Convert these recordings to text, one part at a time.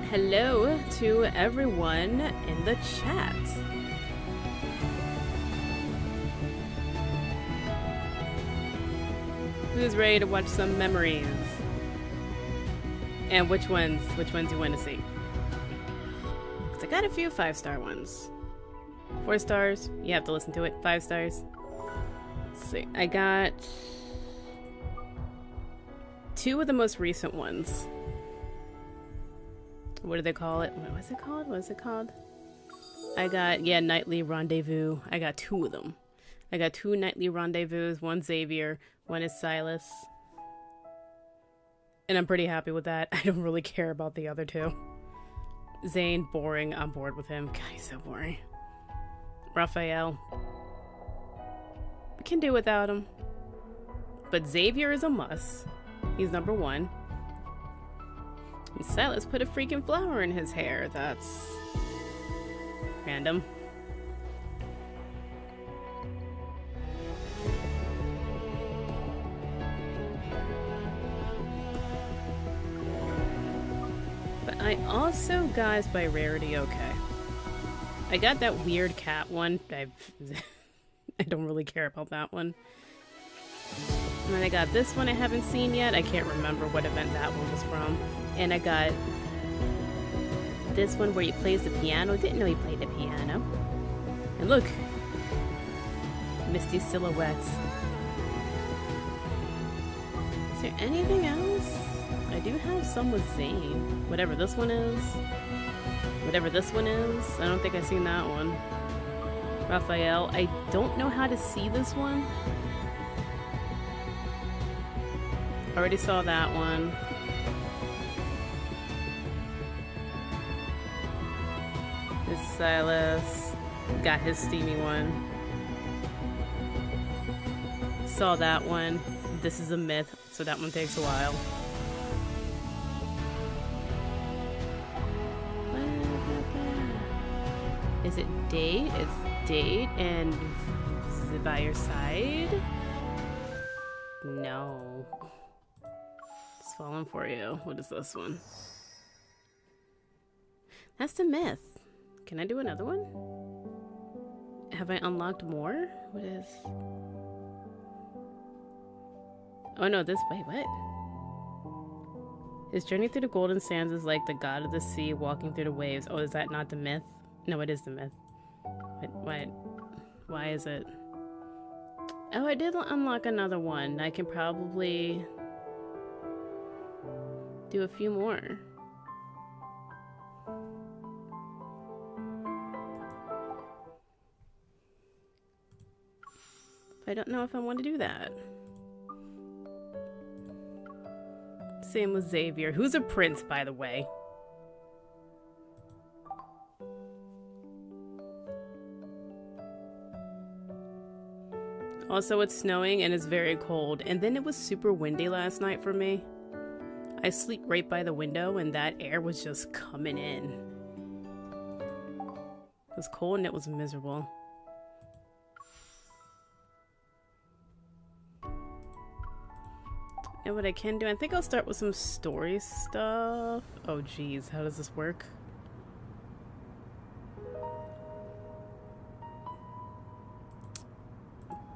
Hello to everyone in the chat. Who's ready to watch some memories? And which ones you want to see? 'Cause I got a few 5-star ones. 4 stars, you have to listen to it. 5 stars. Let's see. I got 2 of the most recent ones. What do they call it? What was it called? What was it called? I got, yeah, Nightly Rendezvous. I got 2 of them. I got 2 Nightly Rendezvous. One Xavier, one is Silas. And I'm pretty happy with that. I don't really care about the other 2. Zane, boring. I'm bored with him. God, he's so boring. Raphael. We can do without him. But Xavier is a must. He's number 1. And Silas put a freaking flower in his hair. That's random. But I also, guys, by rarity, okay. I got that weird cat one. I don't really care about that one. And then I got this one I haven't seen yet. I can't remember what event that one was from. And I got this one where he plays the piano. Didn't know he played the piano. And look, misty silhouettes. Is there anything else? I do have some with Zane. Whatever this one is. Whatever this one is. I don't think I've seen that one. Raphael. I don't know how to see this one. Already saw that one. This Silas got his steamy one. Saw that one. This is a myth, so that one takes a while. Is it date? It's date and is it by your side? No. It's falling for you. What is this one? That's the myth. Can I do another one? Have I unlocked more? What is... Oh no, this... Wait, what? His journey through the golden sands is like the god of the sea walking through the waves. Oh, is that not the myth? No, it is the myth. What? Why is it? Oh, I did unlock another one. I can probably do a few more. I don't know if I want to do that. Same with Xavier, who's a prince, by the way. Also, it's snowing and it's very cold, and then it was super windy last night for me. I sleep right by the window and that air was just coming in. It was cold and it was miserable. And what I can do, I think I'll start with some story stuff. Oh geez, how does this work?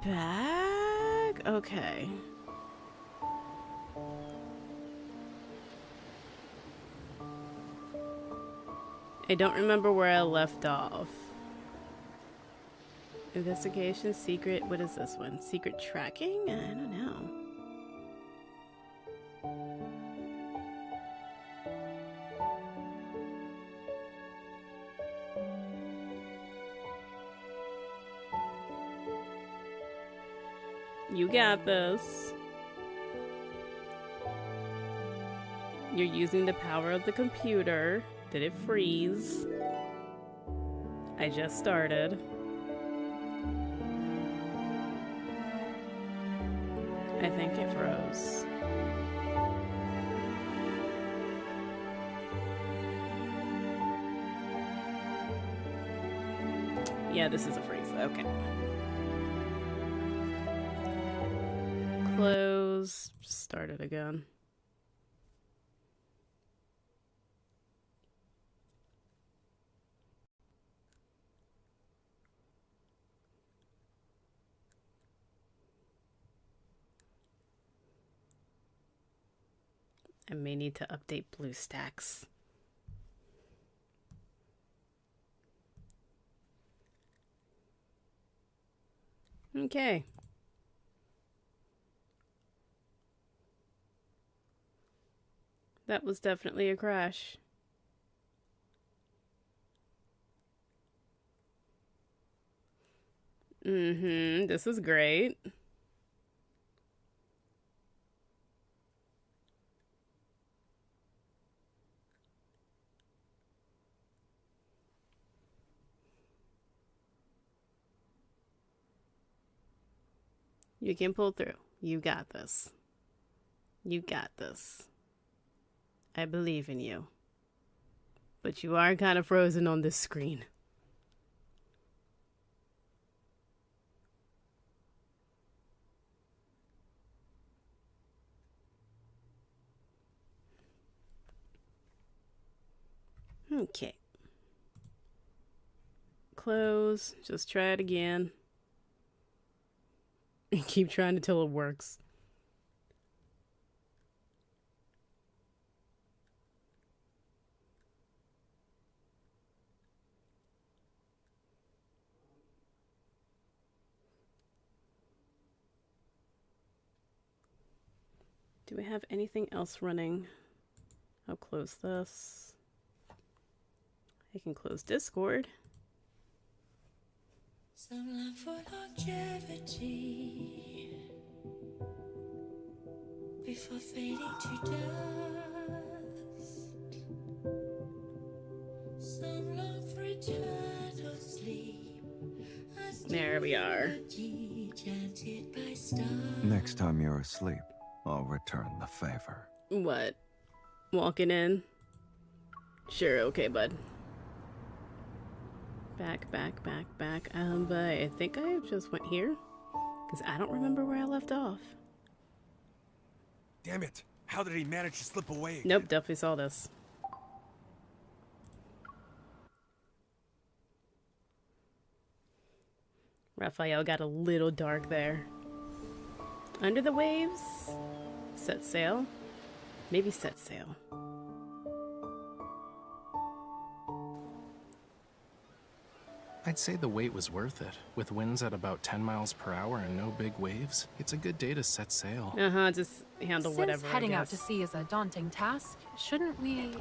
Back? Okay. I don't remember where I left off. Investigation, secret, what is this one? Secret tracking? I don't know. You got this. You're using the power of the computer. Did it freeze? I just started. I think it froze. Yeah, this is a freeze. Okay. Close. Start it again. I may need to update BlueStacks. Okay. That was definitely a crash. This is great. You can pull through. You got this. You got this. I believe in you. But you are kind of frozen on this screen. Okay. Close. Just try it again. And keep trying until it works. Do we have anything else running? I'll close this. I can close Discord. Some love for longevity before fading to dust. Some long for eternal sleep. There we are. Next time you're asleep, I'll return the favor. What? Walking in? Sure, okay, bud. Back. But I think I just went here. Because I don't remember where I left off. Damn it! How did he manage to slip away again? Nope, definitely saw this. Raphael got a little dark there. Under the waves? Set sail? Maybe set sail. I'd say the wait was worth it. With winds at about 10 miles per hour and no big waves, it's a good day to set sail. Just handle whatever, Since heading out to sea is a daunting task, shouldn't we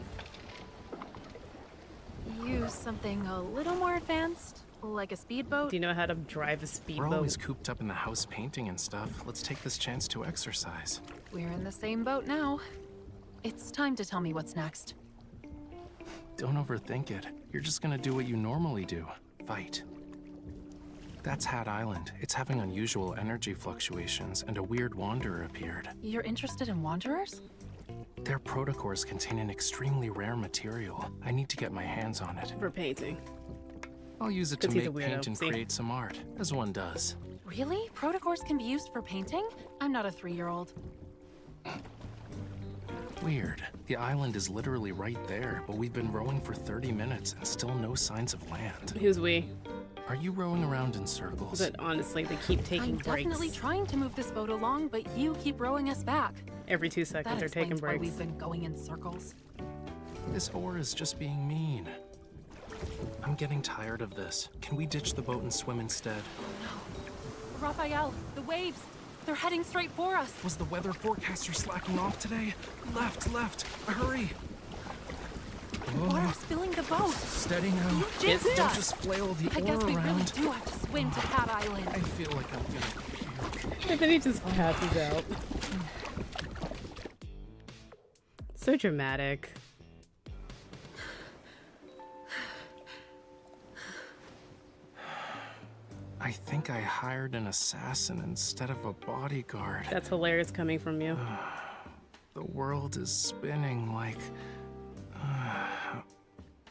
use something a little more advanced? Like a speedboat? Do you know how to drive a We're speedboat? always cooped up in the house painting and stuff. Let's take this chance to exercise. We're in the same boat now. It's time to tell me what's next. Don't overthink it. You're just gonna do what you normally do. Fight. That's Hat Island. It's having unusual energy fluctuations, and a weird wanderer appeared. You're interested in wanderers? Their protocores contain an extremely rare material. I need to get my hands on it. For painting. I'll use it to 'Cause he's a make paint weirdo, and see? create some art, as one does. Really? Protocores can be used for painting? I'm not a 3-year-old. Weird. The island is literally right there, but we've been rowing for 30 minutes and still no signs of land. Who's we? Are you rowing around in circles? But honestly, they keep taking I'm breaks. definitely trying to move this boat along, but you keep rowing us back. Every 2 seconds, That they're taking explains why breaks. we've been going in circles. This oar is just being mean. I'm getting tired of this. Can we ditch the boat and swim instead? Raphael, the waves! They're heading straight for us! Was the weather forecaster slacking off today? Left, hurry! Water's filling the boat! Steady now. You jinxed Is it? Don't us! just flail the I guess oar we really around. do have to swim to Hat Island. I feel like I'm gonna puke. And then he just passes out. So dramatic. I think I hired an assassin instead of a bodyguard. That's hilarious coming from you. The world is spinning like...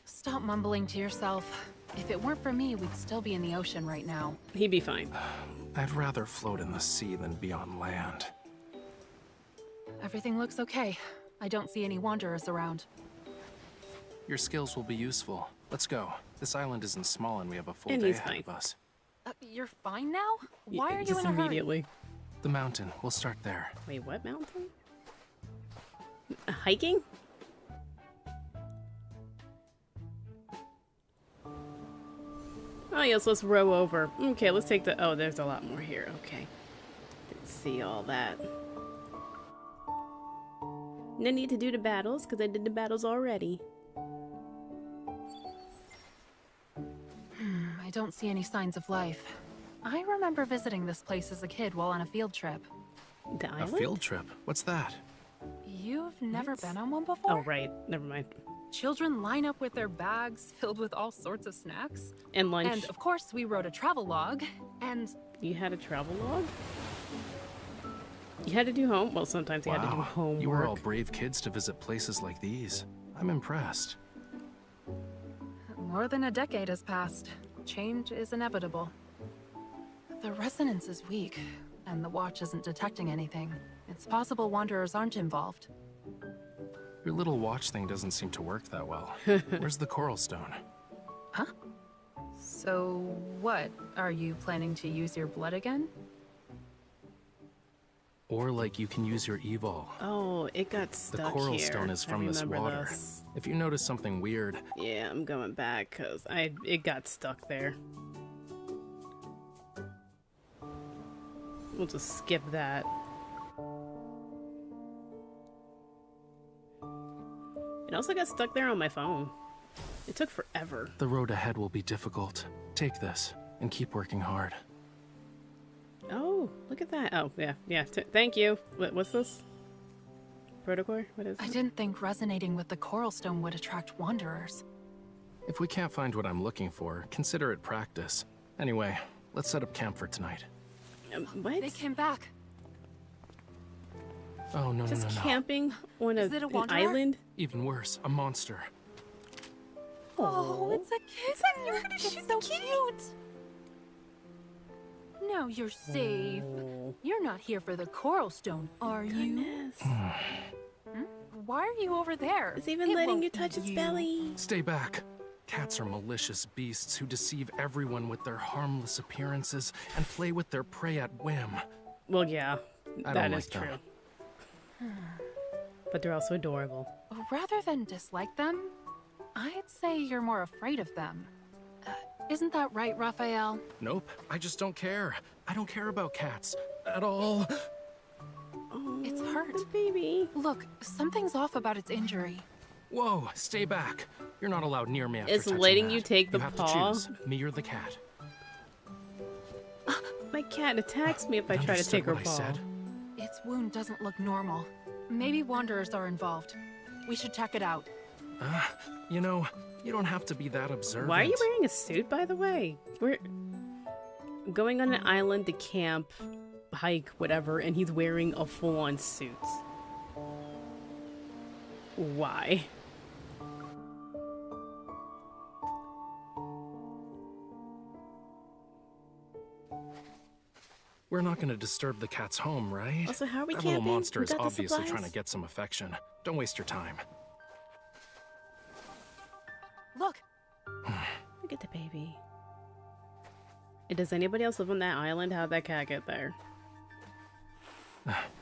Stop mumbling to yourself. If it weren't for me, we'd still be in the ocean right now. He'd be fine. I'd rather float in the sea than be on land. Everything looks okay. I don't see any wanderers around. Your skills will be useful. Let's go. This island isn't small and we have a full And day he's ahead fine. of us. You're fine now? Why are you Just in a hurry? immediately. The mountain. We'll start there. Wait, what mountain? Hiking? Oh yes, let's row over. Okay, let's take the... Oh, there's a lot more here. Okay. Didn't see all that. No need to do the battles, because I did the battles already. I don't see any signs of life. I remember visiting this place as a kid while on a field trip. The A island? field trip? What's that? You've never been on one before? Oh, right. Never mind. Children line up with their bags filled with all sorts of snacks. And lunch. And of course, we wrote a travel log, and... You had a travel log? You had to do home? Well, sometimes you had to do homework. You were all brave kids to visit places like these. I'm impressed. More than a decade has passed. Change is inevitable. The resonance is weak, and the watch isn't detecting anything. It's possible wanderers aren't involved. Your little watch thing doesn't seem to work that well. Where's the coral stone? Huh? So what? Are you planning to use your blood again? Or like you can use your evol. Oh, it got stuck The coral here. stone is I from this remember water. this. If you notice something weird, Yeah, I'm going back because it got stuck there. We'll just skip that. It also got stuck there on my phone. It took forever. the road ahead will be difficult. Take this and keep working hard. Oh, look at that. Oh, yeah, yeah. Thank you. What's this? Protocore? What is it? I didn't think resonating with the coral stone would attract wanderers. If we can't find what I'm looking for, consider it practice. Anyway, let's set up camp for tonight. What? They came back. Oh, no, Just no, no, no. camping on Is it a an wanderer? island? Even worse, a monster. Oh, it's a kitten! It's so cute! Now you're safe. Oh, You're not here for the coral stone, are you? goodness. Why are you over there? It's even It letting won't you touch eat its you. belly. Stay back. Cats are malicious beasts who deceive everyone with their harmless appearances and play with their prey at whim. Well, yeah, I that don't is like them. true. But they're also adorable. Rather than dislike them, I'd say you're more afraid of them. Isn't that right, Raphael? Nope, I just don't care. I don't care about cats. At all. Oh, It's hurt. the baby. Look, something's off about its injury. Whoa, stay back. You're not allowed near me after It's touching letting that. you take the You have paw? to choose, me or the cat. My cat attacks me if I try to Understood take her what I paw. said? Its wound doesn't look normal. Maybe wanderers are involved. We should check it out. You know, you don't have to be that observant. Why are you wearing a suit, by the way? We're going on an island to camp, hike, whatever, and he's wearing a full-on suit. Why? We're not going to disturb the cat's home, right? Also, how are we that camping? little monster We is got the obviously supplies? trying to get some affection. Don't waste your time. Look, Look at the baby. Does anybody else live on that island? How'd that cat get there?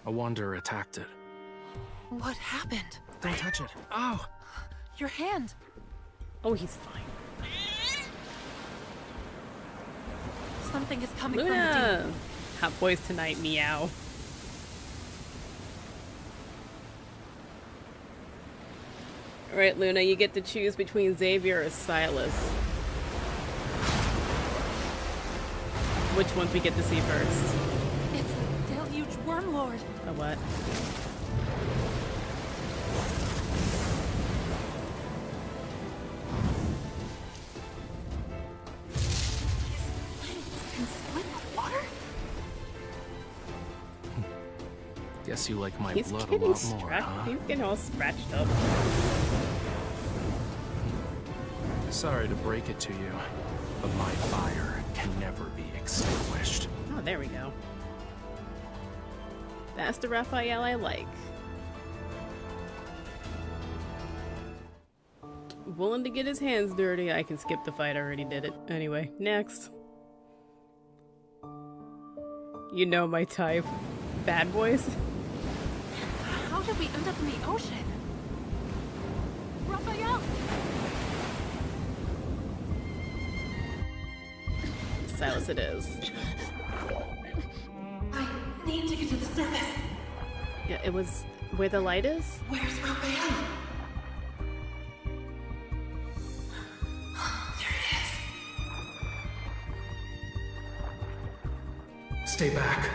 A wanderer attacked it. what happened? Don't touch it. Ow! Your hand. Oh, he's fine. Something is coming from the deep. Luna! Hot boys tonight, meow. Alright, Luna, you get to choose between Xavier or Silas. Which ones we get to see first? It's a deluge wormlord. A what? Can split the water? Guess you like my He's blood a getting lot more, scratched. huh? He's getting all scratched up. Sorry to break it to you, but my fire can never be extinguished. Oh, there we go. That's the Raphael I like. Willing to get his hands dirty. I can skip the fight. I already did it. Anyway, next. You know my type. Bad boys? How did we end up in the ocean? Raphael! Silas it is. I need to get to the surface. Yeah, it was where the light is? Where's Raphael? There it is. Stay back.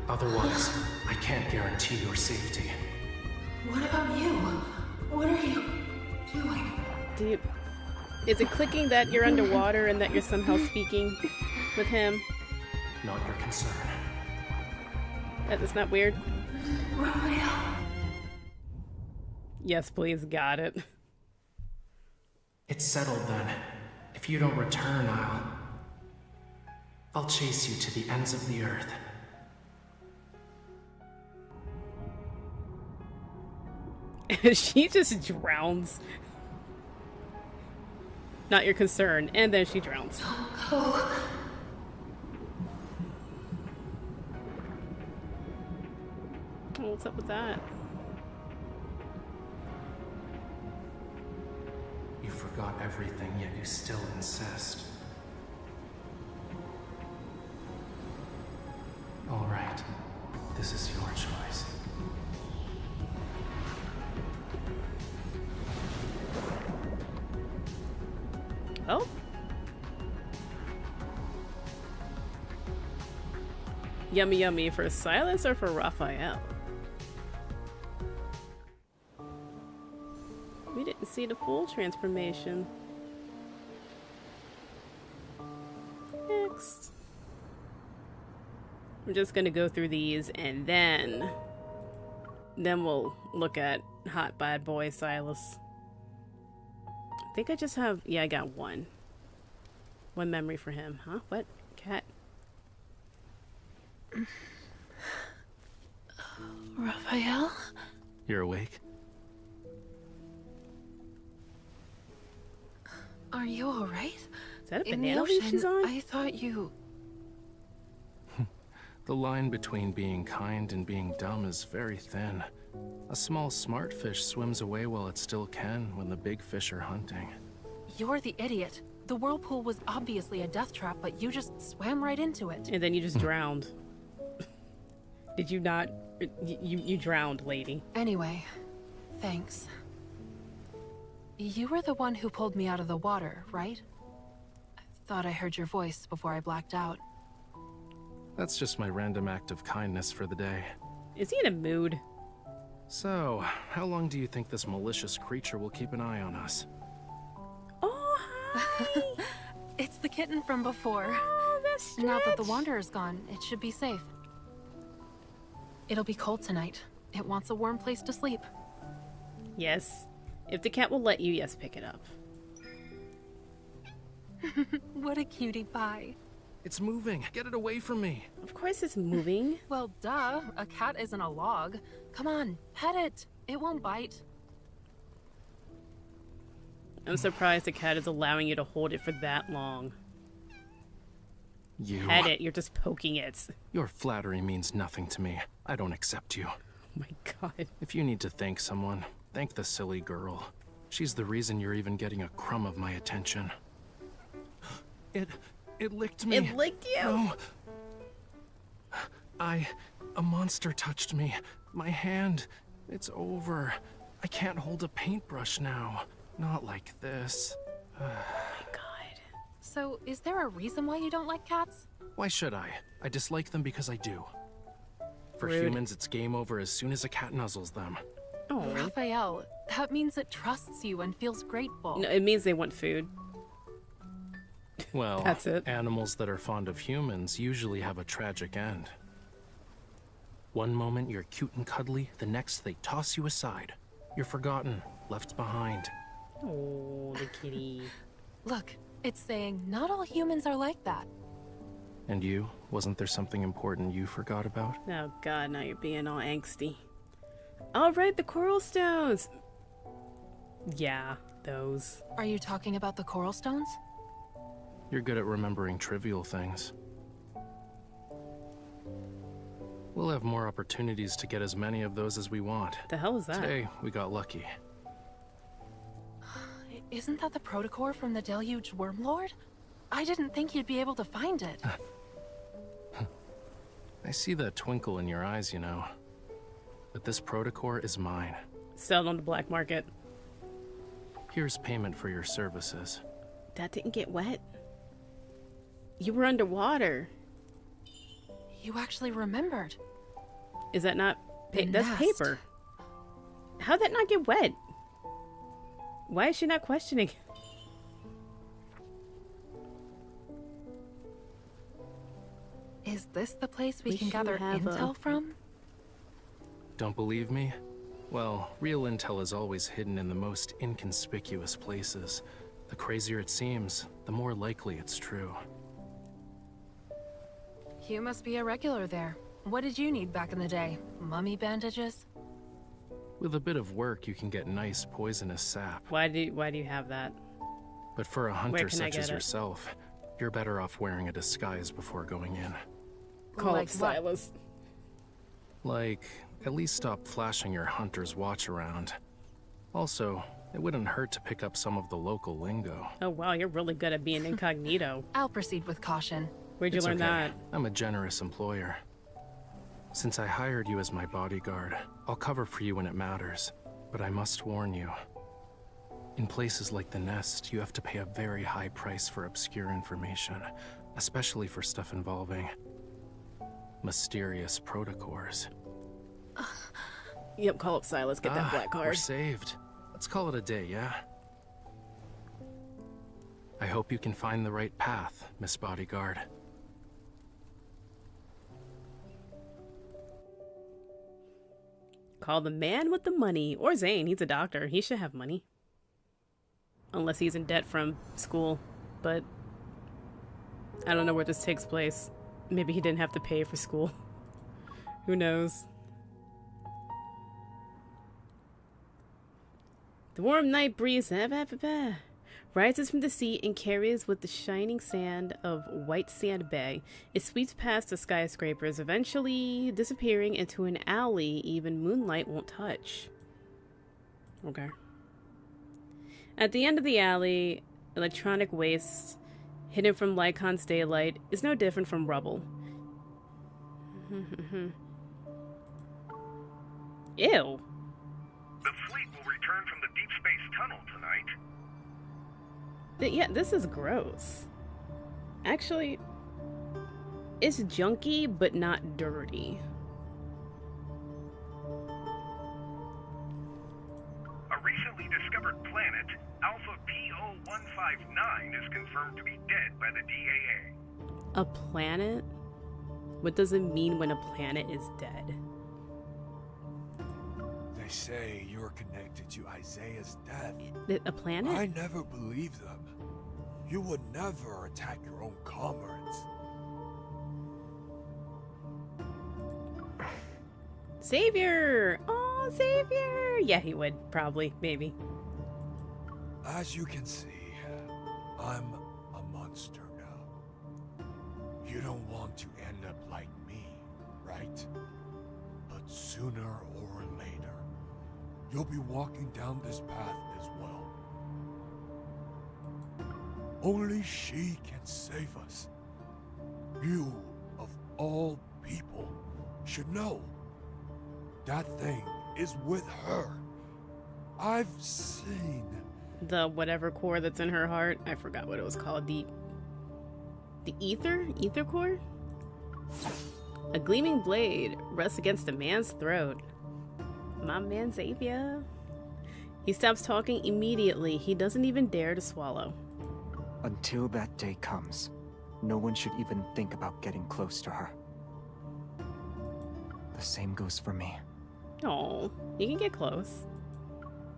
Otherwise, I can't guarantee your safety. What about you? What are you doing? Is it clicking that you're underwater and that you're somehow speaking with him? Not your concern. That's not weird? Raphael. Yes, please, got it. It's settled then. If you don't return, I'll chase you to the ends of the earth. She just drowns. Not your concern. And then she drowns. Oh. Oh, what's up with that? You forgot everything, yet you still insist. All right. This is your choice. Oh. Yummy yummy for Silas or for Raphael? We didn't see the full transformation. Next. We're just gonna go through these and then we'll look at hot bad boy Silas. I think I just have, yeah, I got one memory for him. Huh? What? Cat? Raphael? You're awake? Are you alright? Is that a In the banana leaf she's ocean, on? I thought you... The line between being kind and being dumb is very thin. A small smart fish swims away while it still can when the big fish are hunting. You're the idiot. The whirlpool was obviously a death trap, but you just swam right into it. And then you just drowned. Did you not? You drowned, lady. Anyway, thanks. You were the one who pulled me out of the water, right? I thought I heard your voice before I blacked out. That's just my random act of kindness for the day. Is he in a mood? So, how long do you think this malicious creature will keep an eye on us? Oh, hi! It's the kitten from before. Oh, that's Now that the Stretch. Wanderer's gone, it should be safe. It'll be cold tonight. It wants a warm place to sleep. Yes. If the cat will let you, yes, pick it up. What a cutie pie. It's moving. Get it away from me. Of course it's moving. Well, duh. A cat isn't a log. Come on, pet it. It won't bite. I'm surprised the cat is allowing you to hold it for that long. You. Pet it, you're just poking it. Your flattery means nothing to me. I don't accept you. Oh my god. If you need to thank someone, thank the silly girl. She's the reason you're even getting a crumb of my attention. It licked me. It licked you? No. A monster touched me. My hand. It's over. I can't hold a paintbrush now. Not like this. Oh my god. So, is there a reason why you don't like cats? Why should I? I dislike them because I do. For Rude. humans, it's game over as soon as a cat nuzzles them. Oh. Raphael, that means it trusts you and feels grateful. No, it means they want food. Well, That's it. Animals that are fond of humans usually have a tragic end. One moment you're cute and cuddly, the next they toss you aside. You're forgotten, left behind. Oh, the kitty. Look, it's saying not all humans are like that. And you? Wasn't there something important you forgot about? Oh god, now you're being all angsty. Alright, the coral stones. Yeah, those. Are you talking about the coral stones? You're good at remembering trivial things. We'll have more opportunities to get as many of those as we want. The hell is that? Today, we got lucky. Isn't that the protocore from the Deluge Wormlord? I didn't think you'd be able to find it. I see that twinkle in your eyes, you know. But this protocore is mine. Sold on the black market. Here's payment for your services. That didn't get wet. You were underwater. You actually remembered. Is that not... The that's nest. paper. How'd that not get wet? Why is she not questioning? Is this the place we can should gather have intel from? Don't believe me? Well, real intel is always hidden in the most inconspicuous places. The crazier it seems, the more likely it's true. You must be a regular there. What did you need back in the day? Mummy bandages? With a bit of work, you can get nice poisonous sap. Why do you have that? But for a hunter can I such get as it? yourself, you're better off wearing a disguise before going in. Call Like up what? Silas. Like, at least stop flashing your hunter's watch around. Also, it wouldn't hurt to pick up some of the local lingo. Oh wow, you're really good at being incognito. I'll proceed with caution. Where'd you It's learn okay. that? I'm a generous employer. Since I hired you as my bodyguard, I'll cover for you when it matters. But I must warn you. In places like the Nest, you have to pay a very high price for obscure information, especially for stuff involving mysterious protocores. Yep, call up Silas, get that black We're card. saved. Let's call it a day, yeah? I hope you can find the right path, Miss Bodyguard. Call the man with the money. Or Zane, he's a doctor. He should have money. Unless he's in debt from school. But I don't know where this takes place. Maybe he didn't have to pay for school. Who knows? The warm night breeze rises from the sea and carries with the shining sand of White Sand Bay. It sweeps past the skyscrapers, eventually disappearing into an alley even moonlight won't touch. Okay. At the end of the alley, electronic waste, hidden from Lycon's daylight, is no different from rubble. Ew. The fleet will return from the deep space tunnel tonight. Yeah, this is gross. Actually, it's junky, but not dirty. A recently discovered planet, Alpha PO159, is confirmed to be dead by the DAA. A planet? What does it mean when a planet is dead? They say you're connected to Isaiah's death. A planet? I never believed them. You would never attack your own comrades. Savior! Oh, Savior! Yeah, he would. Probably. Maybe. As you can see, I'm a monster now. You don't want to end up like me, right? But sooner or later, you'll be walking down this path as well. Only she can save us. You, of all people, should know. That thing is with her. I've seen. The whatever core that's in her heart. I forgot what it was called. The ether? Ether core? A gleaming blade rests against a man's throat. My man Xavier. He stops talking immediately. He doesn't even dare to swallow. Until that day comes, no one should even think about getting close to her. The same goes for me. Oh, you can get close.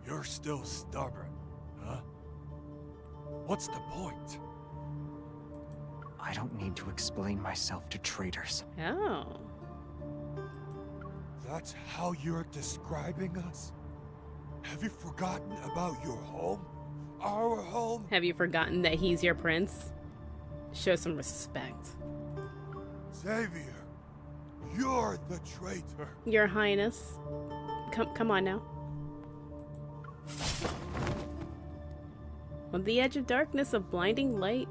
You're still stubborn, huh? What's the point? I don't need to explain myself to traitors. Oh. That's how you're describing us? Have you forgotten about your home? Our home? Have you forgotten that he's your prince? Show some respect. Xavier, You're the traitor. Your Highness. Come on now. On the edge of darkness, a blinding light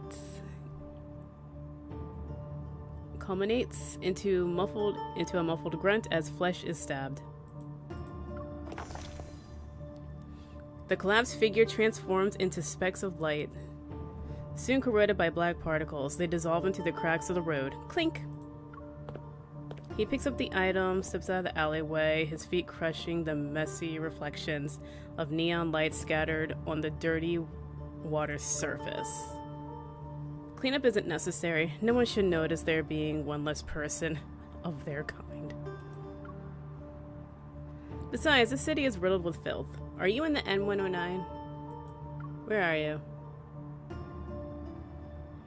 culminates into a muffled grunt as flesh is stabbed. The collapsed figure transforms into specks of light. Soon corroded by black particles, they dissolve into the cracks of the road. Clink! He picks up the item, steps out of the alleyway, his feet crushing the messy reflections of neon lights scattered on the dirty water's surface. Cleanup isn't necessary. No one should notice there being one less person of their kind. Besides, the city is riddled with filth. Are you in the N109? Where are you?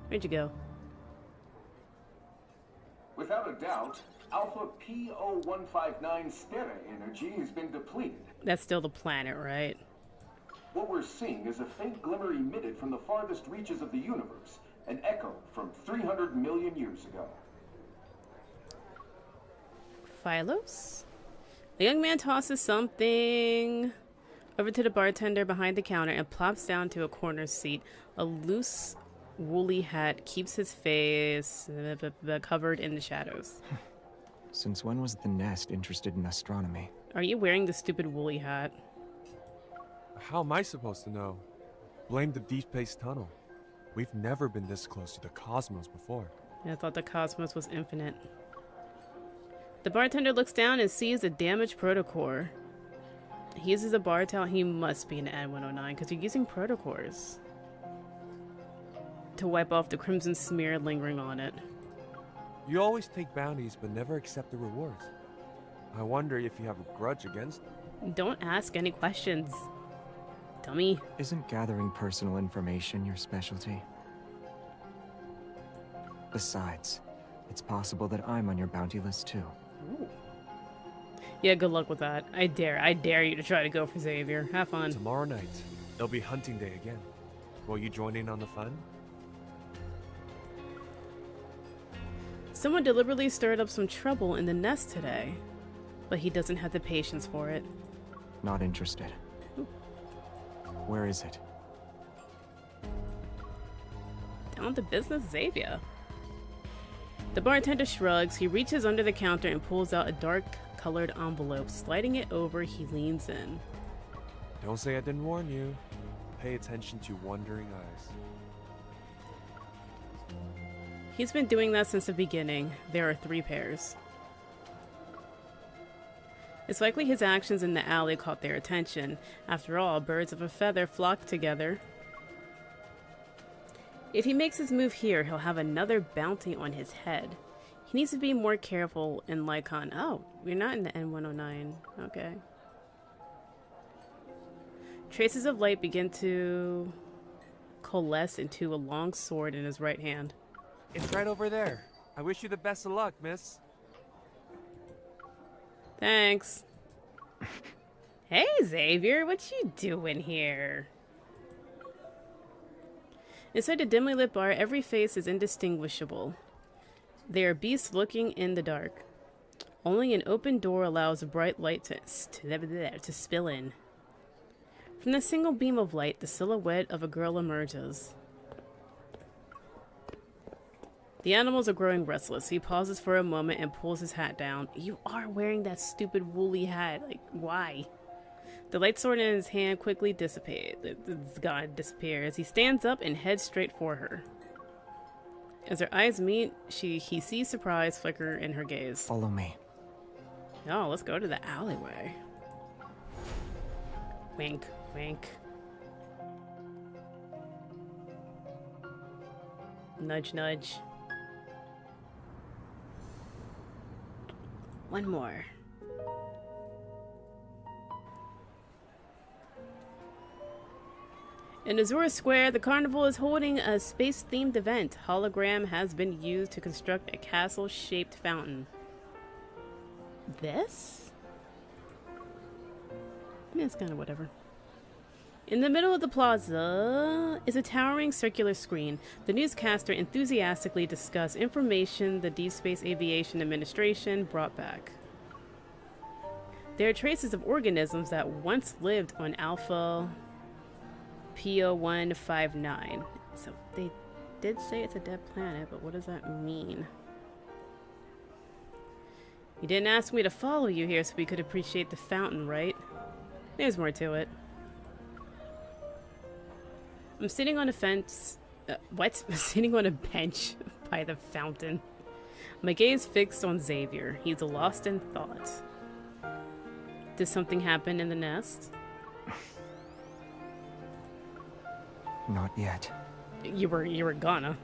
Where'd you go? Without a doubt, Alpha P0159 Stera energy has been depleted. That's still the planet, right? What we're seeing is a faint glimmer emitted from the farthest reaches of the universe, an echo from 300 million years ago. Phylos? The young man tosses something over to the bartender behind the counter and plops down to a corner seat. A loose, woolly hat keeps his face covered in the shadows. Since when was the Nest interested in astronomy? Are you wearing the stupid woolly hat? How am I supposed to know? Blame the Deepspace tunnel. We've never been this close to the cosmos before. I thought the cosmos was infinite. The bartender looks down and sees a damaged protocore. He uses a bar towel. He must be an N109 because you're using protocores to wipe off the crimson smear lingering on it. You always take bounties but never accept the rewards. I wonder if you have a grudge against them. Don't ask any questions, dummy. Isn't gathering personal information your specialty? Besides, it's possible that I'm on your bounty list too. Ooh. Yeah, good luck with that. I dare you to try to go for Xavier. Have fun. Tomorrow night, it'll be hunting day again. Will you join in on the fun? Someone deliberately stirred up some trouble in the Nest today, but he doesn't have the patience for it. Not interested. Ooh. Where is it? Down to business, Xavier. The bartender shrugs. He reaches under the counter and pulls out a dark-colored envelope. Sliding it over, he leans in. Don't say I didn't warn you. Pay attention to wandering eyes. He's been doing that since the beginning. There are 3 pairs. It's likely his actions in the alley caught their attention. After all, birds of a feather flock together. If he makes his move here, he'll have another bounty on his head. He needs to be more careful in Lycon. Oh, we're not in the N109. Okay. Traces of light begin to coalesce into a long sword in his right hand. It's right over there. I wish you the best of luck, miss. Thanks. Hey, Xavier, what you doing here? Inside the dimly lit bar, every face is indistinguishable. They are beasts looking in the dark. Only an open door allows a bright light to spill in. From the single beam of light, the silhouette of a girl emerges. The animals are growing restless. He pauses for a moment and pulls his hat down. You are wearing that stupid woolly hat. Like, why? The light sword in his hand quickly dissipates. It's gone, disappears. He stands up and heads straight for her. As their eyes meet, he sees surprise flicker in her gaze. Follow me. Oh, let's go to the alleyway. Wink, wink. Nudge, nudge. One more. In Azura Square, the carnival is holding a space-themed event. Hologram has been used to construct a castle-shaped fountain. This? I mean, it's kind of whatever. In the middle of the plaza is a towering circular screen. The newscaster enthusiastically discussed information the Deep Space Aviation Administration brought back. There are traces of organisms that once lived on Alpha PO159. So they did say it's a dead planet, but what does that mean? You didn't ask me to follow you here so we could appreciate the fountain, right? There's more to it. I'm sitting on a fence. What? I'm sitting on a bench by the fountain. My gaze fixed on Xavier. He's lost in thought. Did something happen in the nest? Not yet. You were gonna.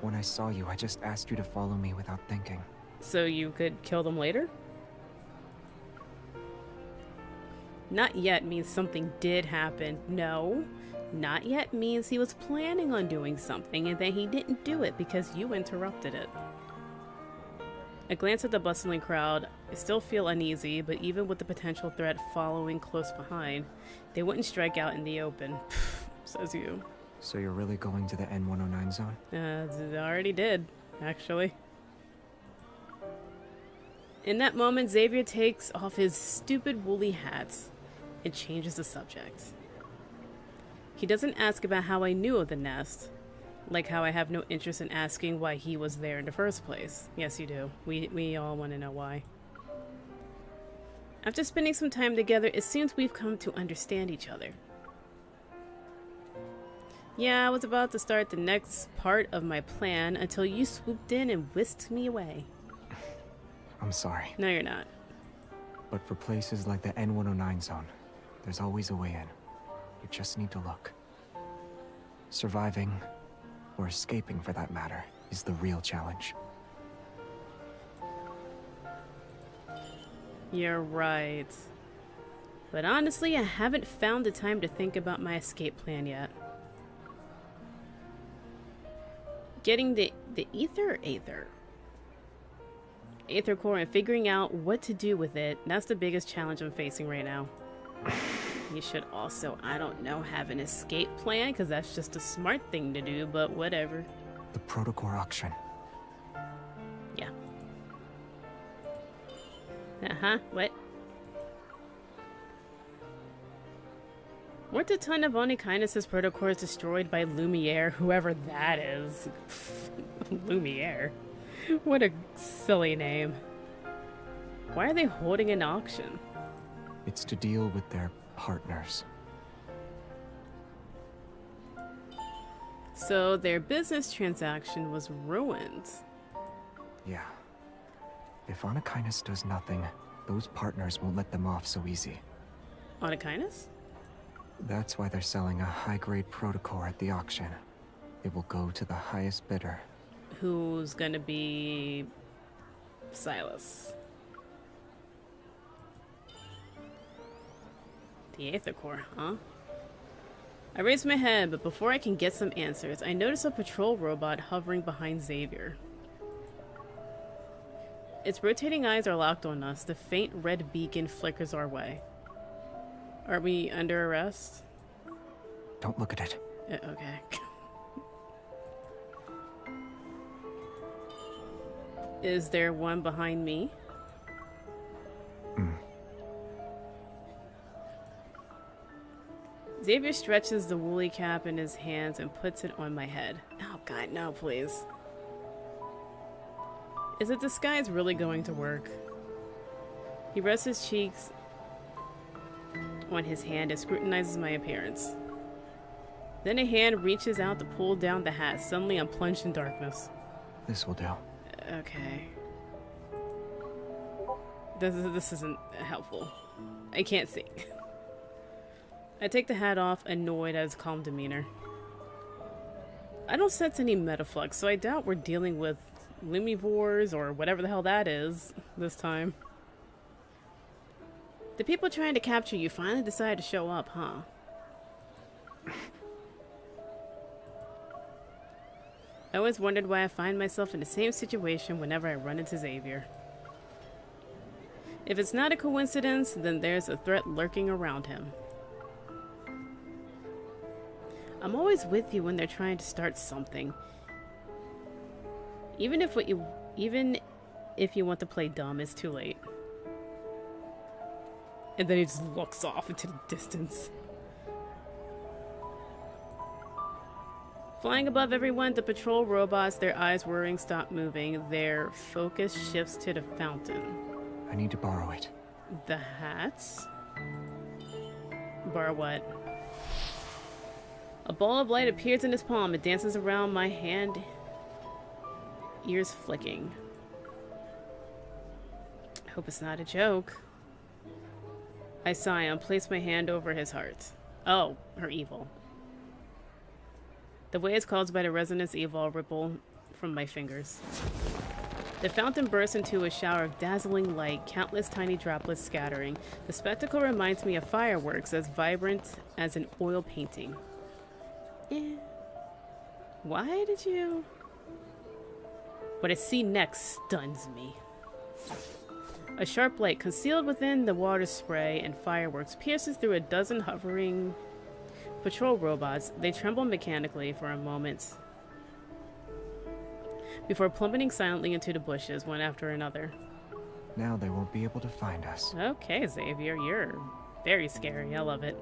When I saw you, I just asked you to follow me without thinking. So you could kill them later? Not yet means something did happen. No. Not yet means he was planning on doing something and then he didn't do it because you interrupted it. I glance at the bustling crowd. I still feel uneasy, but even with the potential threat following close behind, they wouldn't strike out in the open. Says you. So you're really going to the N109 zone? I already did, actually. In that moment, Xavier takes off his stupid woolly hat and changes the subject. He doesn't ask about how I knew of the nest, like how I have no interest in asking why he was there in the first place. Yes, you do. We all want to know why. After spending some time together, it seems we've come to understand each other. Yeah, I was about to start the next part of my plan until you swooped in and whisked me away. I'm sorry. No, you're not. But for places like the N109 zone, there's always a way in. You just need to look. Surviving, or escaping for that matter, is the real challenge. You're right. But honestly, I haven't found the time to think about my escape plan yet. Getting the ether or aether? Aether core and figuring out what to do with it, that's the biggest challenge I'm facing right now. You should also, I don't know, have an escape plan, because that's just a smart thing to do, but whatever. The protocore auction. Yeah. Uh-huh, what? Weren't a ton of Onikainus' protocores destroyed by Lumiere, whoever that is? Lumiere? What a silly name. Why are they holding an auction? It's to deal with their partners. So their business transaction was ruined. Yeah. If Onikainus does nothing, those partners won't let them off so easy. Onikainus? That's why they're selling a high-grade protocore at the auction. It will go to the highest bidder. Who's gonna be Silas? The Aether Core, huh? I raise my head, but before I can get some answers, I notice a patrol robot hovering behind Xavier. Its rotating eyes are locked on us. The faint red beacon flickers our way. Are we under arrest? Don't look at it. Okay. Is there one behind me? Xavier stretches the woolly cap in his hands and puts it on my head. Oh god, no, please. Is the disguise really going to work? He rests his cheeks on his hand and scrutinizes my appearance. Then a hand reaches out to pull down the hat. Suddenly I'm plunged in darkness. This will do. Okay. This isn't helpful. I can't see. I take the hat off, annoyed at his calm demeanor. I don't sense any metaflux, so I doubt we're dealing with lumivores or whatever the hell that is this time. The people trying to capture you finally decided to show up, huh? I always wondered why I find myself in the same situation whenever I run into Xavier. If it's not a coincidence, then there's a threat lurking around him. I'm always with you when they're trying to start something. Even if you want to play dumb, it's too late. And then he just looks off into the distance. Flying above everyone, the patrol robots, their eyes whirring, stop moving. Their focus shifts to the fountain. I need to borrow it. The hats? Borrow what? A ball of light appears in his palm. It dances around my hand, ears flicking. I hope it's not a joke. I sigh and place my hand over his heart. Oh, her evil. The waves caused by the resonance evil ripple from my fingers. The fountain bursts into a shower of dazzling light, countless tiny droplets scattering. The spectacle reminds me of fireworks, as vibrant as an oil painting. Why did you... What I see next stuns me. A sharp light concealed within the water spray and fireworks pierces through a dozen hovering patrol robots. They tremble mechanically for a moment before plummeting silently into the bushes, one after another. Now they won't be able to find us. Okay, Xavier, you're very scary. I love it.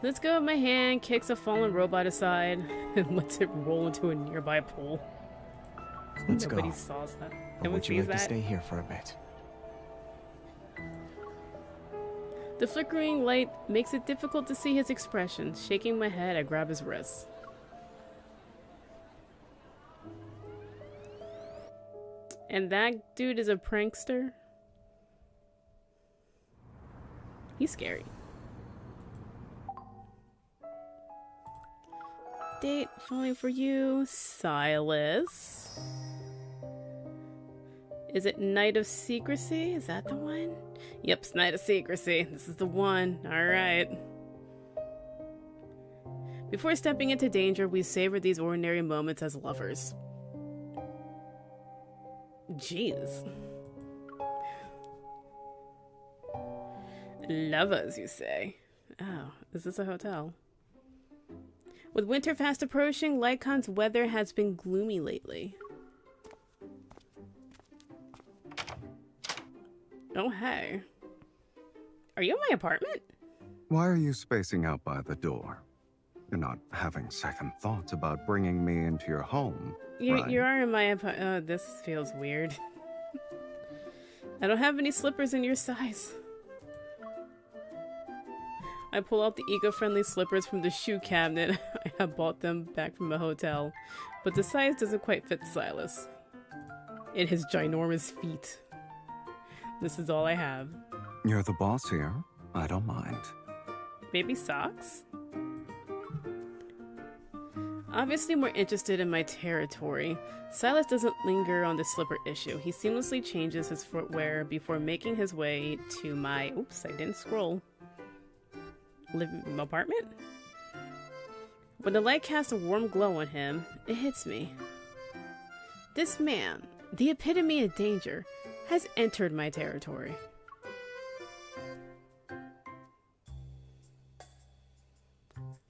Let's go of my hand, kicks a fallen robot aside, and lets it roll into a nearby pool. Let's Nobody go. saws that. Or No one would you sees like to that. stay here for a bit? The flickering light makes it difficult to see his expression. Shaking my head, I grab his wrist. And that dude is a prankster? He's scary. Date falling for you, Silas. Is it Night of Secrecy? Is that the one? Yep, it's Night of Secrecy. This is the one. Alright. Before stepping into danger, we savor these ordinary moments as lovers. Jeez. Lovers, you say? Oh, is this a hotel? With winter fast approaching, Lycon's weather has been gloomy lately. Oh, hey. Are you in my apartment? Why are you spacing out by the door? You're not having second thoughts about bringing me into your home, right? You are in my apartment. This feels weird. I don't have any slippers in your size. I pull out the eco-friendly slippers from the shoe cabinet. I have bought them back from a hotel, but the size doesn't quite fit Silas. In his ginormous feet. This is all I have. You're the boss here. I don't mind. Maybe socks? Obviously more interested in my territory, Silas doesn't linger on the slipper issue. He seamlessly changes his footwear before making his way to my... Oops, I didn't scroll. Living apartment? When the light casts a warm glow on him, it hits me. This man, the epitome of danger, has entered my territory.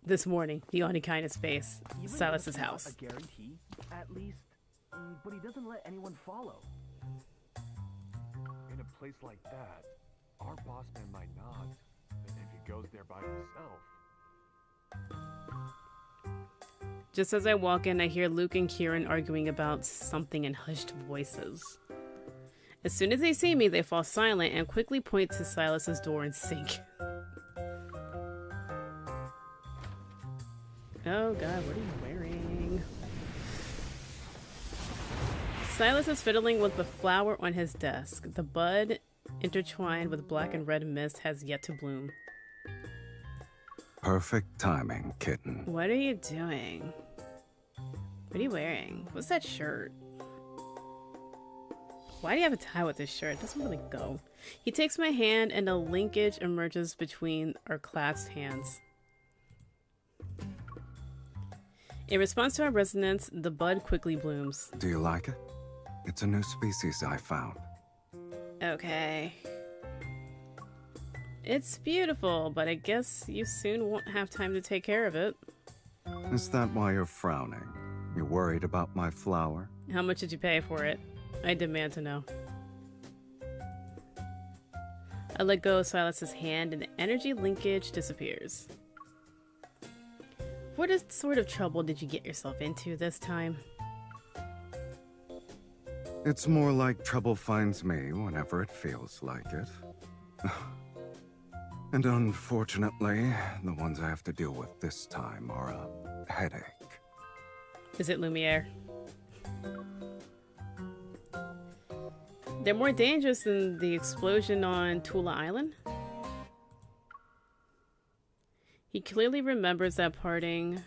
This morning, the only kind of space, Silas's house. A guarantee, at least, but he doesn't let anyone follow. In a place like that, our boss man might not. And if he goes there by himself. Just as I walk in, I hear Luke and Kieran arguing about something in hushed voices. As soon as they see me, they fall silent and quickly point to Silas's door and sink. Oh god, what are you wearing? Silas is fiddling with the flower on his desk. The bud, intertwined with black and red mist, has yet to bloom. Perfect timing, kitten. What are you doing? What are you wearing? What's that shirt? Why do you have a tie with this shirt? It doesn't really go. He takes my hand and a linkage emerges between our clasped hands. In response to our resonance, the bud quickly blooms. Do you like it? It's a new species I found. Okay. It's beautiful, but I guess you soon won't have time to take care of it. Is that why you're frowning? You're worried about my flower? How much did you pay for it? I demand to know. I let go of Silas's hand and the energy linkage disappears. What sort of trouble did you get yourself into this time? It's more like trouble finds me whenever it feels like it. And unfortunately, the ones I have to deal with this time are a headache. Is it Lumiere? They're more dangerous than the explosion on Tula Island? He clearly remembers that parting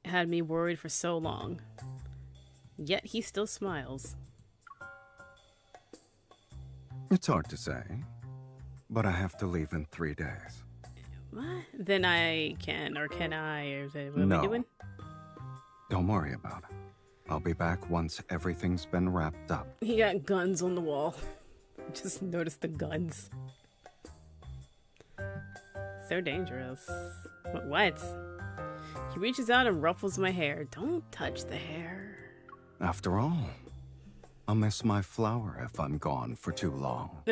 had me worried for so long. Yet he still smiles. It's hard to say, but I have to leave in 3 days. What? Then I can, or can I, or what am I No. doing? Don't worry about it. I'll be back once everything's been wrapped up. He got guns on the wall. Just notice the guns. So dangerous. What? He reaches out and ruffles my hair. Don't touch the hair. After all, I'll miss my flower if I'm gone for too long.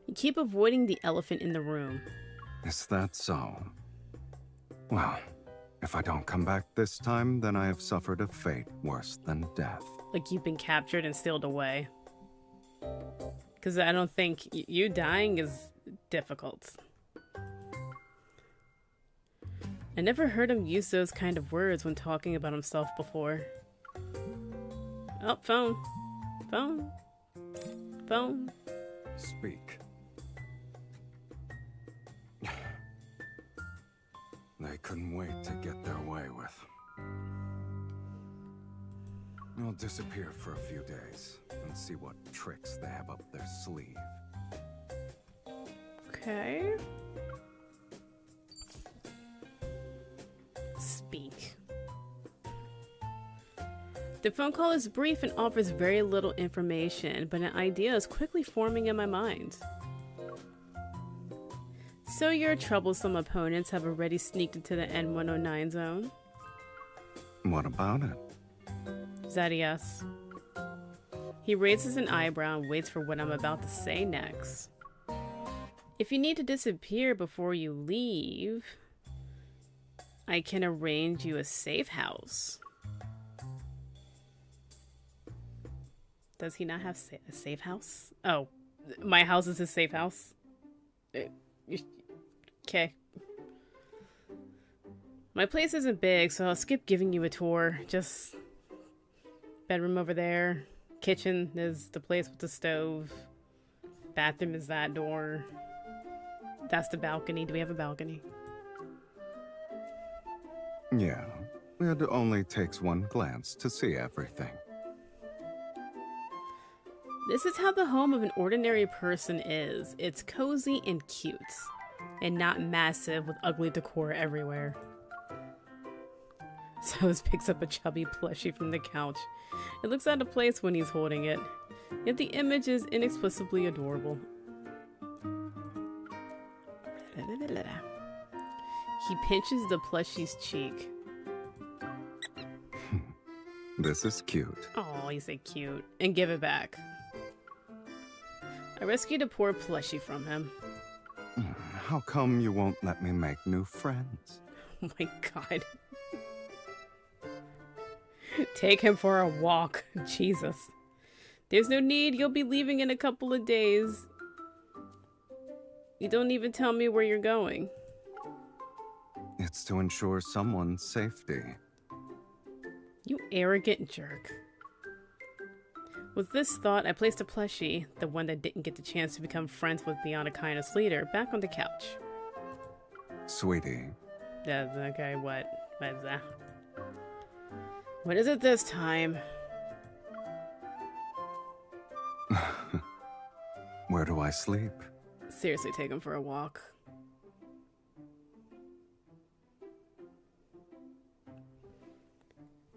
You keep avoiding the elephant in the room. Is that so? Well, if I don't come back this time, then I have suffered a fate worse than death. Like you've been captured and sealed away. Because I don't think you dying is difficult. I never heard him use those kind of words when talking about himself before. Oh, phone. Phone. Phone. Speak. They couldn't wait to get their way with. I'll disappear for a few days and see what tricks they have up their sleeve. Okay. Speak. The phone call is brief and offers very little information, but an idea is quickly forming in my mind. So your troublesome opponents have already sneaked into the N109 zone? What about it? Is that a yes? He raises an eyebrow and waits for what I'm about to say next. If you need to disappear before you leave, I can arrange you a safe house. Does he not have a safe house? Oh, my house is his safe house? Okay. My place isn't big, so I'll skip giving you a tour. Just bedroom over there. Kitchen is the place with the stove. Bathroom is that door. That's the balcony. Do we have a balcony? Yeah, it only takes one glance to see everything. This is how the home of an ordinary person is. It's cozy and cute, and not massive with ugly decor everywhere. Soz picks up a chubby plushie from the couch. It looks out of place when he's holding it, yet the image is inexplicably adorable. He pinches the plushie's cheek. This is cute. Oh, you say cute. And give it back. I rescued a poor plushie from him. How come you won't let me make new friends? Oh my god. Take him for a walk. Jesus. There's no need. You'll be leaving in a couple of days. You don't even tell me where you're going. It's to ensure someone's safety. You arrogant jerk. With this thought, I placed a plushie, the one that didn't get the chance to become friends with Beyond a Kindness leader, back on the couch. Sweetie. Okay, what? What is that? What is it this time? Where do I sleep? Seriously, take him for a walk.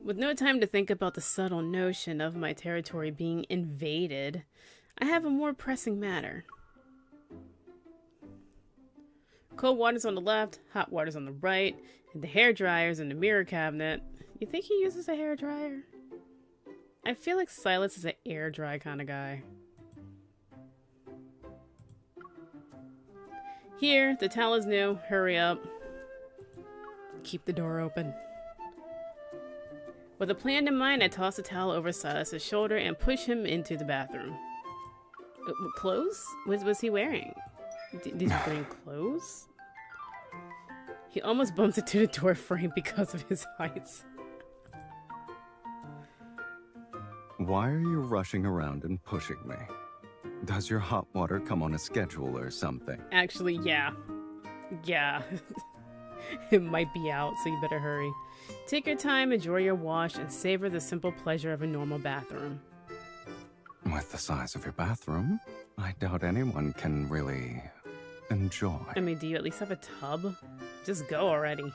With no time to think about the subtle notion of my territory being invaded, I have a more pressing matter. Cold water's on the left, hot water's on the right, and the hair dryer's in the mirror cabinet. You think he uses a hair dryer? I feel like Silas is an air dry kind of guy. Here, the towel is new. Hurry up. Keep the door open. With a plan in mind, I toss the towel over Silas's shoulder and push him into the bathroom. Clothes? What was he wearing? Did he bring clothes? He almost bumps into the door frame because of his height. Why are you rushing around and pushing me? Does your hot water come on a schedule or something? Actually, yeah. Yeah. It might be out, so you better hurry. Take your time, enjoy your wash, and savor the simple pleasure of a normal bathroom. With the size of your bathroom, I doubt anyone can really enjoy. I mean, do you at least have a tub? Just go already.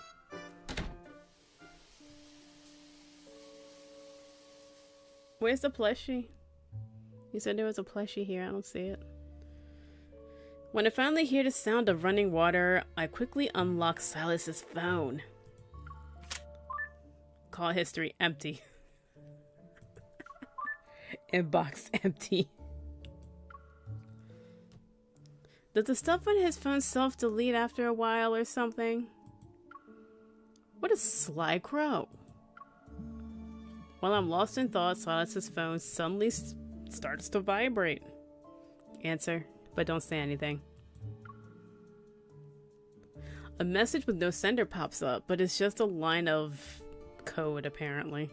Where's the plushie? You said there was a plushie here. I don't see it. When I finally hear the sound of running water, I quickly unlock Silas's phone. Call history empty. Inbox empty. Does the stuff on his phone self-delete after a while or something? What a sly crow. While I'm lost in thought, Silas's phone suddenly starts to vibrate. Answer, but don't say anything. A message with no sender pops up, but it's just a line of code, apparently.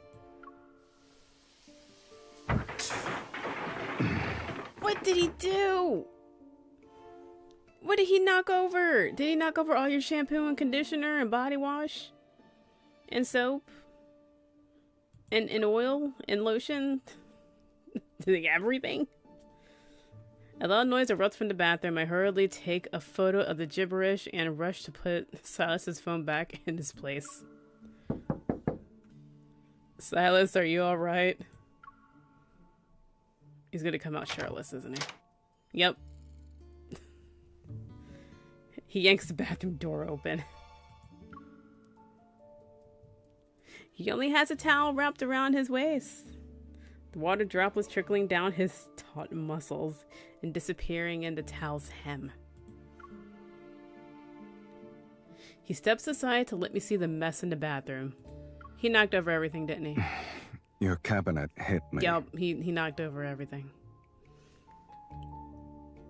What did he do? What did he knock over? Did he knock over all your shampoo and conditioner and body wash? And soap? And oil? And lotion? Everything? A loud noise erupts from the bathroom. I hurriedly take a photo of the gibberish and rush to put Silas's phone back in its place. Silas, are you alright? He's gonna come out shirtless, isn't he? Yep. He yanks the bathroom door open. He only has a towel wrapped around his waist. The water droplets trickling down his taut muscles and disappearing in the towel's hem. He steps aside to let me see the mess in the bathroom. He knocked over everything, didn't he? Your cabinet hit me. Yup, he knocked over everything.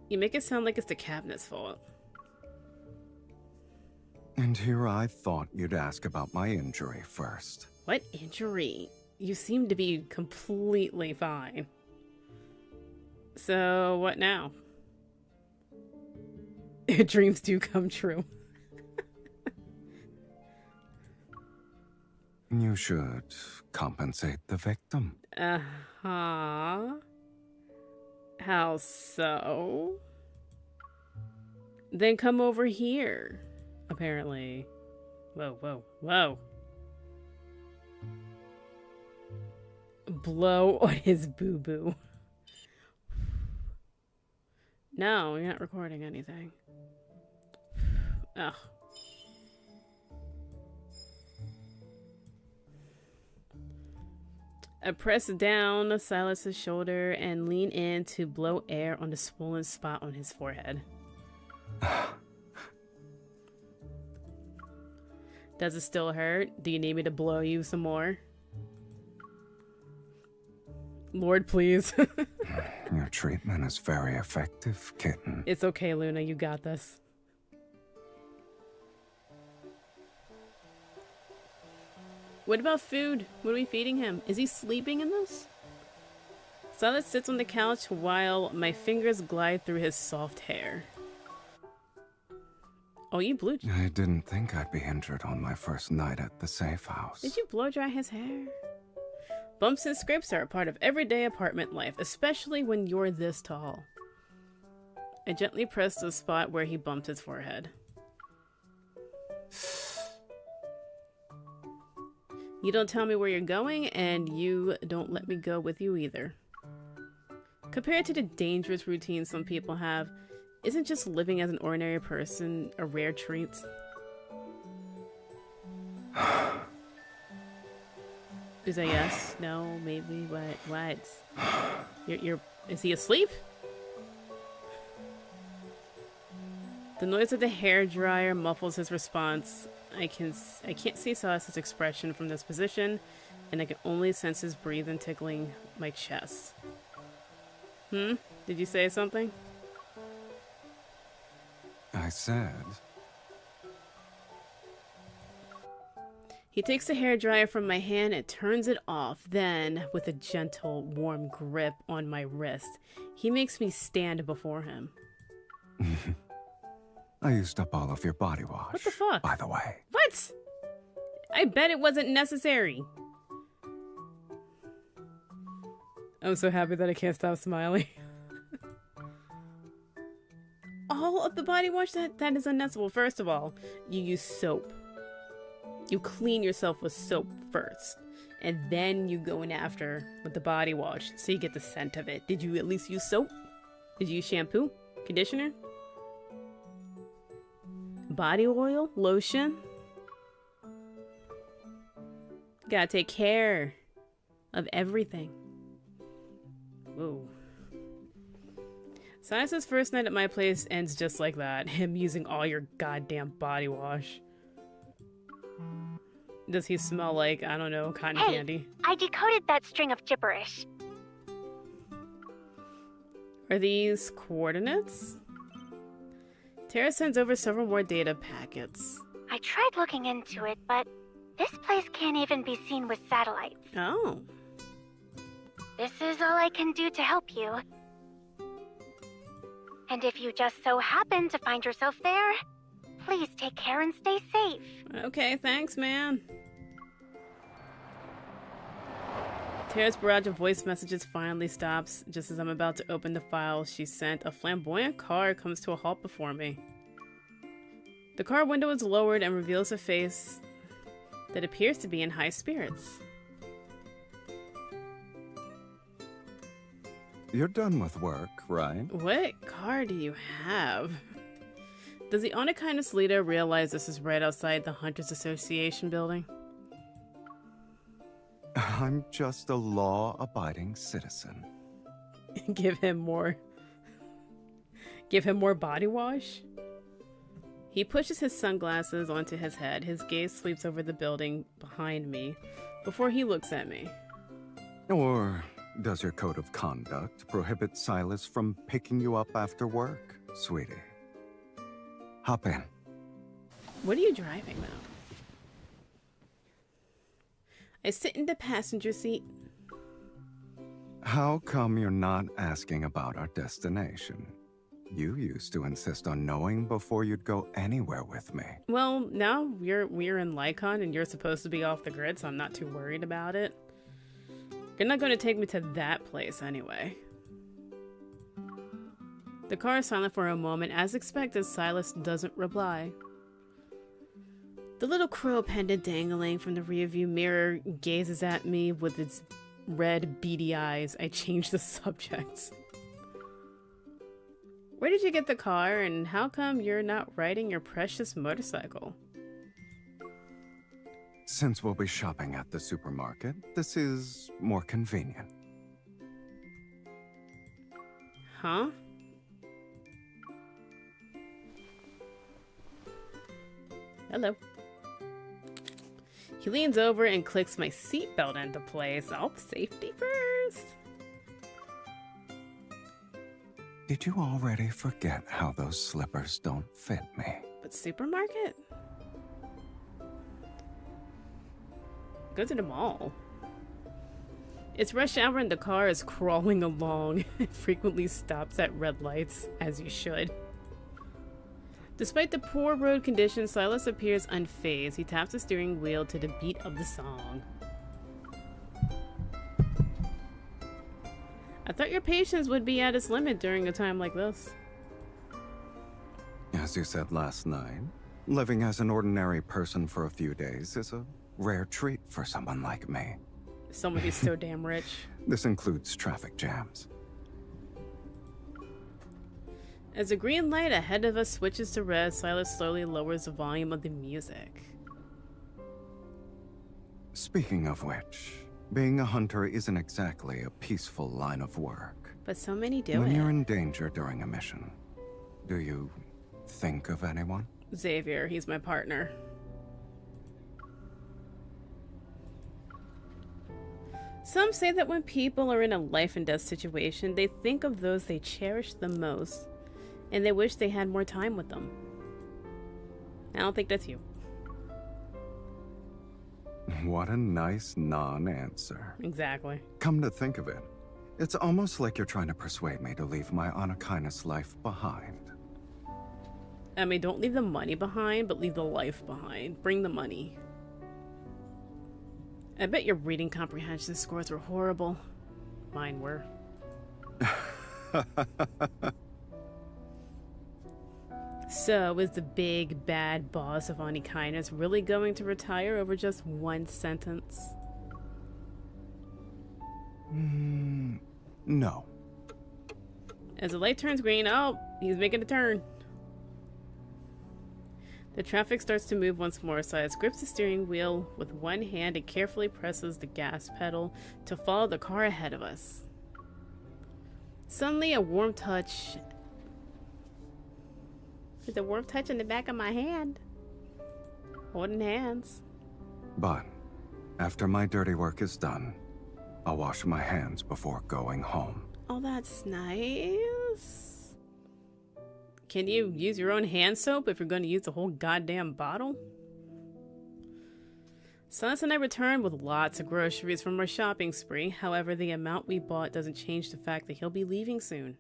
You make it sound like it's the cabinet's fault. And here I thought you'd ask about my injury first. What injury? You seem to be completely fine. So, what now? Dreams do come true. You should compensate the victim. Uh-huh. How so? Then come over here, apparently. Whoa, whoa, whoa. Blow on his boo-boo. No, you're not recording anything. Ugh. I press down Silas's shoulder and lean in to blow air on the swollen spot on his forehead. Does it still hurt? Do you need me to blow you some more? Lord, please. Your treatment is very effective, kitten. It's okay, Luna. You got this. What about food? What are we feeding him? Is he sleeping in this? Silas sits on the couch while my fingers glide through his soft hair. Oh, you blew... I didn't think I'd be injured on my first night at the safe house. Did you blow dry his hair? Bumps and scrapes are a part of everyday apartment life, especially when you're this tall. I gently press the spot where he bumped his forehead. You don't tell me where you're going, and you don't let me go with you either. Compared to the dangerous routines some people have, isn't just living as an ordinary person a rare treat? Is that yes? No? Maybe? What? Is he asleep? The noise of the hairdryer muffles his response. I can't see Silas's expression from this position, and I can only sense his breathing tickling my chest. Did you say something? I said... He takes the hairdryer from my hand and turns it off. Then, with a gentle, warm grip on my wrist, he makes me stand before him. I used up all of your body wash. What the fuck? By the way. What? I bet it wasn't necessary. I'm so happy that I can't stop smiling. All of the body wash? That is unnecessary. First of all, you use soap. You clean yourself with soap first, and then you go in after with the body wash, so you get the scent of it. Did you at least use soap? Did you use shampoo? Conditioner? Body oil? Lotion? Gotta take care of everything. Whoa. Silas's first night at my place ends just like that. Him using all your goddamn body wash. Does he smell like, I don't know, cotton candy? I decoded that string of gibberish. Are these coordinates? Tara sends over several more data packets. I tried looking into it, but this place can't even be seen with satellites. Oh. This is all I can do to help you. And if you just so happen to find yourself there, please take care and stay safe. Okay, thanks, man. Tara's barrage of voice messages finally stops. Just as I'm about to open the file she sent, a flamboyant car comes to a halt before me. The car window is lowered and reveals a face that appears to be in high spirits. You're done with work, right? What car do you have? Does the Anakinus leader realize this is right outside the Hunters Association building? I'm just a law-abiding citizen. Give him more body wash? He pushes his sunglasses onto his head. His gaze sweeps over the building behind me before he looks at me. Or does your code of conduct prohibit Silas from picking you up after work, sweetie? Hop in. What are you driving now? I sit in the passenger seat. How come you're not asking about our destination? You used to insist on knowing before you'd go anywhere with me. Well, now we're in Lycon and you're supposed to be off the grid, so I'm not too worried about it. You're not going to take me to that place anyway. The car is silent for a moment. As expected, Silas doesn't reply. The little crow pendant dangling from the rearview mirror gazes at me with its red, beady eyes. I change the subject. Where did you get the car, and how come you're not riding your precious motorcycle? Since we'll be shopping at the supermarket, this is more convenient. Huh? Hello. He leans over and clicks my seatbelt into place. Oh, safety first. Did you already forget how those slippers don't fit me? But supermarket? Go to the mall. It's rush hour and the car is crawling along. It frequently stops at red lights, as you should. Despite the poor road conditions, Silas appears unfazed. He taps the steering wheel to the beat of the song. I thought your patience would be at its limit during a time like this. As you said last night, living as an ordinary person for a few days is a rare treat for someone like me. Someone who's so damn rich. This includes traffic jams. As the green light ahead of us switches to red, Silas slowly lowers the volume of the music. Speaking of which, being a hunter isn't exactly a peaceful line of work. But so many do When it. you're in danger during a mission, do you think of anyone? Xavier, he's my partner. Some say that when people are in a life and death situation, they think of those they cherish the most, and they wish they had more time with them. I don't think that's you. What a nice non-answer. Exactly. Come to think of it, it's almost like you're trying to persuade me to leave my Anakinus life behind. I mean, don't leave the money behind, but leave the life behind. Bring the money. I bet your reading comprehension scores were horrible. Mine were. So, is the big bad boss of Anakinus really going to retire over just one sentence? No. As the light turns green, oh, he's making a turn. The traffic starts to move once more. Silas grips the steering wheel with one hand and carefully presses the gas pedal to follow the car ahead of us. Suddenly, a warm touch. There's a warm touch in the back of my hand. Holding hands. But after my dirty work is done, I'll wash my hands before going home. Oh, that's nice. Can you use your own hand soap if you're going to use the whole goddamn bottle? Silas and I return with lots of groceries from our shopping spree. However, the amount we bought doesn't change the fact that he'll be leaving soon.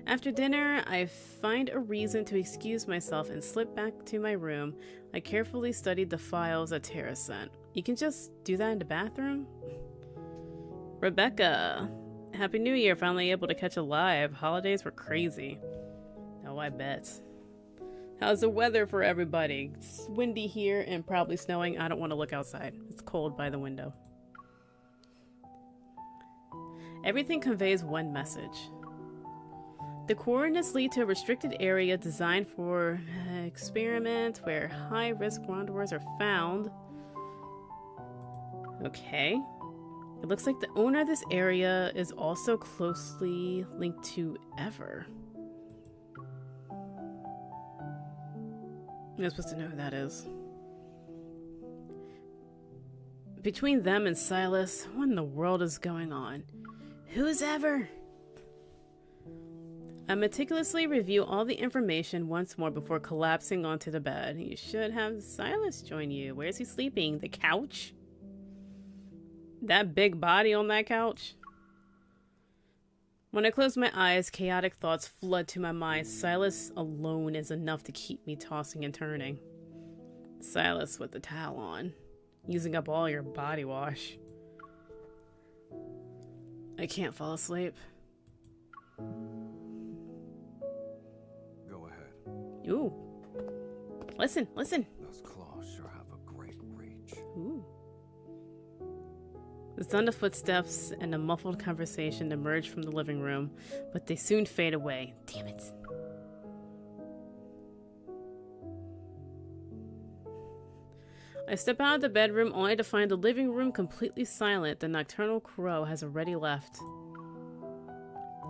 After dinner, I find a reason to excuse myself and slip back to my room. I carefully studied the files that Tara sent. You can just do that in the bathroom? Rebecca, Happy New Year, finally able to catch a live. Holidays were crazy. Oh, I bet. How's the weather for everybody? It's windy here and probably snowing. I don't want to look outside. It's cold by the window. Everything conveys one message. The coordinates lead to a restricted area designed for experiment where high-risk wanderers are found. Okay. It looks like the owner of this area is also closely linked to Ever. I'm supposed to know who that is. Between them and Silas, what in the world is going on? Who's Ever? I meticulously review all the information once more before collapsing onto the bed. You should have Silas join you. Where's he sleeping? The couch? That big body on that couch? When I close my eyes, chaotic thoughts flood to my mind. Silas alone is enough to keep me tossing and turning. Silas with the towel on, using up all your body wash. I can't fall asleep. Go ahead. Ooh. Listen, listen. Those claws sure have a great reach. Ooh. The sound of footsteps and a muffled conversation emerge from the living room, but they soon fade away. Damn it. I step out of the bedroom only to find the living room completely silent. The nocturnal crow has already left.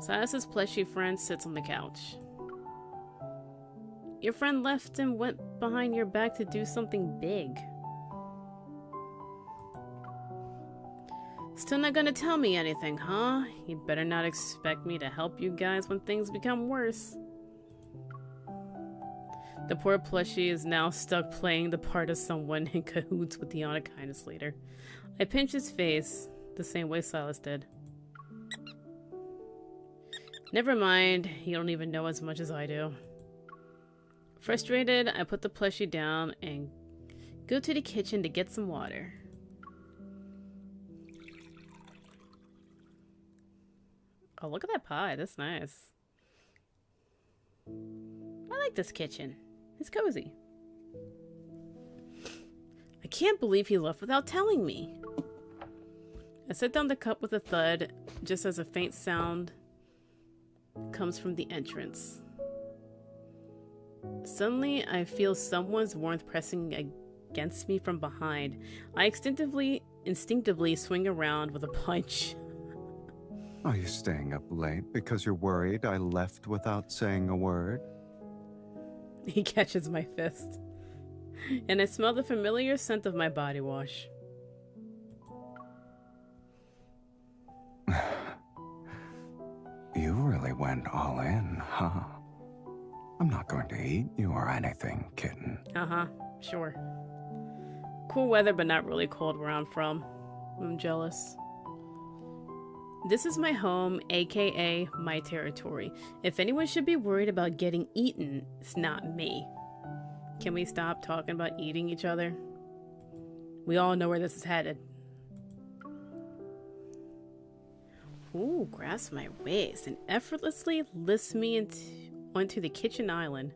Silas's plushy friend sits on the couch. Your friend left and went behind your back to do something big. Still not gonna tell me anything, huh? You better not expect me to help you guys when things become worse. The poor plushie is now stuck playing the part of someone in cahoots with the Anakinus leader. I pinch his face, the same way Silas did. Never mind, you don't even know as much as I do. Frustrated, I put the plushie down and go to the kitchen to get some water. Oh, look at that pie. That's nice. I like this kitchen. It's cozy. I can't believe he left without telling me. I set down the cup with a thud, just as a faint sound comes from the entrance. Suddenly, I feel someone's warmth pressing against me from behind. I instinctively swing around with a punch. Are you staying up late because you're worried I left without saying a word? He catches my fist, and I smell the familiar scent of my body wash. You really went all in, huh? I'm not going to eat you or anything, kitten. Uh-huh, sure. Cool weather, but not really cold where I'm from. I'm jealous. This is my home, aka my territory. If anyone should be worried about getting eaten, it's not me. Can we stop talking about eating each other? We all know where this is headed. Ooh, grasps my waist and effortlessly lifts me onto the kitchen island.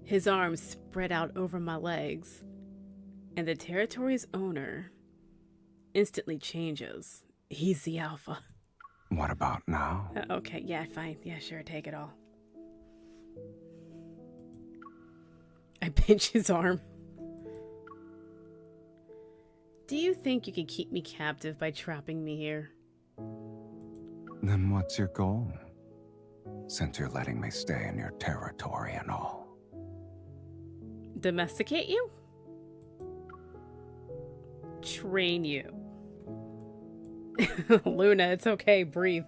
His arms spread out over my legs, and the territory's owner instantly changes. He's the alpha. What about now? Okay, yeah, fine. Yeah, sure, take it all. I pinch his arm. Do you think you can keep me captive by trapping me here? Then what's your goal? Since you're letting me stay in your territory and all. Domesticate you? Train you. Luna, it's okay, breathe.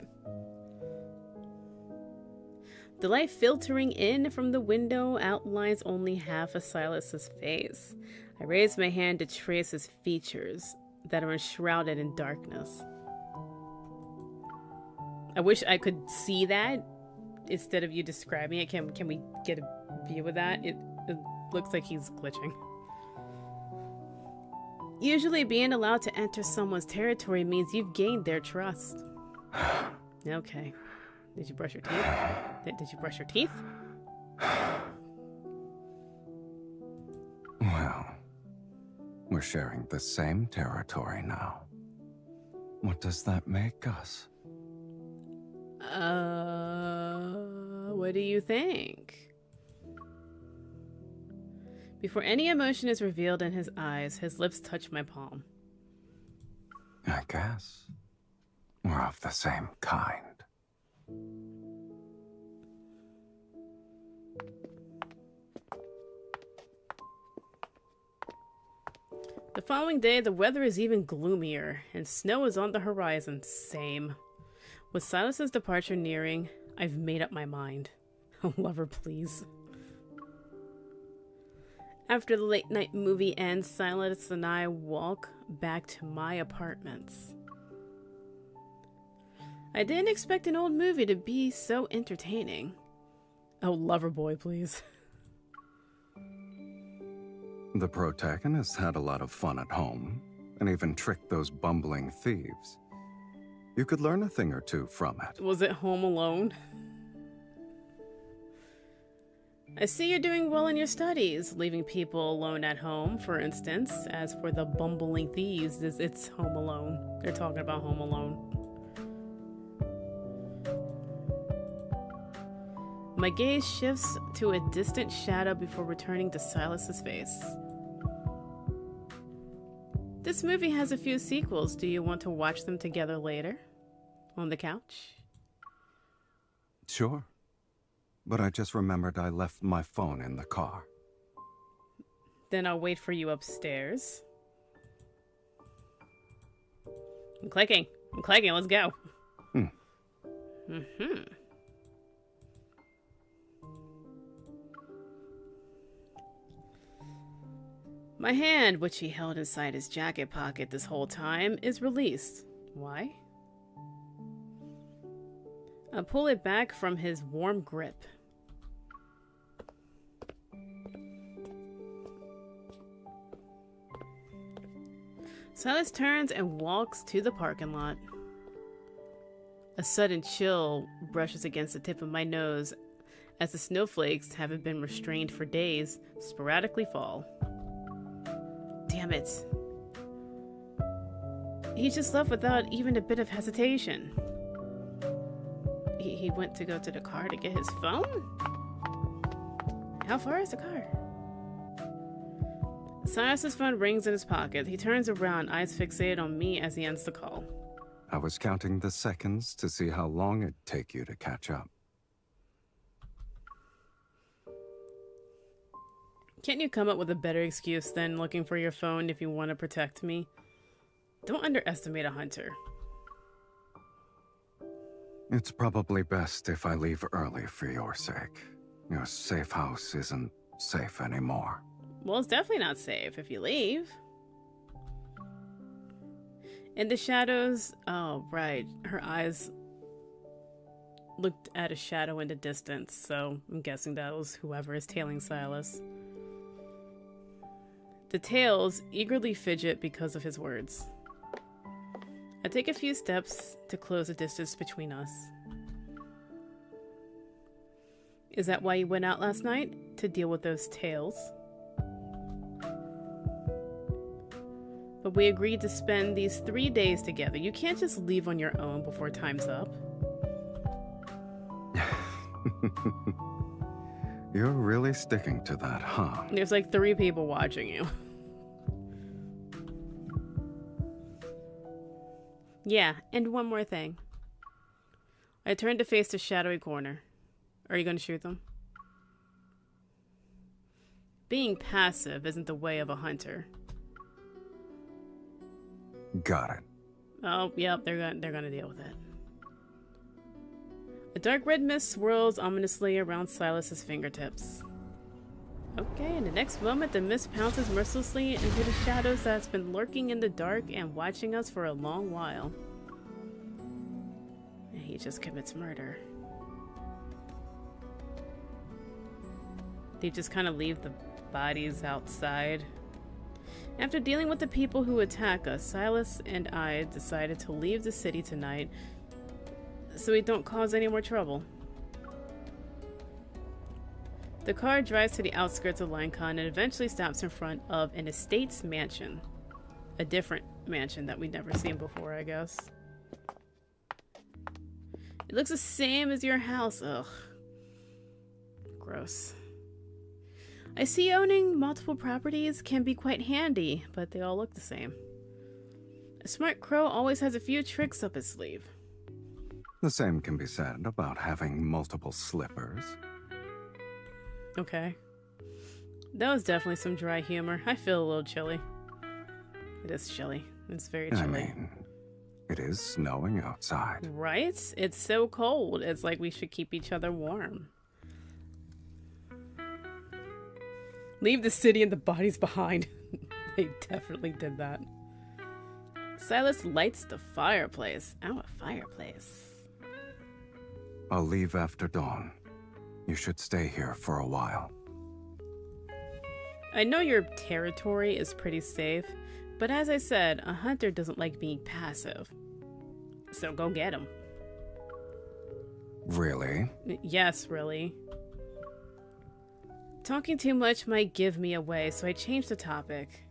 The light filtering in from the window outlines only half of Silas's face. I raise my hand to trace his features that are enshrouded in darkness. I wish I could see that instead of you describing it. Can we get a view of that? It looks like he's glitching. Usually being allowed to enter someone's territory means you've gained their trust. Okay. Did you brush your teeth? Did you brush your teeth? Well, we're sharing the same territory now. What does that make us? What do you think? Before any emotion is revealed in his eyes, his lips touch my palm. I guess. We're of the same kind. The following day, the weather is even gloomier, and snow is on the horizon. Same. With Silas's departure nearing, I've made up my mind. Oh, lover, please. After the late-night movie ends, Silas and I walk back to my apartments. I didn't expect an old movie to be so entertaining. Oh, lover boy, please. The protagonist had a lot of fun at home, and even tricked those bumbling thieves. You could learn a thing or two from it. Was it Home Alone? I see you're doing well in your studies, leaving people alone at home, for instance. As for the bumbling thieves, it's Home Alone. They're talking about Home Alone. My gaze shifts to a distant shadow before returning to Silas's face. This movie has a few sequels. Do you want to watch them together later? On the couch? Sure. But I just remembered I left my phone in the car. Then I'll wait for you upstairs. I'm clicking. Let's go. My hand, which he held inside his jacket pocket this whole time, is released. Why? I pull it back from his warm grip. Silas turns and walks to the parking lot. A sudden chill brushes against the tip of my nose as the snowflakes haven't been restrained for days sporadically fall. Damn it. He just left without even a bit of hesitation. He went to go to the car to get his phone? How far is the car? Silas's phone rings in his pocket. He turns around, eyes fixated on me as he ends the call. I was counting the seconds to see how long it'd take you to catch up. Can't you come up with a better excuse than looking for your phone if you want to protect me? Don't underestimate a hunter. It's probably best if I leave early for your sake. Your safe house isn't safe anymore. Well, it's definitely not safe if you leave. In the shadows... Oh, right. Her eyes looked at a shadow in the distance, so I'm guessing that was whoever is tailing Silas. The tails eagerly fidget because of his words. I take a few steps to close the distance between us. Is that why you went out last night? To deal with those tails? But we agreed to spend these 3 days together. You can't just leave on your own before time's up. You're really sticking to that, huh? There's like 3 people watching you. Yeah, and one more thing. I turn to face the shadowy corner. Are you going to shoot them? Being passive isn't the way of a hunter. Got it. Oh, yep, they're gonna deal with it. A dark red mist swirls ominously around Silas's fingertips. Okay, in the next moment, the mist pounces mercilessly into the shadows that's been lurking in the dark and watching us for a long while. And he just commits murder. They just kind of leave the bodies outside. After dealing with the people who attack us, Silas and I decided to leave the city tonight so we don't cause any more trouble. The car drives to the outskirts of Lincoln and eventually stops in front of an estate's mansion. A different mansion that we'd never seen before, I guess. It looks the same as your house. Ugh. Gross. I see owning multiple properties can be quite handy, but they all look the same. A smart crow always has a few tricks up his sleeve. The same can be said about having multiple slippers. Okay. That was definitely some dry humor. I feel a little chilly. It is chilly. It's very chilly. I mean, it is snowing outside. Right? It's so cold. It's like we should keep each other warm. Leave the city and the bodies behind. They definitely did that. Silas lights the fireplace. Oh, a fireplace. I'll leave after dawn. You should stay here for a while. I know your territory is pretty safe, but as I said, a hunter doesn't like being passive. So go get him. Really? Yes, really. Talking too much might give me away, so I changed the topic.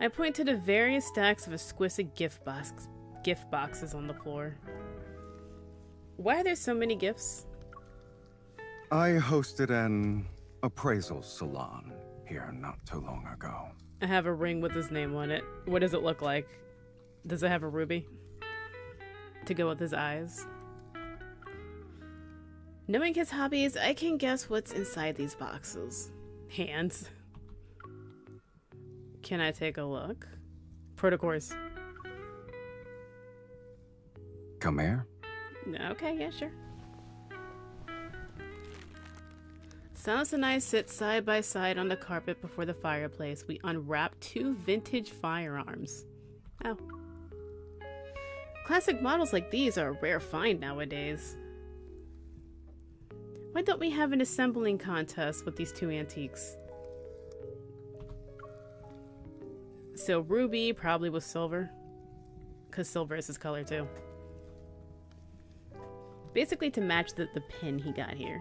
I point to the various stacks of exquisite gift boxes on the floor. Why are there so many gifts? I hosted an appraisal salon here not too long ago. I have a ring with his name on it. What does it look like? Does it have a ruby? To go with his eyes? Knowing his hobbies, I can guess what's inside these boxes. Hands. Can I take a look? Protocourse. Come here. Okay, yeah, sure. Silas and I sit side by side on the carpet before the fireplace. We unwrap 2 vintage firearms. Oh. Classic models like these are a rare find nowadays. Why don't we have an assembling contest with these 2 antiques? So ruby probably was silver. Because silver is his color too. Basically to match the pin he got here.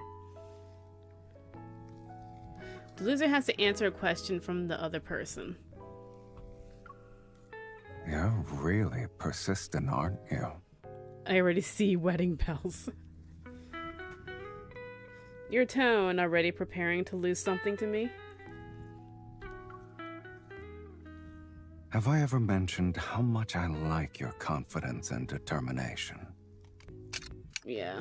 The loser has to answer a question from the other person. You're really persistent, aren't you? I already see wedding bells. Your tone already preparing to lose something to me? Have I ever mentioned how much I like your confidence and determination? Yeah.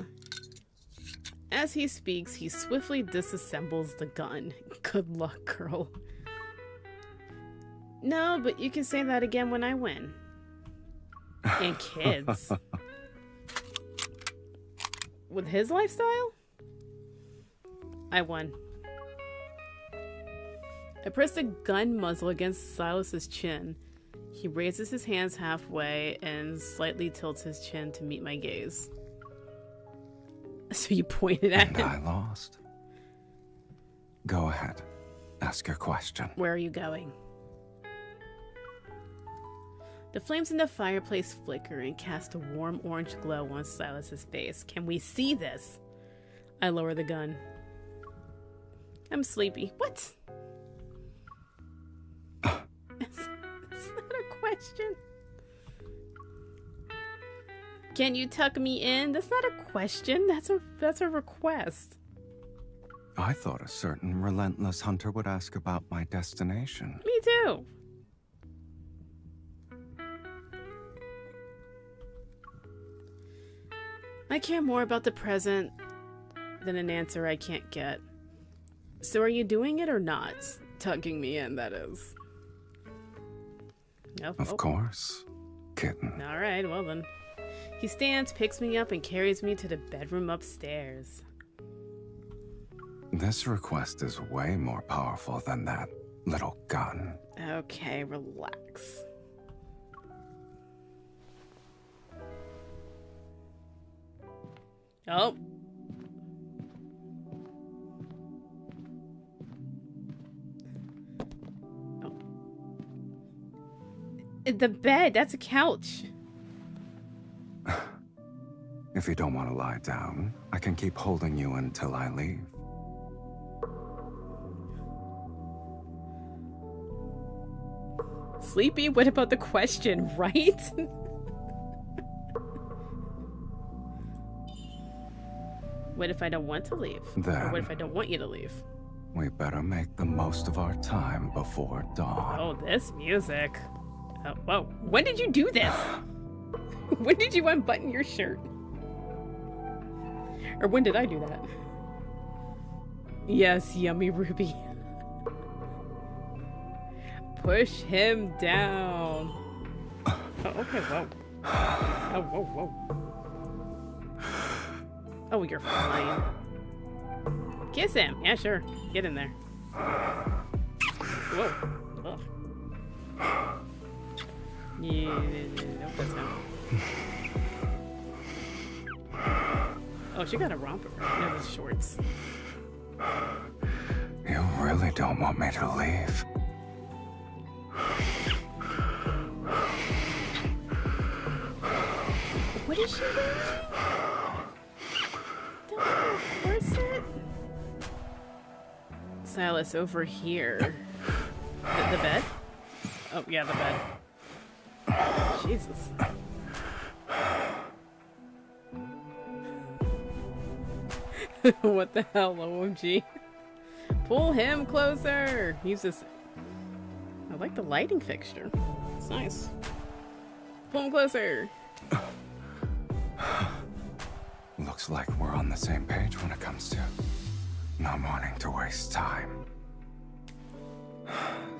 As he speaks, he swiftly disassembles the gun. Good luck, girl. No, but you can say that again when I win. And kids. With his lifestyle? I won. I press the gun muzzle against Silas's chin. He raises his hands halfway and slightly tilts his chin to meet my gaze. So you pointed at him. And I lost. Go ahead. Ask your question. Where are you going? The flames in the fireplace flicker and cast a warm orange glow on Silas's face. Can we see this? I lower the gun. I'm sleepy. What? It's not a question. Can you tuck me in? That's not a question. That's a request. I thought a certain relentless hunter would ask about my destination. Me too. I care more about the present than an answer I can't get. So are you doing it or not? Tucking me in, that is. Oh, Of course, kitten. All right, well then. He stands, picks me up, and carries me to the bedroom upstairs. This request is way more powerful than that little gun. Okay, relax. Oh. Oh. The bed, that's a couch. If you don't want to lie down, I can keep holding you until I leave. Sleepy? What about the question, right? What if I don't want to leave? Then, or what if I don't want you to leave? We better make the most of our time before dawn. Oh, this music. Oh, whoa. When did you do this? When did you unbutton your shirt? Or when did I do that? Yes, yummy Ruby. Push him down. Oh, okay, whoa. Oh, whoa, whoa. Oh, you're flying. Kiss him. Yeah, sure. Get in there. Whoa. Ugh. Yeah, nope, that's not. Oh, she got a romper. No, those shorts. You really don't want me to leave. What is she wearing? The corset? Silas, over here. The bed? Oh, yeah, the bed. Jesus. What the hell, OMG? Pull him closer! Use this. I like the lighting fixture. It's nice. Pull him closer! Looks like we're on the same page when it comes to not wanting to waste time.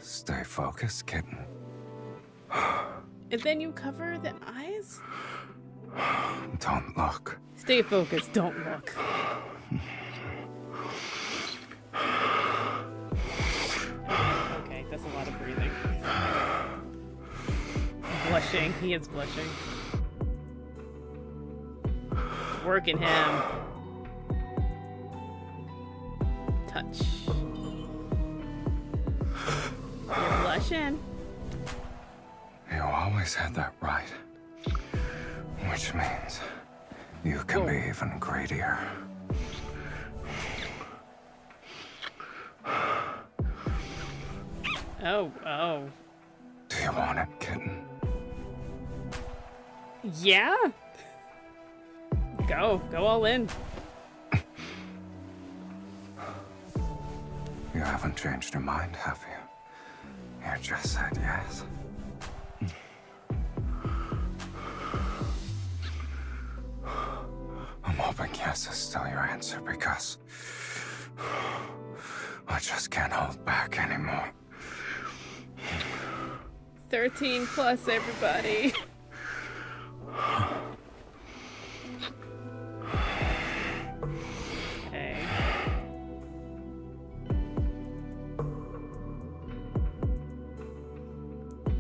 Stay focused, kitten. And then you cover the eyes? Don't look. Stay focused, don't look. Okay, that's a lot of breathing. Blushing, he is blushing. Working him. Touch. You're blushing. You always had that right. Which means you can be even greedier. Oh, oh. Do you want it, kitten? Yeah? Go all in. You haven't changed your mind, have you? You just said yes. I'm hoping yes is still your answer because I just can't hold back anymore. 13 plus, everybody. Okay.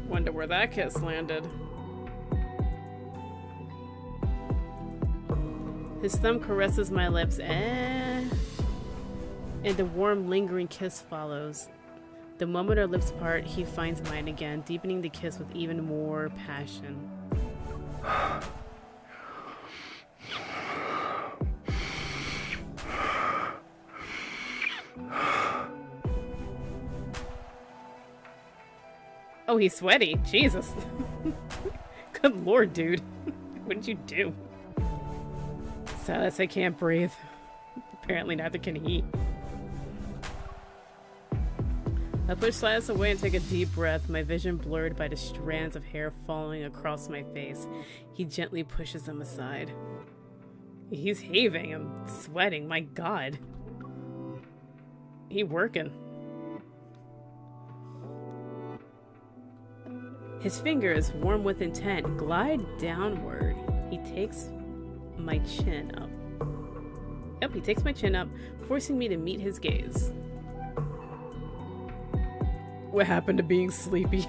Wonder where that kiss landed. His thumb caresses my lips, and the warm, lingering kiss follows. The moment our lips part, he finds mine again, deepening the kiss with even more passion. Oh, he's sweaty. Jesus. Good lord, dude. What did you do? Silas, I can't breathe. Apparently neither can he. I push Silas away and take a deep breath, my vision blurred by the strands of hair falling across my face. He gently pushes them aside. He's heaving. I'm sweating. My god. He working. His fingers, warm with intent, glide downward. He takes my chin up. Yep, he takes my chin up, forcing me to meet his gaze. What happened to being sleepy?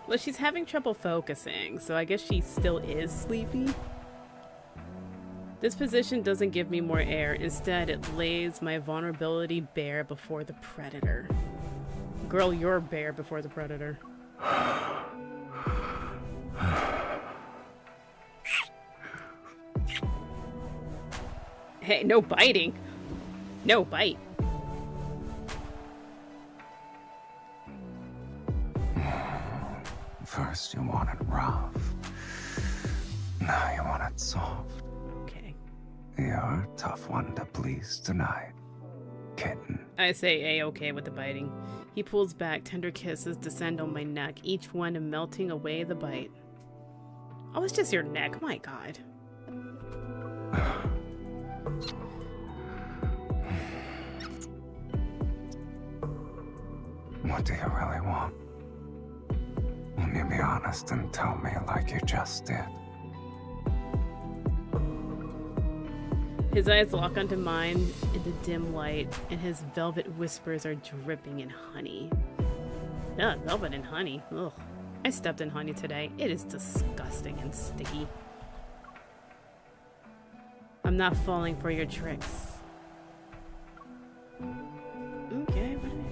Well, she's having trouble focusing, so I guess she still is sleepy. This position doesn't give me more air. Instead, it lays my vulnerability bare before the predator. Girl, you're bare before the predator. Hey, no biting. No bite. First you want it rough. Now you want it soft. Okay. You're a tough one to please tonight, kitten. I say A-okay with the biting. He pulls back, tender kisses descend on my neck, each one melting away the bite. Oh, it's just your neck, my god. What do you really want? Won't you be honest and tell me like you just did? His eyes lock onto mine in the dim light, and his velvet whispers are dripping in honey. Ugh, velvet and honey. Ugh. I stepped in honey today. It is disgusting and sticky. I'm not falling for your tricks. Okay, what do we...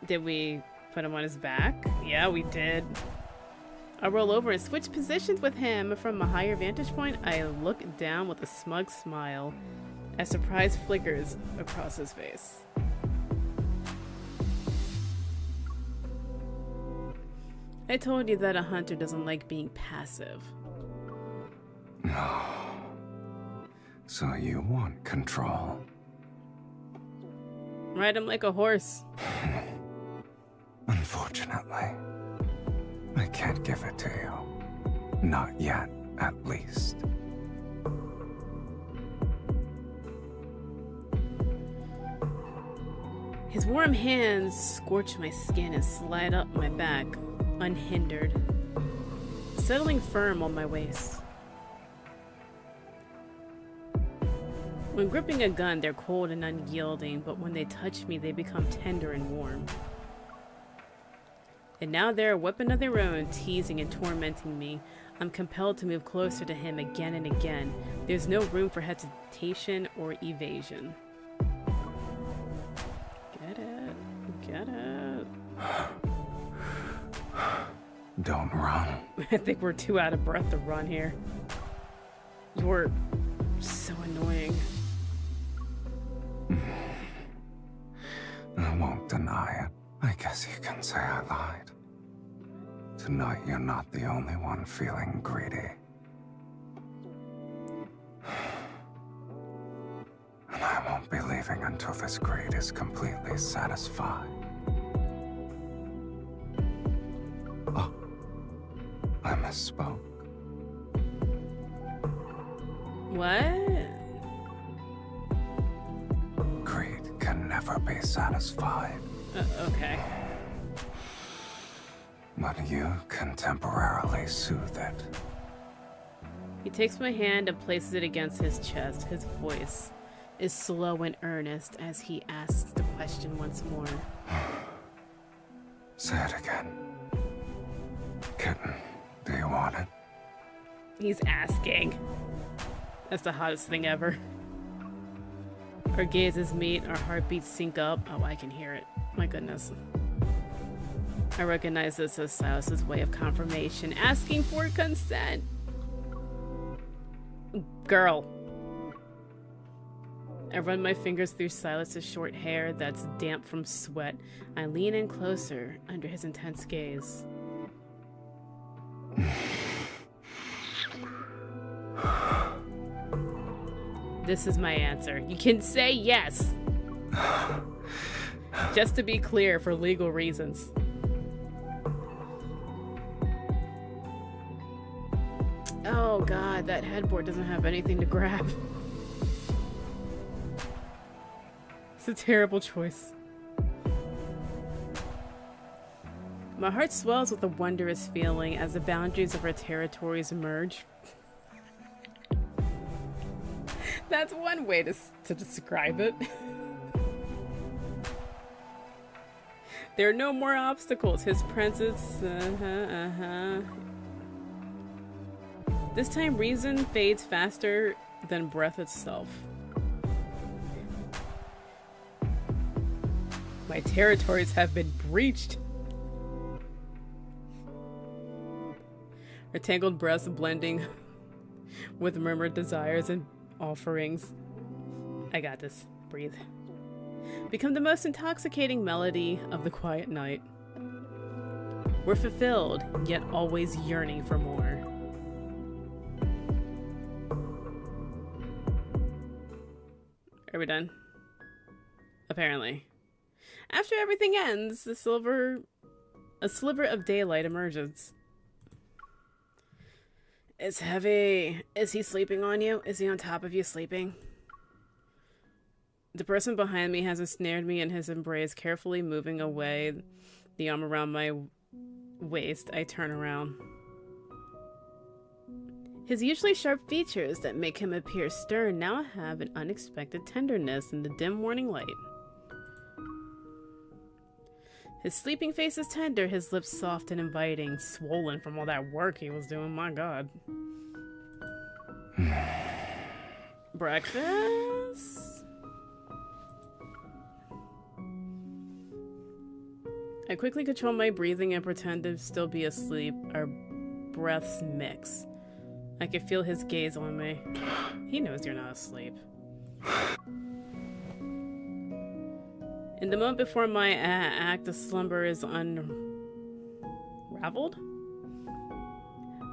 Did we put him on his back? Yeah, we did. I roll over and switch positions with him. From a higher vantage point, I look down with a smug smile as surprise flickers across his face. I told you that a hunter doesn't like being passive. No. So you want control? Ride him like a horse. Unfortunately, I can't give it to you. Not yet, at least. His warm hands scorch my skin and slide up my back, unhindered, settling firm on my waist. When gripping a gun, they're cold and unyielding, but when they touch me, they become tender and warm. And now they're a weapon of their own, teasing and tormenting me. I'm compelled to move closer to him again and again. There's no room for hesitation or evasion. Get it. Get it. Don't run. I think we're too out of breath to run here. You're so annoying. I won't deny it. I guess you can say I lied. Tonight you're not the only one feeling greedy. And I won't be leaving until this greed is completely satisfied. Oh, I misspoke. What? Greed can never be satisfied. Okay. But you can temporarily soothe it. He takes my hand and places it against his chest. His voice is slow and earnest as he asks the question once more. Say it again. Kitten, do you want it? He's asking. That's the hottest thing ever. Our gazes meet, our heartbeats sync up. Oh, I can hear it. My goodness. I recognize this as Silas's way of confirmation, asking for consent. Girl. I run my fingers through Silas's short hair that's damp from sweat. I lean in closer under his intense gaze. This is my answer. You can say yes. Just to be clear, for legal reasons. Oh god, that headboard doesn't have anything to grab. It's a terrible choice. My heart swells with a wondrous feeling as the boundaries of our territories merge. That's one way to describe it. There are no more obstacles. His presence, This time reason fades faster than breath itself. My territories have been breached. Our tangled breaths blending with murmured desires and offerings. I got this. Breathe. Become the most intoxicating melody of the quiet night. We're fulfilled, yet always yearning for more. Are we done? Apparently. After everything ends, a sliver of daylight emerges. It's heavy. Is he sleeping on you? Is he on top of you sleeping? The person behind me has ensnared me in his embrace, carefully moving away, the arm around my waist. I turn around. His usually sharp features that make him appear stern now have an unexpected tenderness in the dim morning light. His sleeping face is tender, his lips soft and inviting, swollen from all that work he was doing, my god. Breakfast? I quickly control my breathing and pretend to still be asleep. Our breaths mix. I can feel his gaze on me. He knows you're not asleep. In the moment before my act of slumber is unraveled,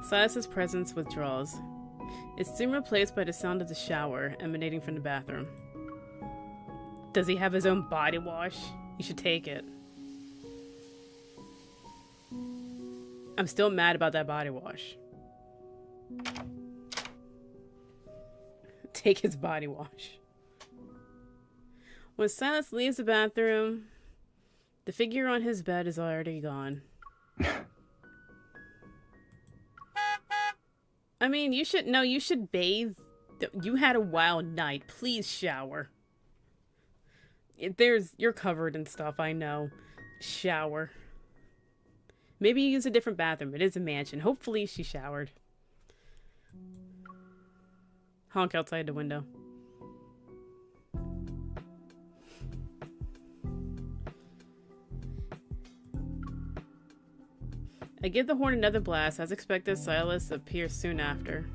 Silas's presence withdraws. It's soon replaced by the sound of the shower emanating from the bathroom. Does he have his own body wash? You should take it. I'm still mad about that body wash. Take his body wash. When Silas leaves the bathroom, the figure on his bed is already gone. I mean, you should bathe. You had a wild night. Please shower. You're covered in stuff, I know. Shower. Maybe you use a different bathroom. It is a mansion. Hopefully she showered. Honk outside the window. I give the horn another blast. As expected, Silas appears soon after.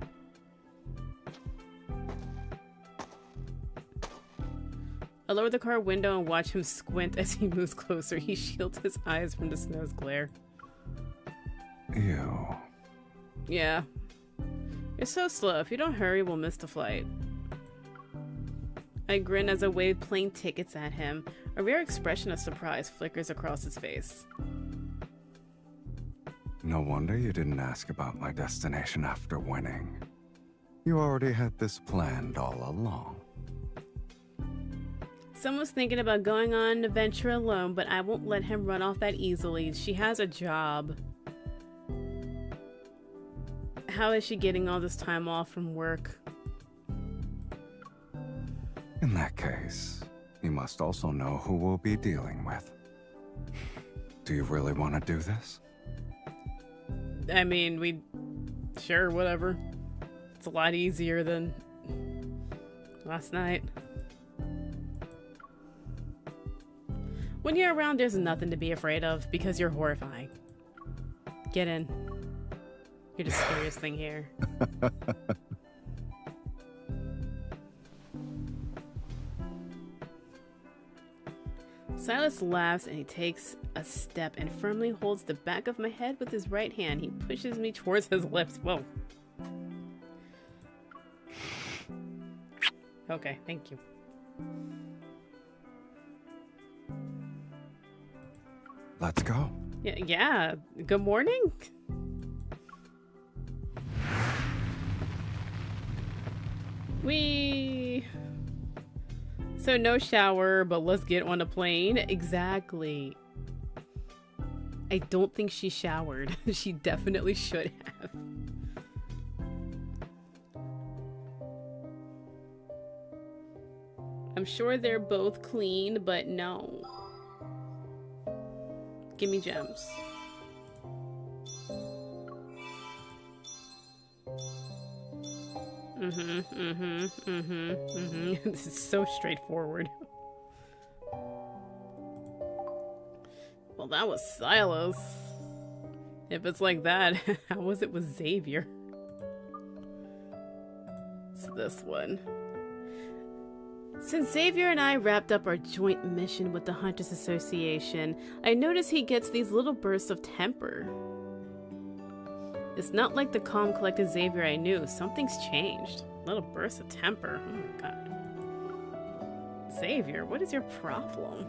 I lower the car window and watch him squint as he moves closer. He shields his eyes from the snow's glare. Ew. Yeah. You're so slow. If you don't hurry, we'll miss the flight. I grin as I wave plane tickets at him. A rare expression of surprise flickers across his face. No wonder you didn't ask about my destination after winning. You already had this planned all along. Someone's thinking about going on an adventure alone, but I won't let him run off that easily. She has a job. How is she getting all this time off from work? In that case, you must also know who we'll be dealing with. Do you really want to do this? I mean, sure, whatever. It's a lot easier than last night. When you're around, there's nothing to be afraid of because you're horrifying. Get in. You're the scariest thing here. Silas laughs and he takes a step and firmly holds the back of my head with his right hand. He pushes me towards his lips. Whoa. Okay, thank you. Let's go. Yeah. Good morning. So no shower, but let's get on a plane. Exactly. I don't think she showered. She definitely should have. I'm sure they're both clean, but no. Give me gems. This is so straightforward. Well, that was Silas. If it's like that, how was it with Xavier? It's this one. Since Xavier and I wrapped up our joint mission with the Hunters Association, I notice he gets these little bursts of temper. It's not like the calm, collected Xavier I knew. Something's changed. Little bursts of temper. Oh my god. Xavier, what is your problem?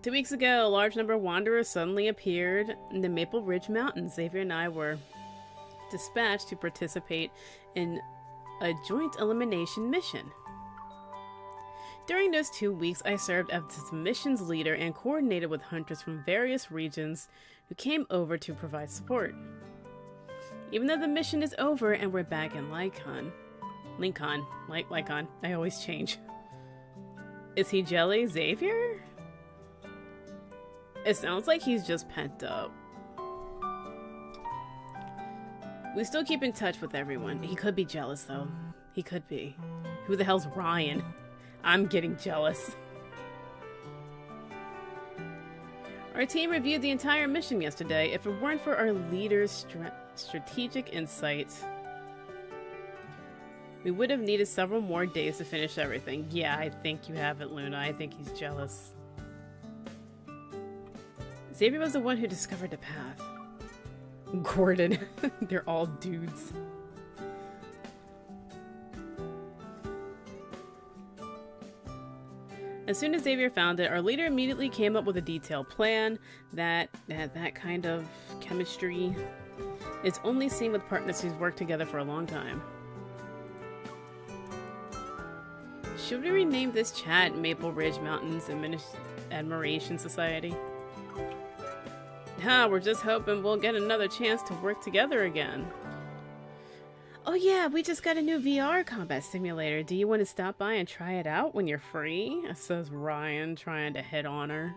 Two weeks ago, a large number of wanderers suddenly appeared in the Maple Ridge Mountains. Xavier and I were dispatched to participate in a joint elimination mission. During those 2 weeks, I served as the mission's leader and coordinated with hunters from various regions who came over to provide support. Even though the mission is over and we're back in Lycon, I always change. Is he jelly, Xavier? It sounds like he's just pent up. We still keep in touch with everyone. He could be jealous, though. He could be. Who the hell's Ryan? I'm getting jealous. Our team reviewed the entire mission yesterday. If it weren't for our leader's strategic insights, we would have needed several more days to finish everything. Yeah, I think you have it, Luna. I think he's jealous. Xavier was the one who discovered the path. Gordon. They're all dudes. As soon as Xavier found it, our leader immediately came up with a detailed plan. That kind of chemistry is only seen with partners who've worked together for a long time. Should we rename this chat Maple Ridge Mountains Admiration Society? We're just hoping we'll get another chance to work together again. Oh yeah, we just got a new VR combat simulator. Do you want to stop by and try it out when you're free? Says Ryan, trying to hit on her.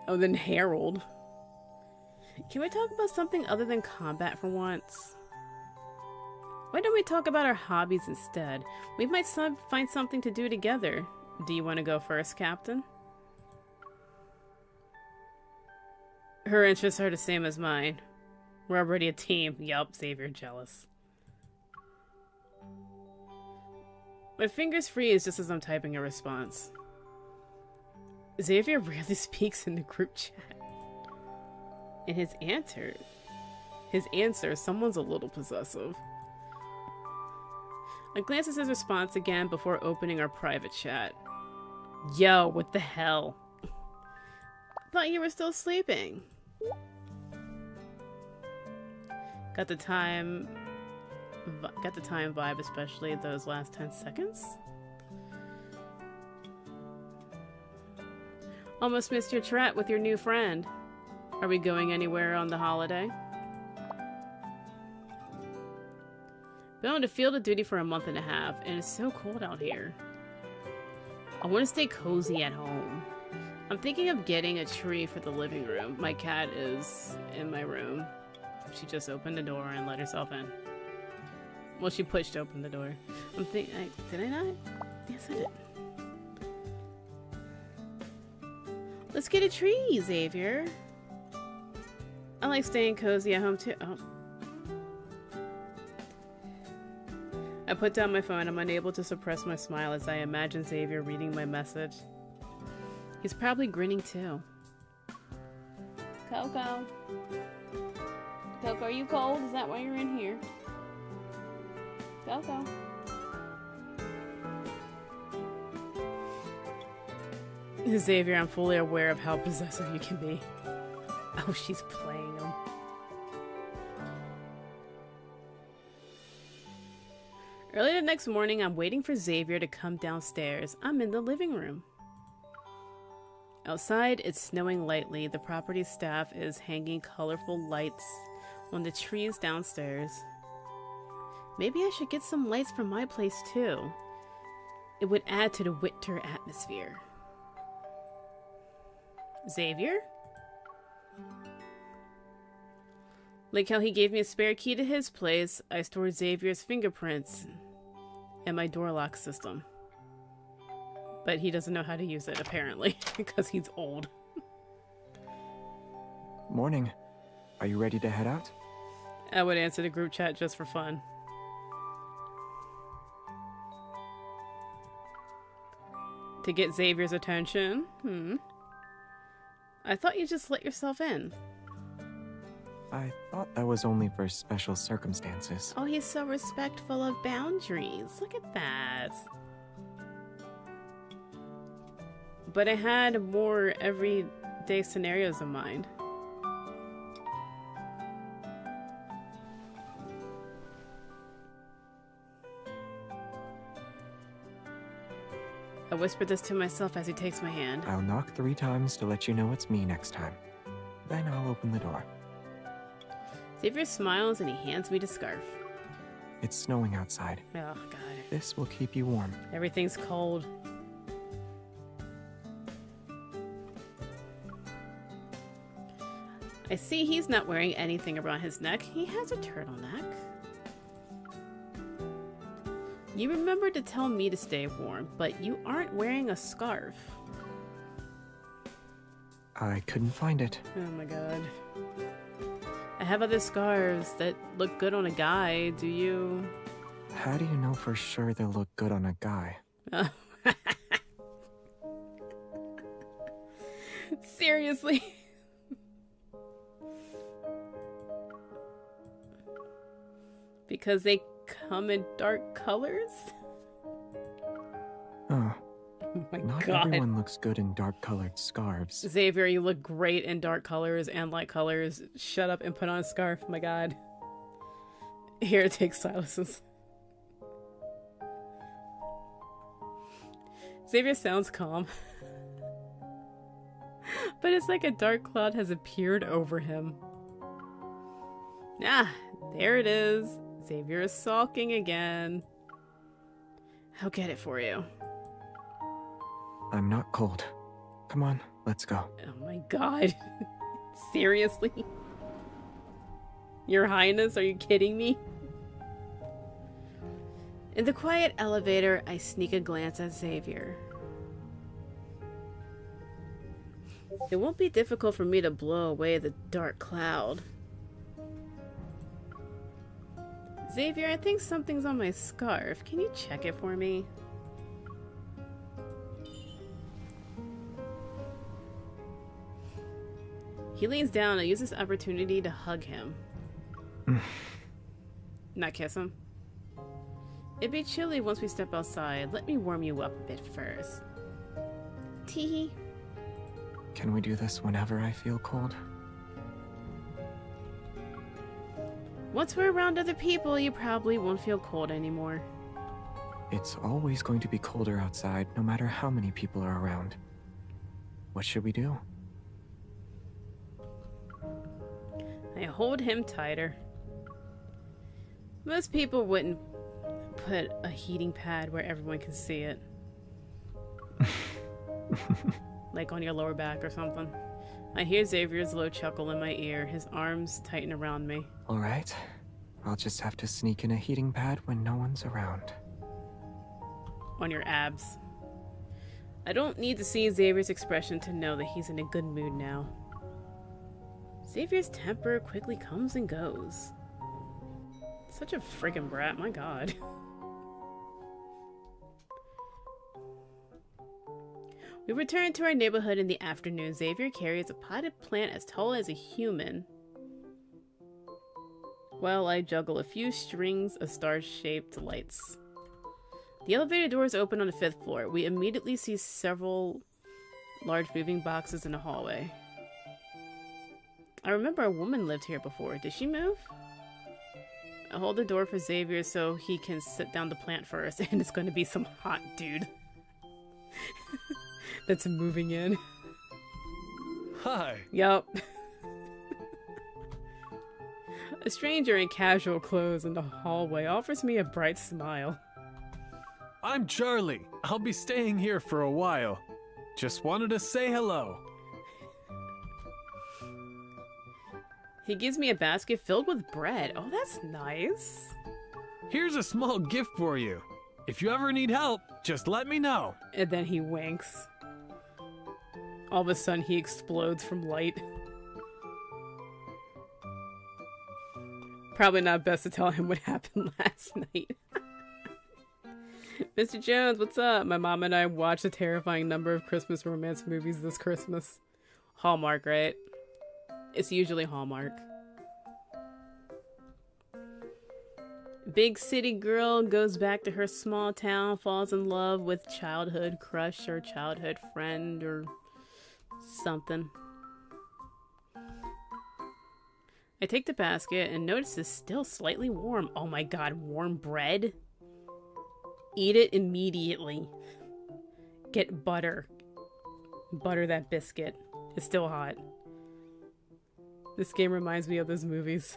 Oh, then Harold. Can we talk about something other than combat for once? Why don't we talk about our hobbies instead? We might find something to do together. Do you want to go first, Captain? Her interests are the same as mine. We're already a team. Yup, Xavier jealous. My fingers freeze just as I'm typing a response. Xavier rarely speaks in the group chat. And his answer, someone's a little possessive. I glance at his response again before opening our private chat. Yo, what the hell? Thought you were still sleeping. Got the time vibe, especially those last 10 seconds. Almost missed your chat with your new friend. Are we going anywhere on the holiday? Been on the field of duty for a month and a half, and it's so cold out here. I want to stay cozy at home. I'm thinking of getting a tree for the living room. My cat is in my room. She just opened the door and let herself in. Well, she pushed open the door. I'm thinking, did I not? Yes, I did. Let's get a tree, Xavier. I like staying cozy at home too. Oh. I put down my phone. I'm unable to suppress my smile as I imagine Xavier reading my message. He's probably grinning too. Coco. Coco, are you cold? Is that why you're in here? Coco. Xavier, I'm fully aware of how possessive you can be. Oh, she's playing him. Early the next morning, I'm waiting for Xavier to come downstairs. I'm in the living room. Outside, it's snowing lightly. The property staff is hanging colorful lights on the trees downstairs. Maybe I should get some lights from my place too. It would add to the winter atmosphere. Xavier? Like how he gave me a spare key to his place, I stored Xavier's fingerprints and my door lock system. But he doesn't know how to use it, apparently, because he's old. Morning. Are you ready to head out? I would answer the group chat just for fun. To get Xavier's attention? I thought you just let yourself in. I thought that was only for special circumstances. Oh, he's so respectful of boundaries. Look at that. But I had more everyday scenarios in mind. I whispered this to myself as he takes my hand. I'll knock 3 times to let you know it's me next time. Then I'll open the door. Xavier smiles and he hands me the scarf. It's snowing outside. Oh, God. This will keep you warm. Everything's cold. I see he's not wearing anything around his neck. He has a turtleneck. You remembered to tell me to stay warm, but you aren't wearing a scarf. I couldn't find it. Oh my god. I have other scarves that look good on a guy. Do you? How do you know for sure they'll look good on a guy? Seriously? Because they come in dark colors? Oh. Oh my Not god. everyone looks good in dark-colored scarves. Xavier, you look great in dark colors and light colors. Shut up and put on a scarf. My god. Here, take Silas's. Xavier sounds calm. But it's like a dark cloud has appeared over him. Ah, there it is. Xavier is sulking again. I'll get it for you. I'm not cold. Come on, let's go. Oh my god. Seriously? Your Highness, are you kidding me? In the quiet elevator, I sneak a glance at Xavier. It won't be difficult for me to blow away the dark cloud. Xavier, I think something's on my scarf. Can you check it for me? He leans down and uses this opportunity to hug him. Not kiss him. It'd be chilly once we step outside. Let me warm you up a bit first. Teehee. Can we do this whenever I feel cold? Once we're around other people, you probably won't feel cold anymore. It's always going to be colder outside, no matter how many people are around. What should we do? I hold him tighter. Most people wouldn't put a heating pad where everyone can see it. Like on your lower back or something. I hear Xavier's low chuckle in my ear, his arms tighten around me. Alright. I'll just have to sneak in a heating pad when no one's around. On your abs. I don't need to see Xavier's expression to know that he's in a good mood now. Xavier's temper quickly comes and goes. Such a friggin' brat, my god. We return to our neighborhood in the afternoon. Xavier carries a potted plant as tall as a human, while I juggle a few strings of star-shaped lights. The elevator doors open on the 5th floor. We immediately see several large moving boxes in the hallway. I remember a woman lived here before. Did she move? I hold the door for Xavier so he can sit down the plant first, and it's going to be some hot dude that's moving in. Hi. Yup. A stranger in casual clothes in the hallway offers me a bright smile. I'm Charlie. I'll be staying here for a while. Just wanted to say hello. He gives me a basket filled with bread. Oh, that's nice. Here's a small gift for you. If you ever need help, just let me know. And then he winks. All of a sudden, he explodes from light. Probably not best to tell him what happened last night. Mr. Jones, what's up? My mom and I watched a terrifying number of Christmas romance movies this Christmas. Hallmark, right? It's usually Hallmark. Big city girl goes back to her small town, falls in love with childhood crush or childhood friend or something. I take the basket and notice it's still slightly warm. Oh my god, warm bread? Eat it immediately. Get butter. Butter that biscuit. It's still hot. This game reminds me of those movies.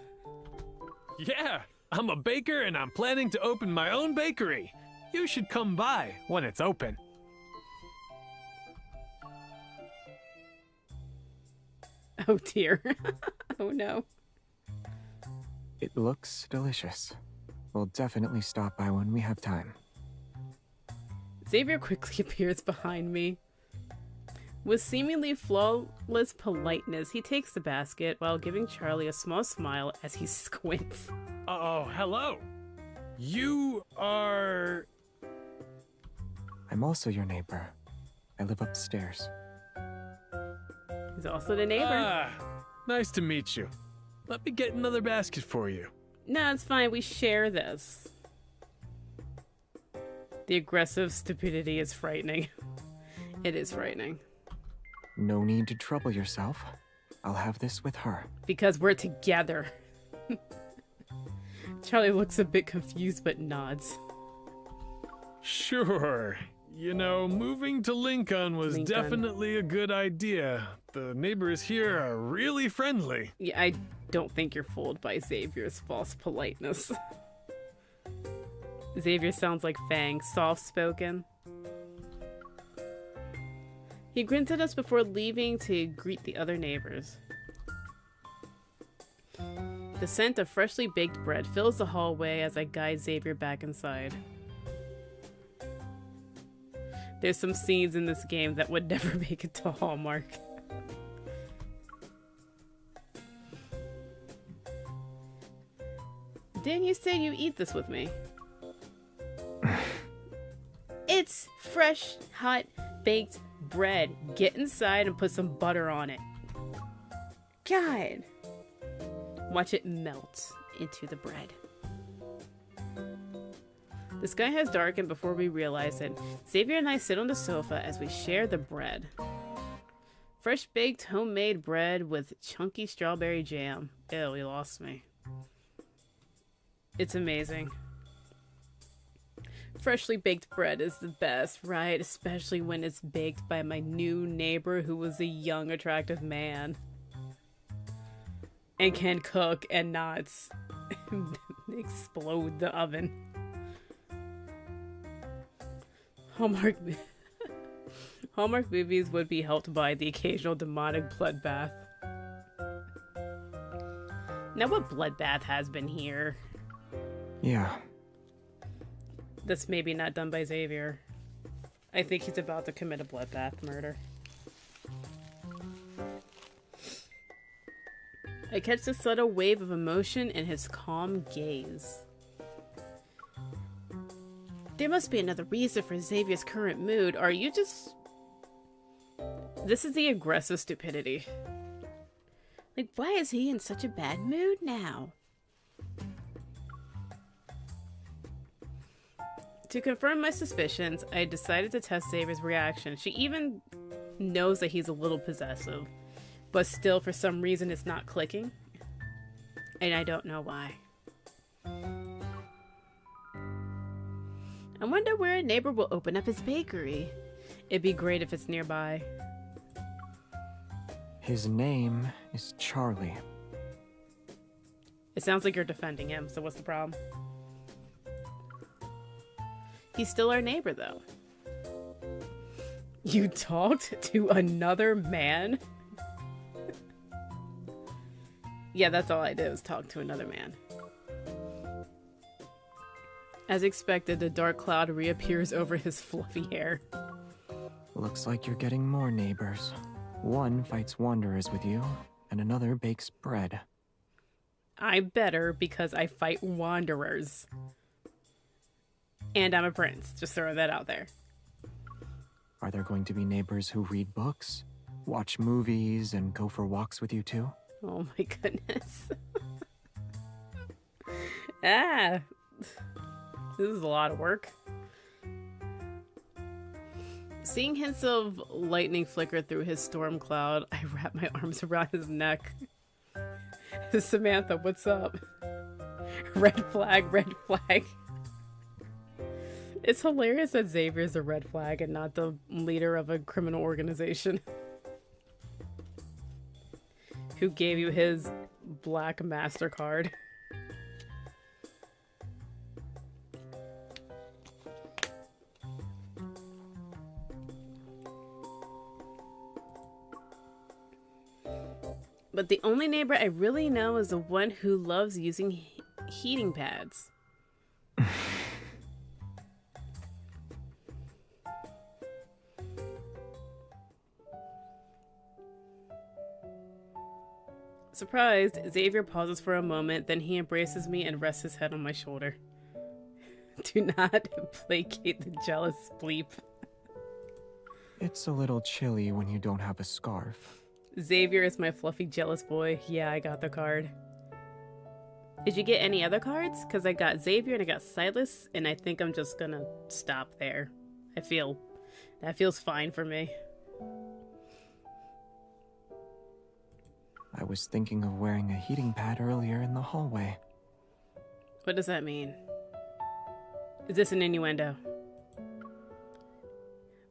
Yeah, I'm a baker and I'm planning to open my own bakery. You should come by when it's open. Oh dear. Oh no. It looks delicious. We'll definitely stop by when we have time. Xavier quickly appears behind me. With seemingly flawless politeness, he takes the basket while giving Charlie a small smile as he squints. Oh, hello. You are... I'm also your neighbor. I live upstairs. He's also the neighbor. Ah, nice to meet you. Let me get another basket for you. No, it's fine. We share this. The aggressive stupidity is frightening. It is frightening. No need to trouble yourself. I'll have this with her. Because we're together. Charlie looks a bit confused but nods. Sure. You know, moving to Lincoln was definitely a good idea. The neighbors here are really friendly. Yeah, I don't think you're fooled by Xavier's false politeness. Xavier sounds like Fang, soft-spoken. He grins at us before leaving to greet the other neighbors. The scent of freshly baked bread fills the hallway as I guide Xavier back inside. There's some scenes in this game that would never make it to Hallmark. Didn't you say you eat this with me? It's fresh, hot, baked bread. Get inside and put some butter on it. God. Watch it melt into the bread. The sky has darkened before we realize it. Xavier and I sit on the sofa as we share the bread. Fresh baked homemade bread with chunky strawberry jam. Ew, he lost me. It's amazing. Freshly baked bread is the best, right? Especially when it's baked by my new neighbor who was a young, attractive man. And can cook and not explode the oven. Hallmark movies would be helped by the occasional demonic bloodbath. Now what bloodbath has been here? Yeah. That's maybe not done by Xavier. I think he's about to commit a bloodbath murder. I catch the subtle wave of emotion in his calm gaze. There must be another reason for Xavier's current mood. Are you just... This is the aggressive stupidity. Like, why is he in such a bad mood now? To confirm my suspicions, I decided to test Xavier's reaction. She even knows that he's a little possessive, but still for some reason it's not clicking. And I don't know why. I wonder where a neighbor will open up his bakery. It'd be great if it's nearby. His name is Charlie. It sounds like you're defending him, so what's the problem? He's still our neighbor, though. You talked to another man? Yeah, that's all I did was talk to another man. As expected, the dark cloud reappears over his fluffy hair. Looks like you're getting more neighbors. One fights wanderers with you, and another bakes bread. I'm better because I fight wanderers. And I'm a prince. Just throwing that out there. Are there going to be neighbors who read books, watch movies, and go for walks with you too? Oh my goodness. Ah. This is a lot of work. Seeing hints of lightning flicker through his storm cloud, I wrap my arms around his neck. Samantha, what's up? Red flag, red flag. It's hilarious that Xavier's a red flag and not the leader of a criminal organization. Who gave you his black MasterCard. But the only neighbor I really know is the one who loves using heating pads. Surprised, Xavier pauses for a moment, then he embraces me and rests his head on my shoulder. Do not placate the jealous bleep. It's a little chilly when you don't have a scarf. Xavier is my fluffy jealous boy. Yeah, I got the card. Did you get any other cards? Because I got Xavier and I got Silas, and I think I'm just gonna stop there. That feels fine for me. I was thinking of wearing a heating pad earlier in the hallway. What does that mean? Is this an innuendo?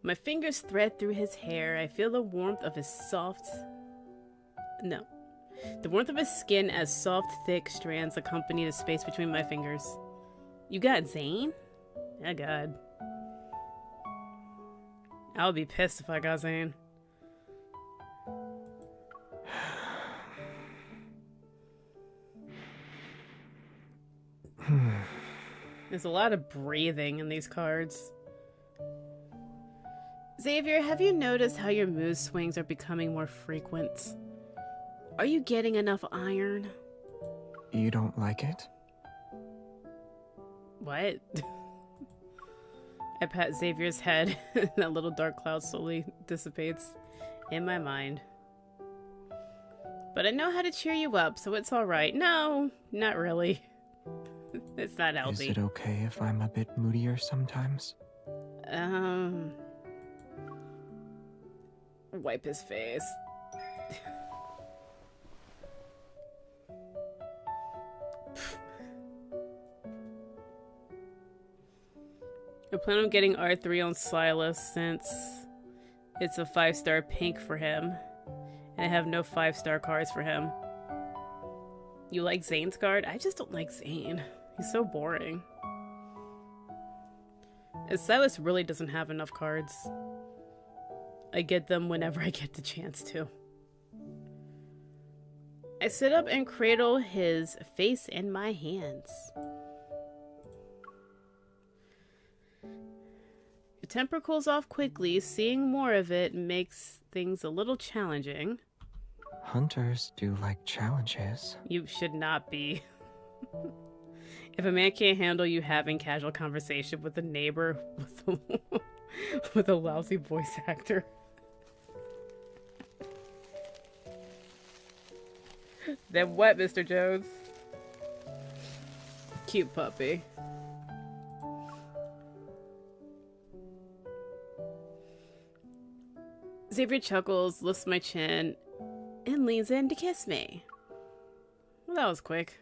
My fingers thread through his hair. I feel the warmth of his the warmth of his skin as soft, thick strands accompany the space between my fingers. You got Zane? Oh god. I would be pissed if I got Zane. There's a lot of breathing in these cards. Xavier, have you noticed how your mood swings are becoming more frequent? Are you getting enough iron? You don't like it? What? I pat Xavier's head. That little dark cloud slowly dissipates in my mind. But I know how to cheer you up, so it's alright. No, not really. It's not healthy. Is it okay if I'm a bit moodier sometimes? Wipe his face. I plan on getting R3 on Silas since it's a 5-star pink for him. And I have no 5-star cards for him. You like Zane's card? I just don't like Zane. He's so boring. And Silas really doesn't have enough cards. I get them whenever I get the chance to. I sit up and cradle his face in my hands. Your temper cools off quickly. Seeing more of it makes things a little challenging. Hunters do like challenges. You should not be. If a man can't handle you having casual conversation with a neighbor with a lousy voice actor. Then what, Mr. Jones? Cute puppy. Xavier chuckles, lifts my chin, and leans in to kiss me. Well, that was quick.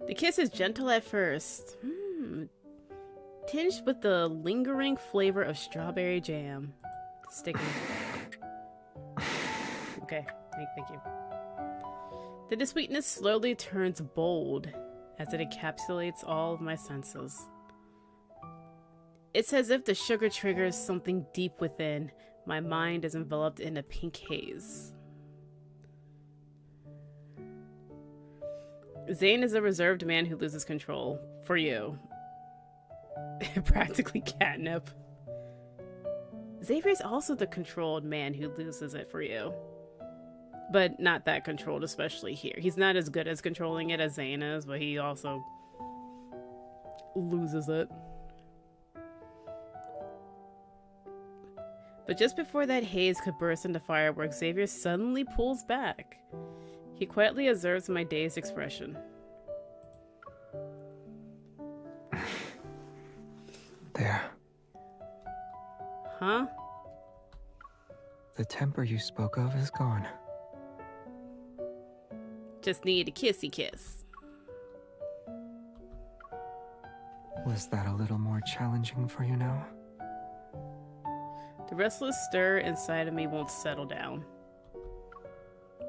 The kiss is gentle at first, tinged with the lingering flavor of strawberry jam. Sticky. Okay, thank you. Then the sweetness slowly turns bold as it encapsulates all of my senses. It's as if the sugar triggers something deep within. My mind is enveloped in a pink haze. Zane is a reserved man who loses control. For you. Practically catnip. Xavier's also the controlled man who loses it for you. But not that controlled, especially here. He's not as good as controlling it as Zane is, but he also loses it. But just before that haze could burst into fireworks, Xavier suddenly pulls back. He quietly observes my dazed expression. There. Huh? The temper you spoke of is gone. Just need a kissy kiss. Was that a little more challenging for you now? The restless stir inside of me won't settle down.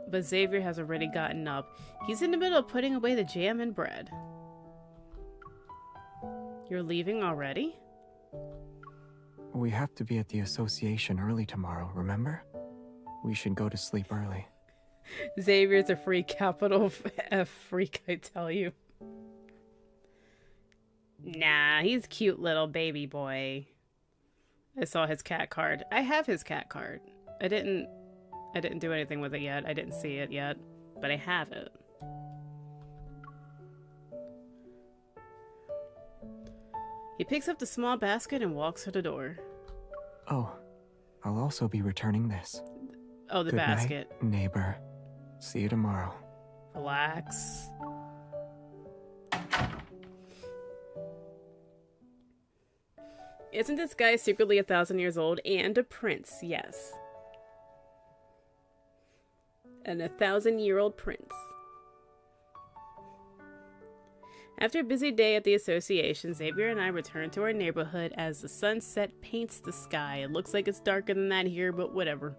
But Xavier has already gotten up. He's in the middle of putting away the jam and bread. You're leaving already? We have to be at the association early tomorrow, remember? We should go to sleep early. Xavier's a freak, capital F freak, I tell you. Nah, he's cute little baby boy. I saw his cat card. I have his cat card. I didn't do anything with it yet. I didn't see it yet, but I have it. He picks up the small basket and walks to the door. Oh, I'll also be returning this. Oh, the Good basket. Night, neighbor. See you tomorrow. Relax. Isn't this guy secretly 1,000 years old and a prince? Yes. An 1,000-year-old prince. After a busy day at the association, Xavier and I return to our neighborhood as the sunset paints the sky. It looks like it's darker than that here, but whatever.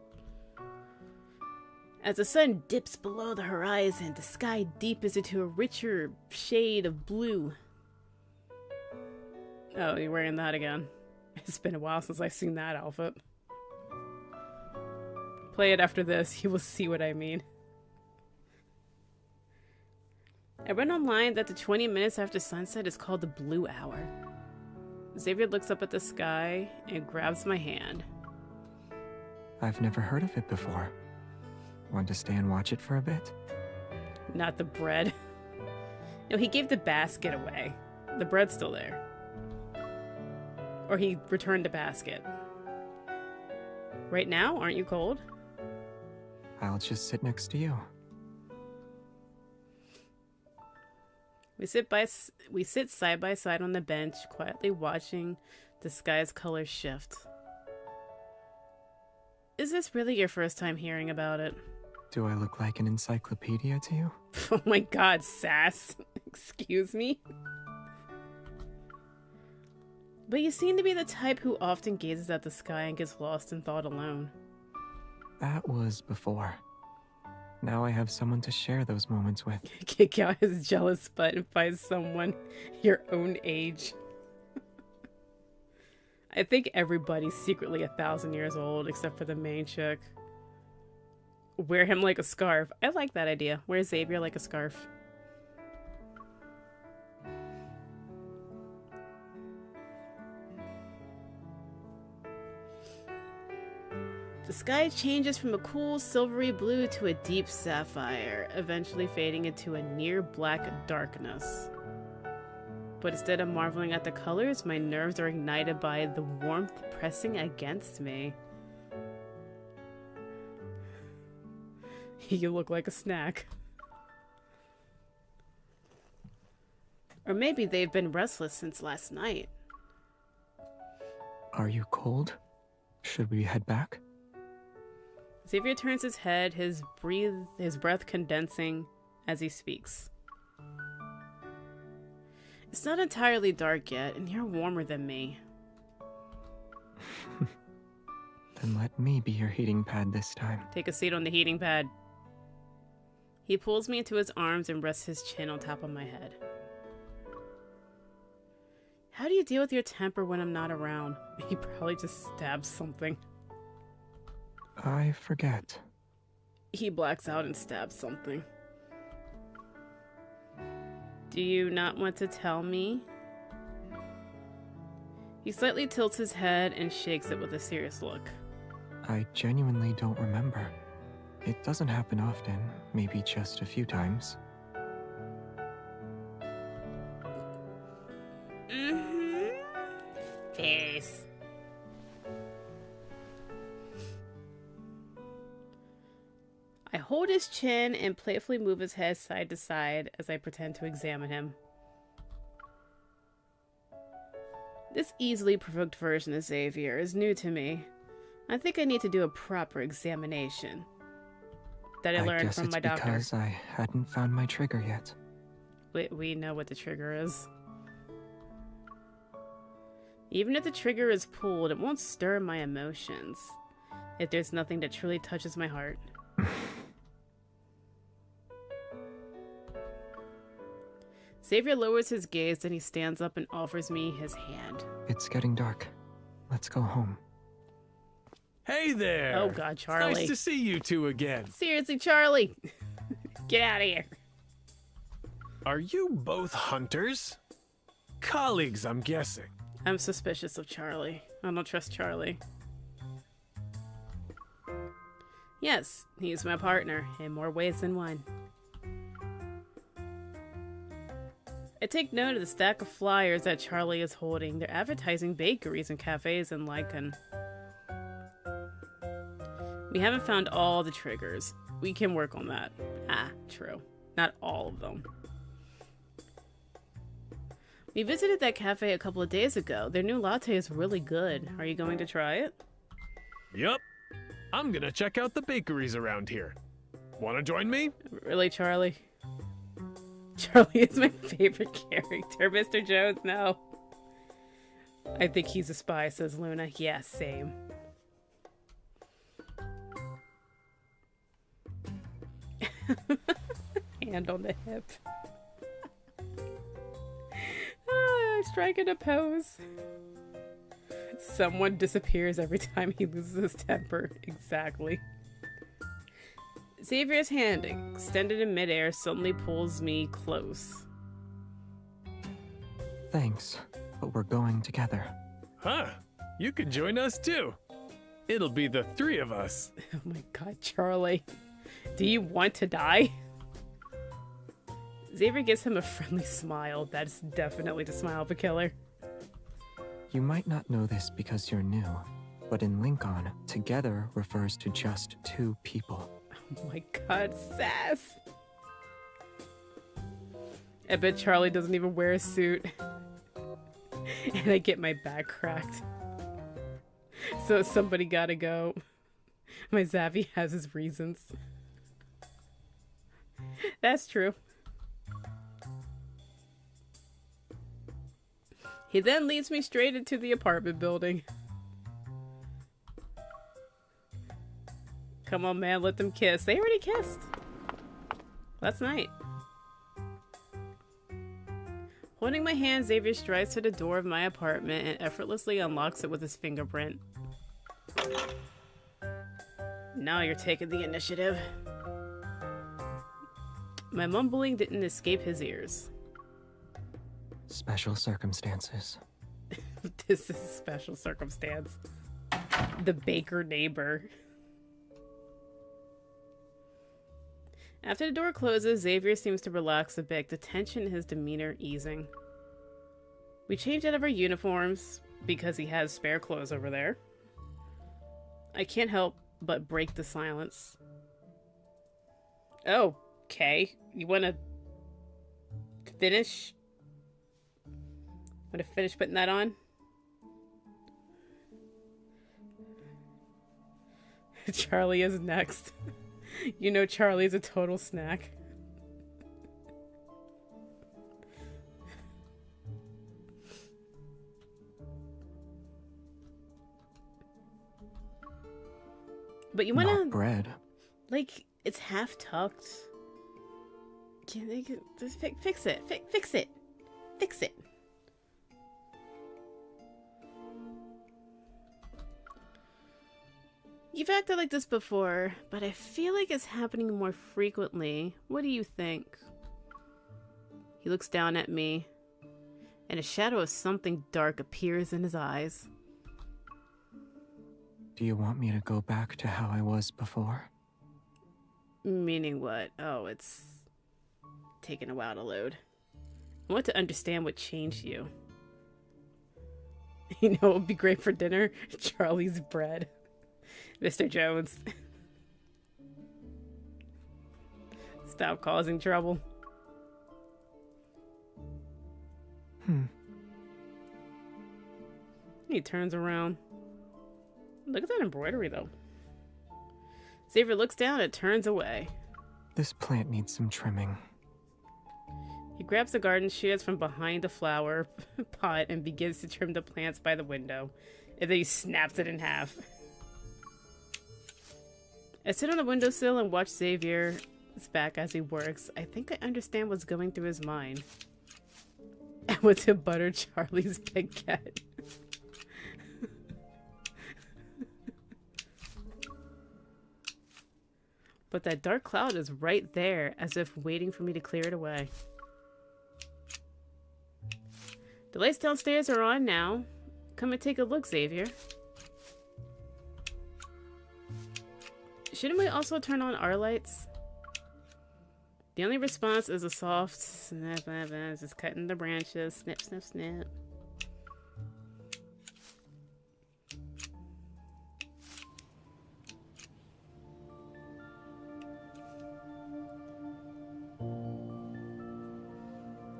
As the sun dips below the horizon, the sky deepens into a richer shade of blue. Oh, you're wearing that again. It's been a while since I've seen that outfit. Play it after this, you will see what I mean. I read online that the 20 minutes after sunset is called the blue hour. Xavier looks up at the sky and grabs my hand. I've never heard of it before. Want to stay and watch it for a bit? Not the bread. No, he gave the basket away. The bread's still there. Or he returned the basket. Right now? Aren't you cold? I'll just sit next to you. We sit side by side on the bench, quietly watching the sky's colors shift. Is this really your first time hearing about it? Do I look like an encyclopedia to you? Oh my god, sass. Excuse me? But you seem to be the type who often gazes at the sky and gets lost in thought alone. That was before. Now I have someone to share those moments with. Kick out his jealous butt and find someone your own age. I think everybody's secretly 1,000 years old except for the main chick. Wear him like a scarf. I like that idea. Wear Xavier like a scarf. The sky changes from a cool silvery blue to a deep sapphire, eventually fading into a near black darkness. But instead of marveling at the colors, my nerves are ignited by the warmth pressing against me. You look like a snack. Or maybe they've been restless since last night. Are you cold? Should we head back? Xavier turns his head, his breath condensing as he speaks. It's not entirely dark yet, and you're warmer than me. Then let me be your heating pad this time. Take a seat on the heating pad. He pulls me into his arms and rests his chin on top of my head. How do you deal with your temper when I'm not around? He probably just stabs something. I forget. He blacks out and stabs something. Do you not want to tell me? He slightly tilts his head and shakes it with a serious look. I genuinely don't remember. It doesn't happen often, maybe just a few times. Face. I hold his chin and playfully move his head side to side as I pretend to examine him. This easily provoked version of Xavier is new to me. I think I need to do a proper examination. That I learned from my doctor. I guess it's because I hadn't found my trigger yet. We know what the trigger is. Even if the trigger is pulled, it won't stir my emotions. If there's nothing that truly touches my heart. Xavier lowers his gaze, then he stands up and offers me his hand. It's getting dark. Let's go home. Hey there! Oh god, Charlie. It's nice to see you two again. Seriously, Charlie! Get out of here. Are you both hunters? Colleagues, I'm guessing. I'm suspicious of Charlie. I don't trust Charlie. Yes, he's my partner, in more ways than one. I take note of the stack of flyers that Charlie is holding. They're advertising bakeries and cafes in Lycan. We haven't found all the triggers. We can work on that. Ah, true. Not all of them. We visited that cafe a couple of days ago. Their new latte is really good. Are you going to try it? Yup. I'm gonna check out the bakeries around here. Wanna join me? Really, Charlie? Charlie is my favorite character. Mr. Jones, no. I think he's a spy, says Luna. Yeah, same. Hand on the hip. Striking a pose. Someone disappears every time he loses his temper. Exactly. Xavier's hand, extended in midair, suddenly pulls me close. Thanks, but we're going together. Huh? You can join us too. It'll be the three of us. Oh my god, Charlie. Do you want to die? Xavier gives him a friendly smile. That's definitely the smile of a killer. You might not know this because you're new, but in Lincoln, together refers to just two people. Oh my god, sass! I bet Charlie doesn't even wear a suit. And I get my back cracked. So somebody gotta go. My Zavi has his reasons. That's true. He then leads me straight into the apartment building. Come on, man, let them kiss. They already kissed. Last night. Holding my hand, Xavier strides to the door of my apartment and effortlessly unlocks it with his fingerprint. Now you're taking the initiative. My mumbling didn't escape his ears. Special circumstances. This is a special circumstance. The baker neighbor. After the door closes, Xavier seems to relax a bit, the tension in his demeanor easing. We change out of our uniforms because he has spare clothes over there. I can't help but break the silence. Oh, okay. You wanna finish? Wanna finish putting that on? Charlie is next. You know Charlie's a total snack. But you wanna... Not bread. Like, it's half tucked. Can they just fix it? Fix it. Fix it. You've acted like this before, but I feel like it's happening more frequently. What do you think? He looks down at me, and a shadow of something dark appears in his eyes. Do you want me to go back to how I was before? Meaning what? Oh, it's taken a while to load. I want to understand what changed you. You know what would be great for dinner? Charlie's bread. Mr. Jones. Stop causing trouble. He turns around. Look at that embroidery, though. Xavier looks down and turns away. This plant needs some trimming. He grabs the garden shears from behind the flower pot and begins to trim the plants by the window. And then he snaps it in half. I sit on the windowsill and watch Xavier's back as he works. I think I understand what's going through his mind. I want to butter Charlie's baguette. But that dark cloud is right there, as if waiting for me to clear it away. The lights downstairs are on now. Come and take a look, Xavier. Shouldn't we also turn on our lights? The only response is a soft snap, just cutting the branches. Snip, snip, snip.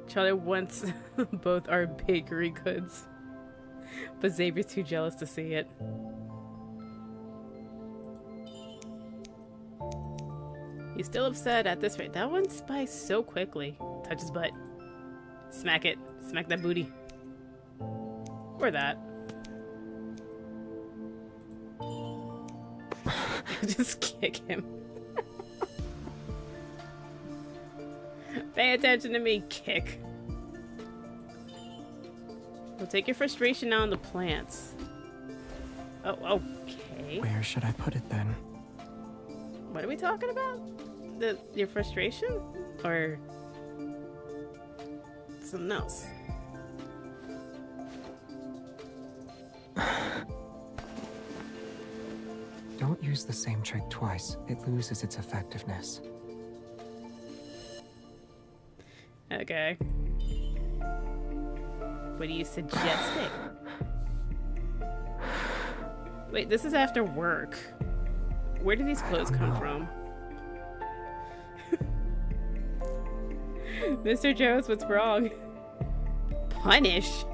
Charlie wants both our bakery goods, but Xavier's too jealous to see it. He's still upset at this rate. That went by so quickly. Touch his butt. Smack it. Smack that booty. Or that. Just kick him. Pay attention to me, kick. We'll take your frustration out on the plants. Oh, okay. Where should I put it then? What are we talking about? Your frustration? Or something else? Don't you use the same trick twice, it loses its effectiveness. Okay. What are you suggesting? Wait, this is after work. Where do these clothes come from? Mr. Jones, what's wrong? Punish?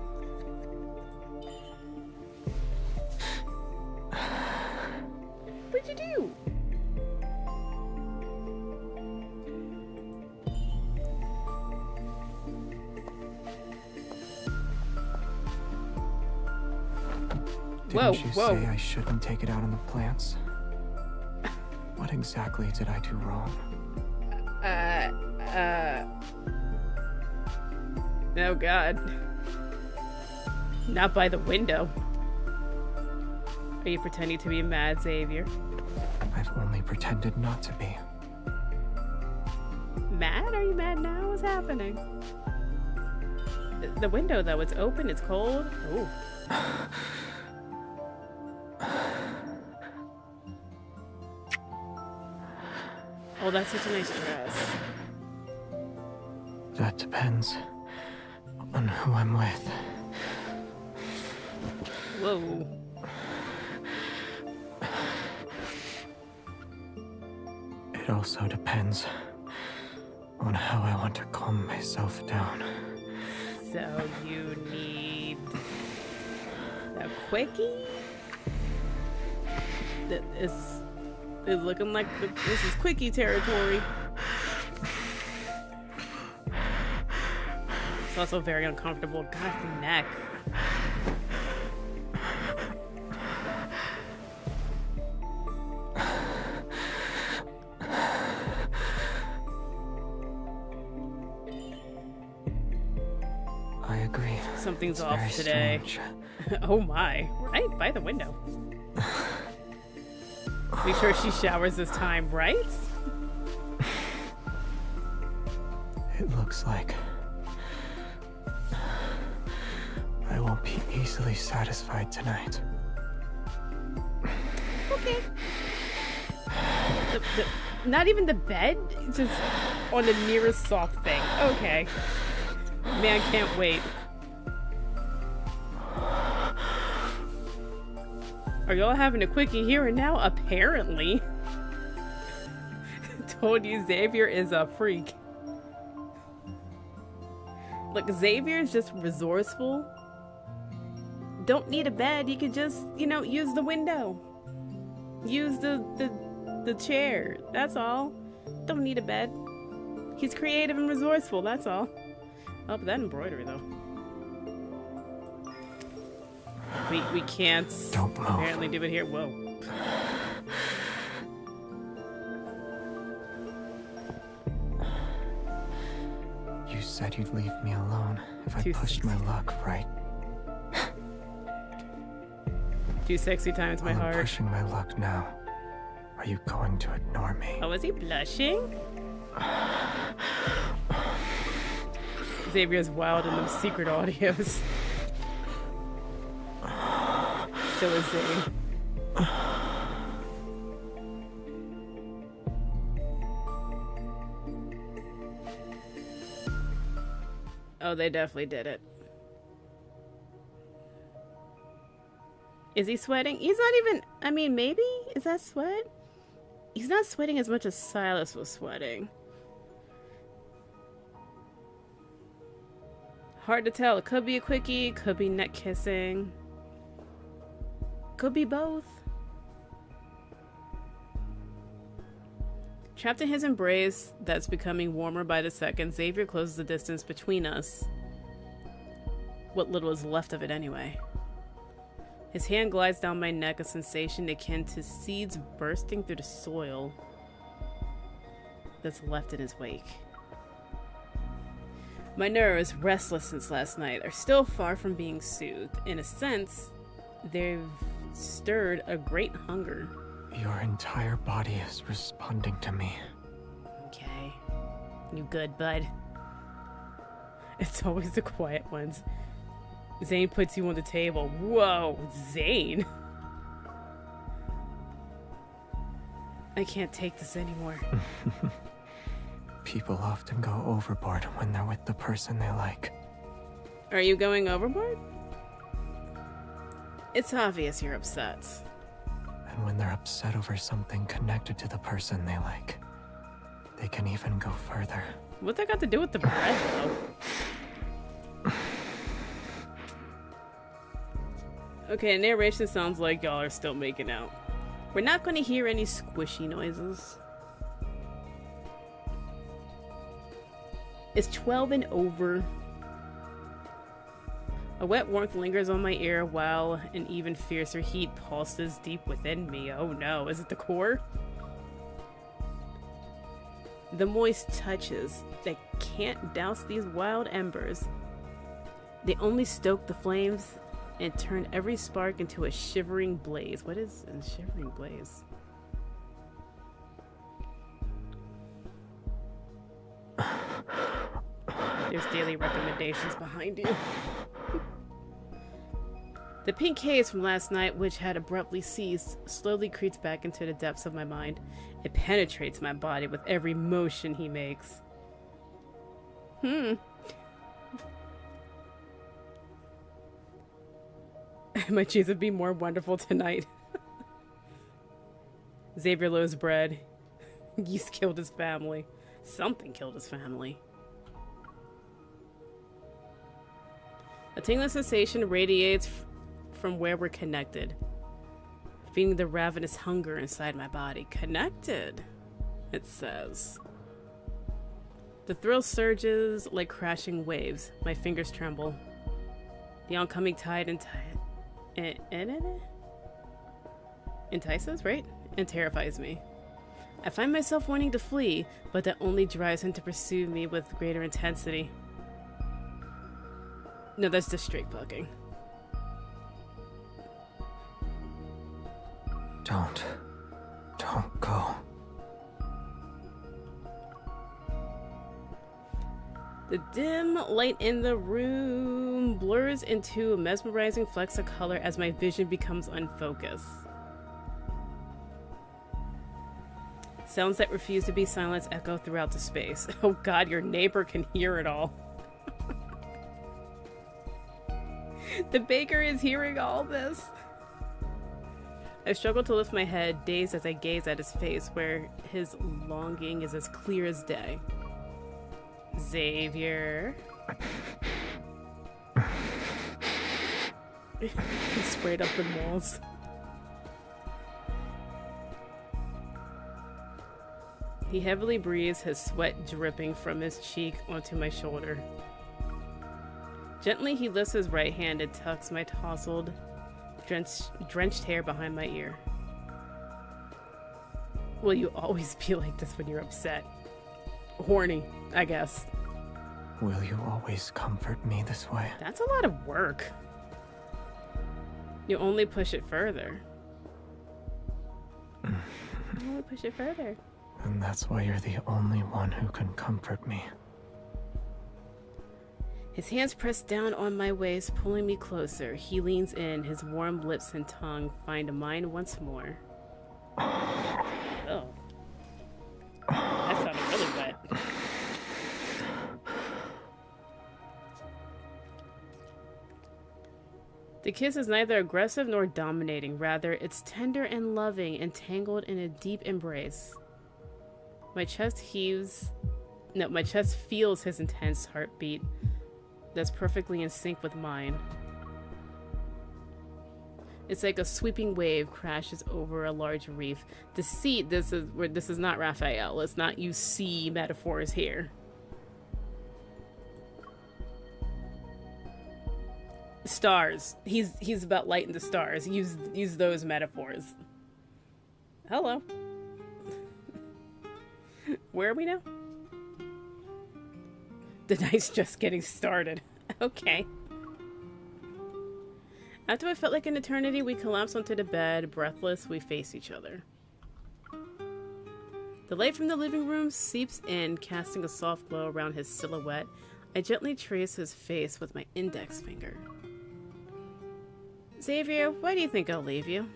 What'd you do? Didn't you say I shouldn't take it out on the plants? What exactly did I do wrong? Oh God. Not by the window. Are you pretending to be mad, Xavier? I've only pretended not to be. Mad? Are you mad now? What's happening? The window, though, it's open, it's cold. Ooh. Oh, that's such a nice dress. That depends on who I'm with. Whoa. It also depends on how I want to calm myself down. So you need a quickie? That is looking like this is quickie territory. It's also very uncomfortable. God, the neck. I agree. Something's It's off very today. strange. Oh my. Right by the window. Make sure she showers this time, right? It looks like I won't be easily satisfied tonight. Okay. Not even the bed? Just on the nearest soft thing. Okay. Man, can't wait. Are y'all having a quickie here and now? Apparently. Told you Xavier is a freak. Look, Xavier is just resourceful. Don't need a bed. You could just, you know, use the window. Use the chair. That's all. Don't need a bed. He's creative and resourceful. That's all. Oh, but that embroidery though. We can't apparently do it here. Whoa. You said you'd leave me alone if I pushed my luck, right? Too sexy times my While I'm heart. pushing my luck now. Are you going to ignore me? Oh, is he blushing? Xavier's wild in those secret audios. So is Zane. Oh, they definitely did it. Is he sweating? He's not even... I mean, maybe? Is that sweat? He's not sweating as much as Silas was sweating. Hard to tell. It could be a quickie, could be neck kissing. Could be both. Trapped in his embrace that's becoming warmer by the second, Xavier closes the distance between us. What little is left of it anyway. His hand glides down my neck, a sensation akin to seeds bursting through the soil that's left in his wake. My nerves, restless since last night, are still far from being soothed. In a sense, they've stirred a great hunger. Your entire body is responding to me. Okay. You good, bud? It's always the quiet ones. Zane puts you on the table. Whoa, Zane. I can't take this anymore. People often go overboard when they're with the person they like. Are you going overboard? It's obvious you're upset. And when they're upset over something connected to the person they like, they can even go further. What's that got to do with the bread, though? Okay, narration sounds like y'all are still making out. We're not going to hear any squishy noises. It's 12 and over. A wet warmth lingers on my ear while an even fiercer heat pulses deep within me. Oh no, is it the core? The moist touches that can't douse these wild embers. They only stoke the flames and turn every spark into a shivering blaze. What is a shivering blaze? There's daily recommendations behind you. The pink haze from last night, which had abruptly ceased, slowly creeps back into the depths of my mind. It penetrates my body with every motion he makes. My cheese would be more wonderful tonight. Xavier loves bread. Geese killed his family. Something killed his family. A tingling sensation radiates from where we're connected, feeding the ravenous hunger inside my body. Connected, it says. The thrill surges like crashing waves. My fingers tremble. The oncoming tide entices, right? And terrifies me. I find myself wanting to flee, but that only drives him to pursue me with greater intensity. No, that's just straight fucking. Don't go. The dim light in the room blurs into a mesmerizing flecks of color as my vision becomes unfocused. Sounds that refuse to be silenced echo throughout the space. Oh god, your neighbor can hear it all. The baker is hearing all this. I struggle to lift my head, dazed as I gaze at his face, where his longing is as clear as day. Xavier. He sprayed up the walls. He heavily breathes, his sweat dripping from his cheek onto my shoulder. Gently, he lifts his right hand and tucks my tousled, drenched hair behind my ear. Will you always be like this when you're upset? Horny, I guess. Will you always comfort me this way? That's a lot of work. You only push it further. You only push it further. And that's why you're the only one who can comfort me. His hands press down on my waist, pulling me closer. He leans in, his warm lips and tongue find mine once more. Oh. That sounded really wet. The kiss is neither aggressive nor dominating. Rather, it's tender and loving, entangled in a deep embrace. My chest feels his intense heartbeat that's perfectly in sync with mine. It's like a sweeping wave crashes over a large reef. This is not Raphael. Let's not use sea metaphors here. Stars. He's about light in the stars. Use those metaphors. Hello. Where are we now? The night's just getting started. Okay. After what felt like an eternity, we collapse onto the bed. Breathless, we face each other. The light from the living room seeps in, casting a soft glow around his silhouette. I gently trace his face with my index finger. Xavier, why do you think I'll leave you?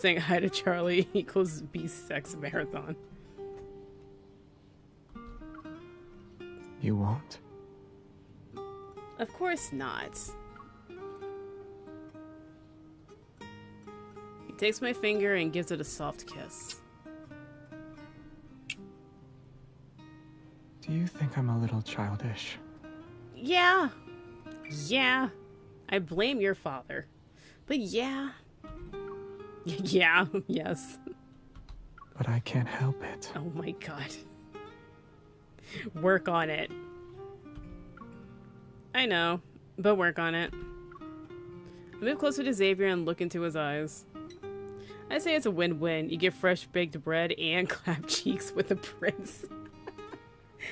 saying hi to Charlie equals Beast Sex Marathon. You won't? Of course not. He takes my finger and gives it a soft kiss. Do you think I'm a little childish? Yeah. Yeah. I blame your father. But yeah. Yeah, yes. But I can't help it. Oh my god. Work on it. I know, but work on it. I move closer to Xavier and look into his eyes. I say it's a win-win. You get fresh baked bread and clap cheeks with a prince.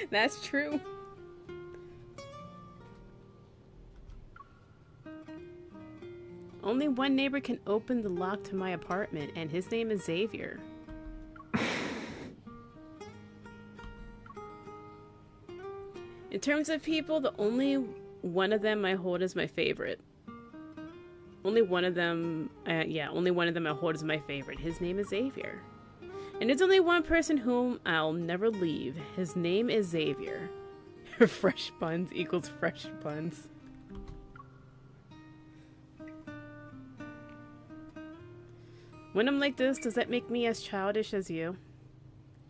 That's true. Only one neighbor can open the lock to my apartment, and his name is Xavier. In terms of people, the only one of them I hold as my favorite. Only one of them, only one of them I hold as my favorite. His name is Xavier. And there's only one person whom I'll never leave. His name is Xavier. Fresh buns equals fresh buns. When I'm like this, does that make me as childish as you?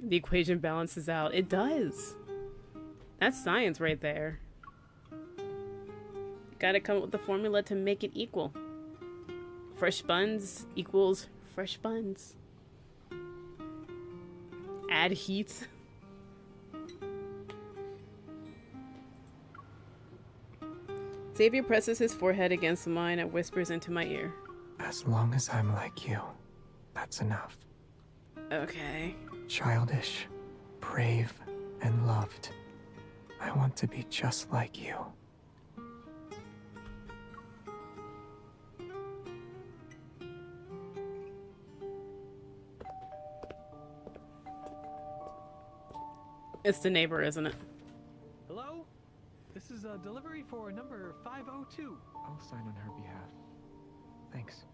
The equation balances out. It does. That's science right there. Gotta come up with a formula to make it equal. Fresh buns equals fresh buns. Add heat. Xavier presses his forehead against mine and whispers into my ear. As long as I'm like you, that's enough. Okay. Childish, brave, and loved. I want to be just like you. It's the neighbor, isn't it? Hello? This is a delivery for number 502. I'll sign on her behalf. Thanks.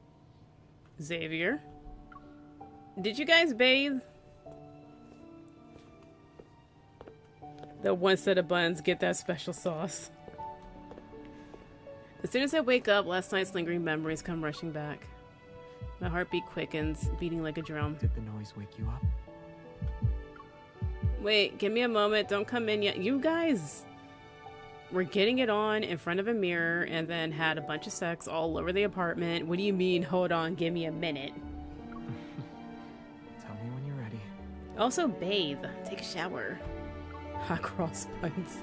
Xavier? Did you guys bathe? The one set of buns get that special sauce. As soon as I wake up, last night's lingering memories come rushing back. My heartbeat quickens, beating like a drum. Did the noise wake you up? Wait, give me a moment. Don't come in yet. You guys were getting it on in front of a mirror and then had a bunch of sex all over the apartment. What do you mean, hold on, give me a minute? Tell me when you're ready. Also bathe. Take a shower. Hot cross buns.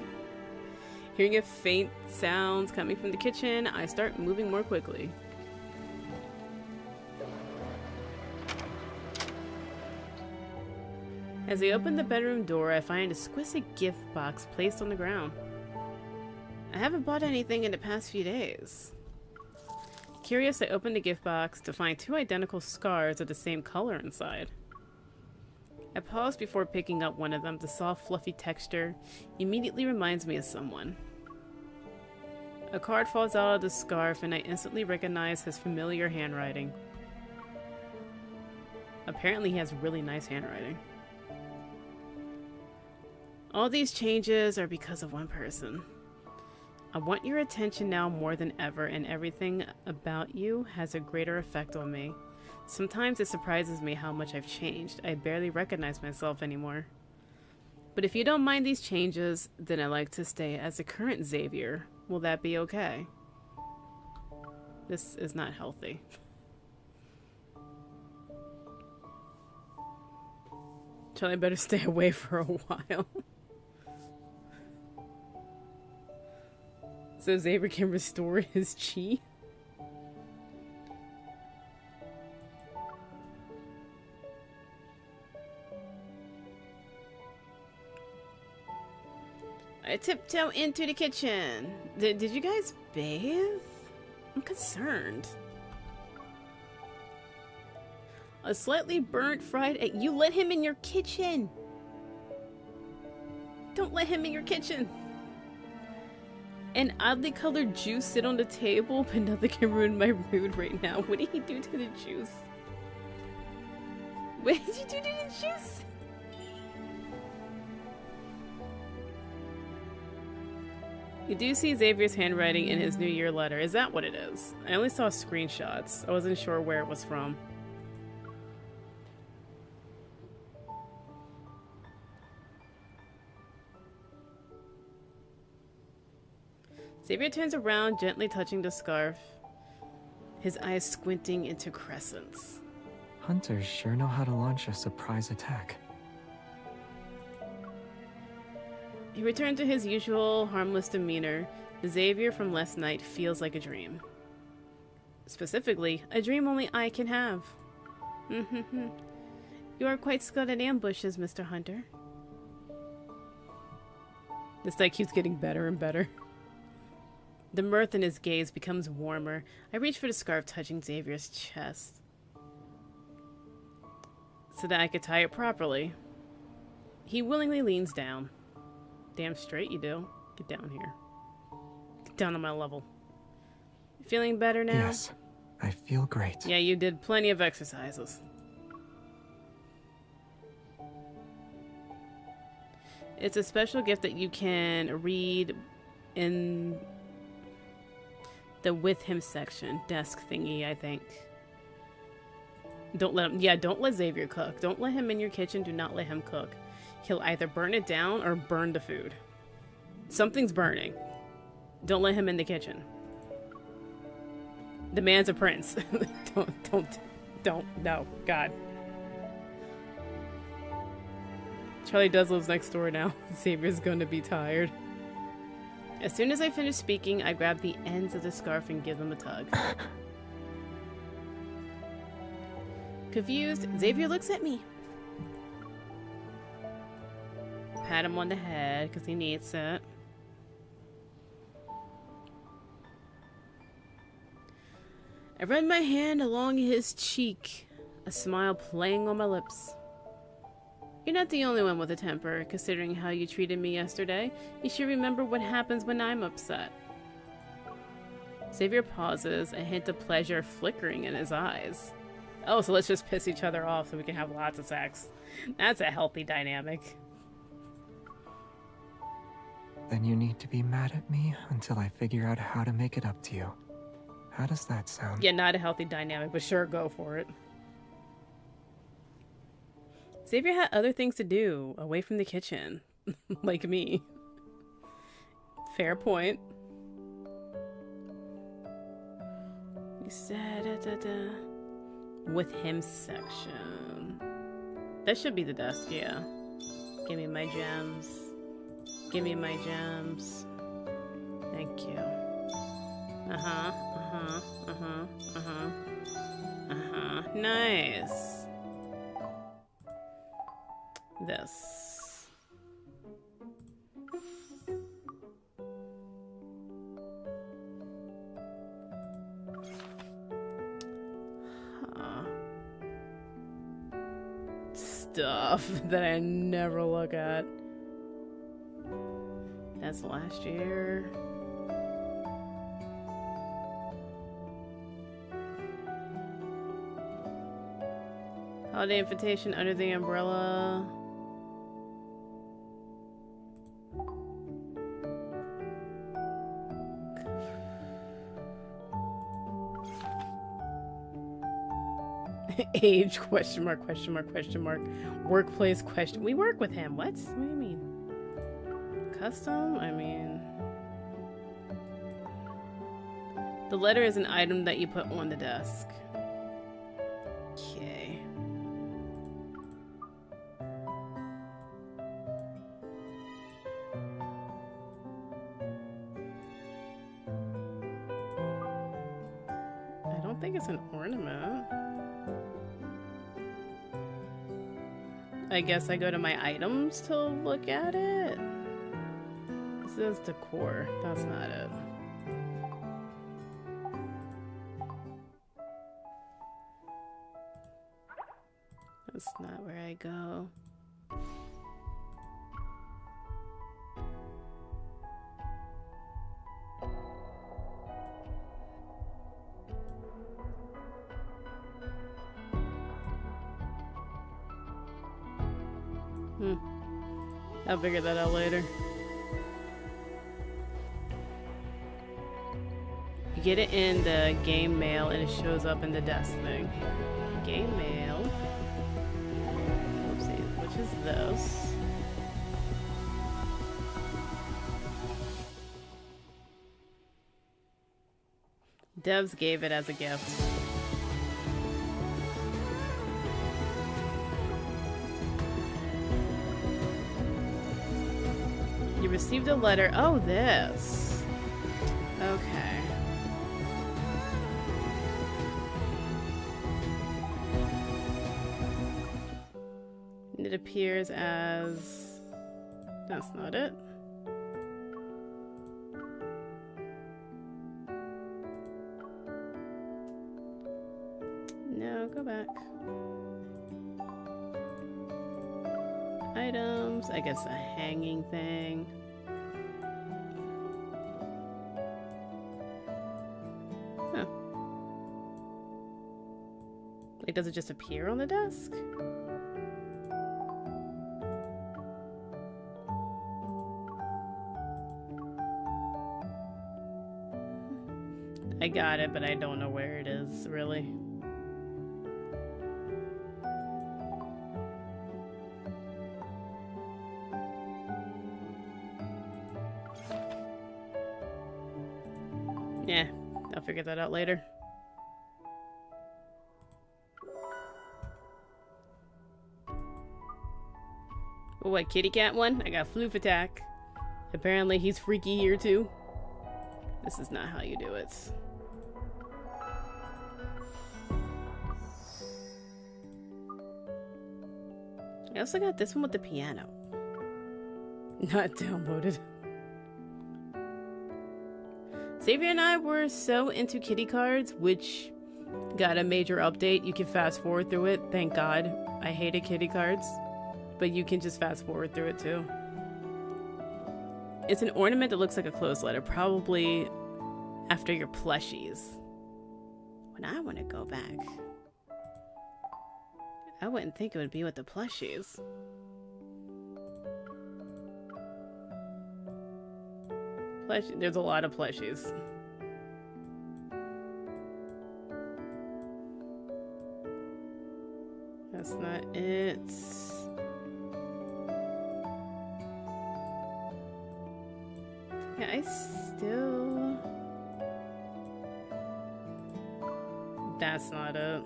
Hearing a faint sounds coming from the kitchen, I start moving more quickly. As I open the bedroom door, I find a exquisite gift box placed on the ground. I haven't bought anything in the past few days. Curious, I open the gift box to find two identical scars of the same color inside. I pause before picking up one of them. The soft, fluffy texture immediately reminds me of someone. A card falls out of the scarf and I instantly recognize his familiar handwriting. Apparently he has really nice handwriting. All these changes are because of one person. I want your attention now more than ever, and everything about you has a greater effect on me. Sometimes it surprises me how much I've changed. I barely recognize myself anymore. But if you don't mind these changes, then I'd like to stay as the current Xavier. Will that be okay? This is not healthy. Charlie better stay away for a while. So Xavier can restore his chi? I tiptoe into the kitchen. Did you guys bathe? I'm concerned. A slightly burnt fried egg. You let him in your kitchen. Don't let him in your kitchen. An oddly colored juice sit on the table, but nothing can ruin my mood right now. What did he do to the juice? Wait, did you do the shoes? You do see Xavier's handwriting in his New Year letter. Is that what it is? I only saw screenshots. I wasn't sure where it was from. Xavier turns around, gently touching the scarf, his eyes squinting into crescents. Hunters sure know how to launch a surprise attack. He returned to his usual harmless demeanor. Xavier from last night feels like a dream. Specifically, a dream only I can have. You are quite skilled at ambushes, Mr. Hunter. This night keeps getting better and better. The mirth in his gaze becomes warmer. I reach for the scarf, touching Xavier's chest, so that I could tie it properly. He willingly leans down. Damn straight you do. Get down here. Get down on my level. Feeling better now? Yes, I feel great. Yeah, you did plenty of exercises. It's a special gift that you can read in the with him section. Desk thingy, I think. Don't let him, yeah, don't let Xavier cook. Don't let him in your kitchen. Do not let him cook. He'll either burn it down or burn the food. Something's burning. Don't let him in the kitchen. The man's a prince. don't, no, God. Charlie does live next door now. Xavier's going to be tired. As soon as I finish speaking, I grab the ends of the scarf and give them a tug. Confused, Xavier looks at me. Pat him on the head because he needs it. I run my hand along his cheek, a smile playing on my lips. You're not the only one with a temper, considering how you treated me yesterday. You should remember what happens when I'm upset. Xavier pauses, a hint of pleasure flickering in his eyes. Oh, so let's just piss each other off so we can have lots of sex. That's a healthy dynamic. Then you need to be mad at me until I figure out how to make it up to you. How does that sound? Yeah, not a healthy dynamic, but sure, go for it. Xavier had other things to do away from the kitchen, like me. Fair point. You said with him section. That should be the desk, yeah. Give me my gems. Give me my gems. Thank you. Nice. This. Stuff that I never look at. That's last year. Holiday invitation under the umbrella. Age, question mark, question mark, question mark. Workplace, question. We work with him. What? What do you mean? Custom? I mean... The letter is an item that you put on the desk. Okay. I don't think it's an ornament. I guess I go to my items to look at it. This is decor. That's not it. That's not where I go. I'll figure that out later. You get it in the game mail and it shows up in the desk thing. Game mail. Oopsie, which is this? Devs gave it as a gift. You received a letter. Oh, this. Okay. It appears as... That's not it. No, go back. Items, I guess a hanging thing. Huh. Like, does it just appear on the desk? I got it, but I don't know where it is, really. Yeah, I'll figure that out later. Oh, what, kitty cat one? I got floof attack. Apparently he's freaky here too. This is not how you do it. I also got this one with the piano. Not downloaded. Xavier and I were so into kitty cards, which got a major update. You can fast forward through it. Thank God. I hated kitty cards, but you can just fast forward through it too. It's an ornament that looks like a closed letter, probably after your plushies. When I want to go back, I wouldn't think it would be with the plushies. There's a lot of plushies. That's not it. Yeah, I still... That's not it.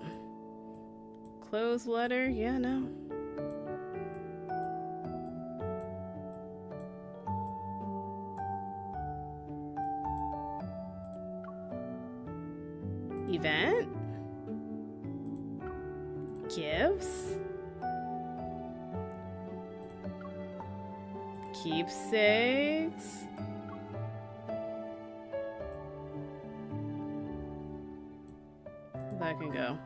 Closed letter? Yeah, no. Event? Gifts? Keepsakes? That can go.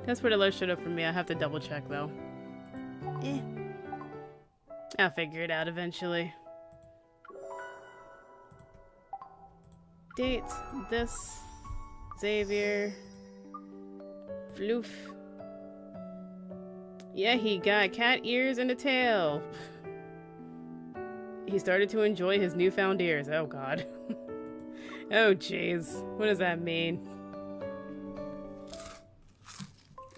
That's where the low showed up for me. I have to double check though. I'll figure it out eventually. Dates. This. Xavier. Floof. Yeah, he got cat ears and a tail. He started to enjoy his newfound ears. Oh god. Oh jeez. What does that mean?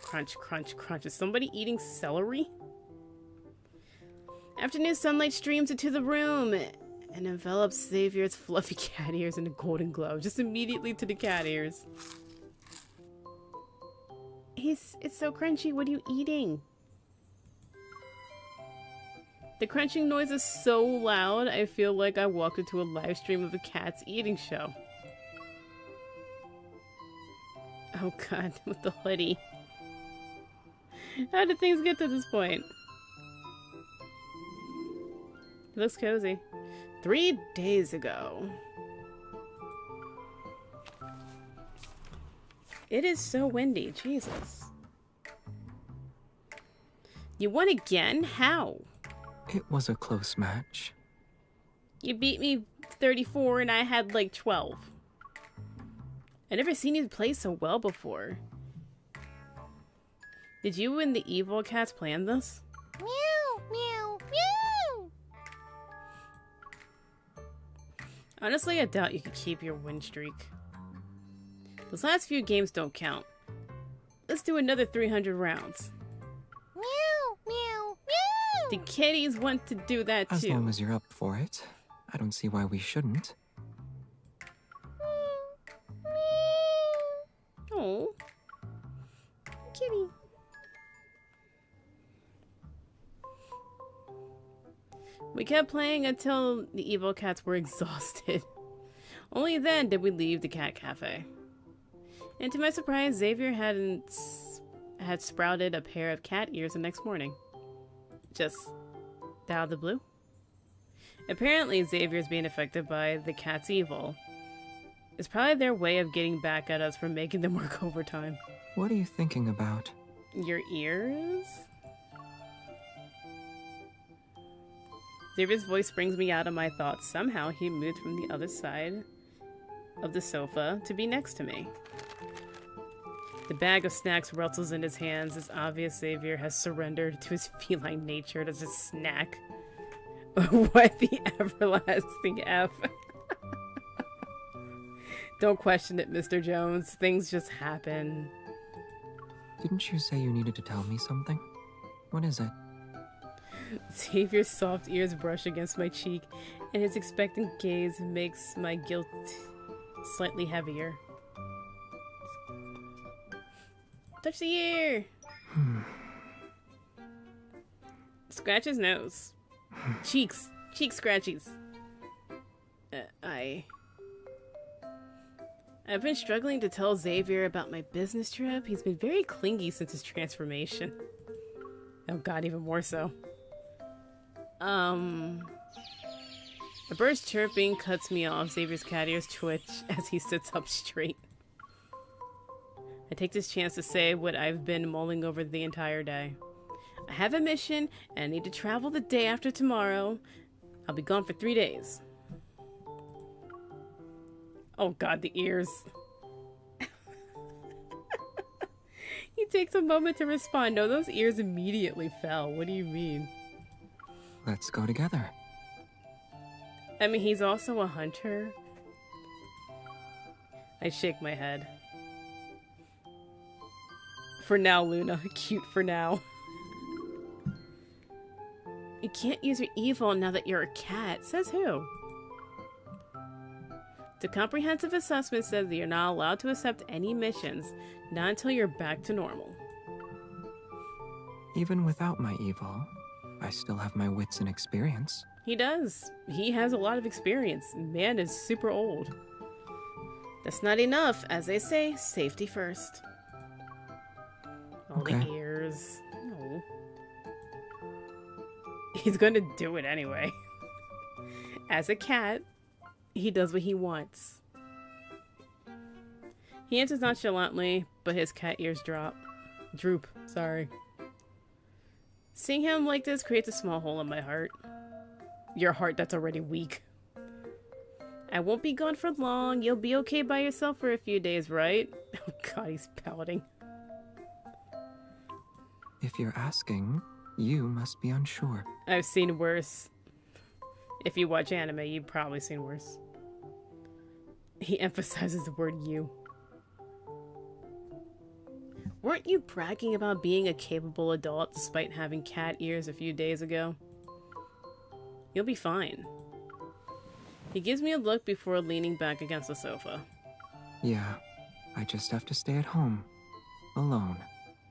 Crunch, crunch, crunch. Is somebody eating celery? Afternoon sunlight streams into the room and envelops Xavier's fluffy cat ears in a golden glow. Just immediately to the cat ears. It's so crunchy. What are you eating? The crunching noise is so loud, I feel like I walked into a live stream of a cat's eating show. Oh god, with the hoodie. How did things get to this point? It looks cozy. 3 days ago. It is so windy, Jesus. You won again? How? It was a close match. You beat me 34 and I had like 12. I never seen you play so well before. Did you and the evil cats plan this? Meow, meow, meow. Honestly, I doubt you could keep your win streak. Those last few games don't count. Let's do another 300 rounds. Meow, meow, meow. The kitties want to do that too. As long as you're up for it, I don't see why we shouldn't. Oh, kitty. We kept playing until the evil cats were exhausted. Only then did we leave the cat cafe. And to my surprise, Xavier had sprouted a pair of cat ears the next morning. Just out of the blue. Apparently, Xavier's being affected by the cat's evil. It's probably their way of getting back at us for making them work overtime. What are you thinking about? Your ears? Xavier's voice brings me out of my thoughts. Somehow he moved from the other side of the sofa to be next to me. The bag of snacks rustles in his hands. It's obvious Xavier has surrendered to his feline nature to just snack. What the everlasting F? Don't question it, Mr. Jones. Things just happen. Didn't you say you needed to tell me something? What is it? Xavier's soft ears brush against my cheek, and his expectant gaze makes my guilt slightly heavier. Touch the ear! Scratch his nose. Cheeks. Cheek scratchies. I've been struggling to tell Xavier about my business trip. He's been very clingy since his transformation. Oh god, even more so. A bird's chirping cuts me off. Xavier's cat ears twitch as he sits up straight. I take this chance to say what I've been mulling over the entire day. I have a mission, and I need to travel the day after tomorrow. I'll be gone for 3 days. Oh god, the ears. He takes a moment to respond. No, those ears immediately fell. What do you mean? Let's go together. I mean, he's also a hunter. I shake my head. For now, Luna. Cute for now. You can't use your evil now that you're a cat. Says who? The comprehensive assessment says that you're not allowed to accept any missions, not until you're back to normal. Even without my evil, I still have my wits and experience. He does. He has a lot of experience. Man is super old. That's not enough. As they say, safety first. All the ears. No. He's gonna do it anyway. As a cat, he does what he wants. He answers nonchalantly, but his cat ears droop. Sorry. Seeing him like this creates a small hole in my heart. Your heart that's already weak. I won't be gone for long. You'll be okay by yourself for a few days, right? Oh god, he's pouting. If you're asking, you must be unsure. I've seen worse. If you watch anime, you've probably seen worse. He emphasizes the word you. Weren't you bragging about being a capable adult despite having cat ears a few days ago? You'll be fine. He gives me a look before leaning back against the sofa. Yeah, I just have to stay at home. Alone.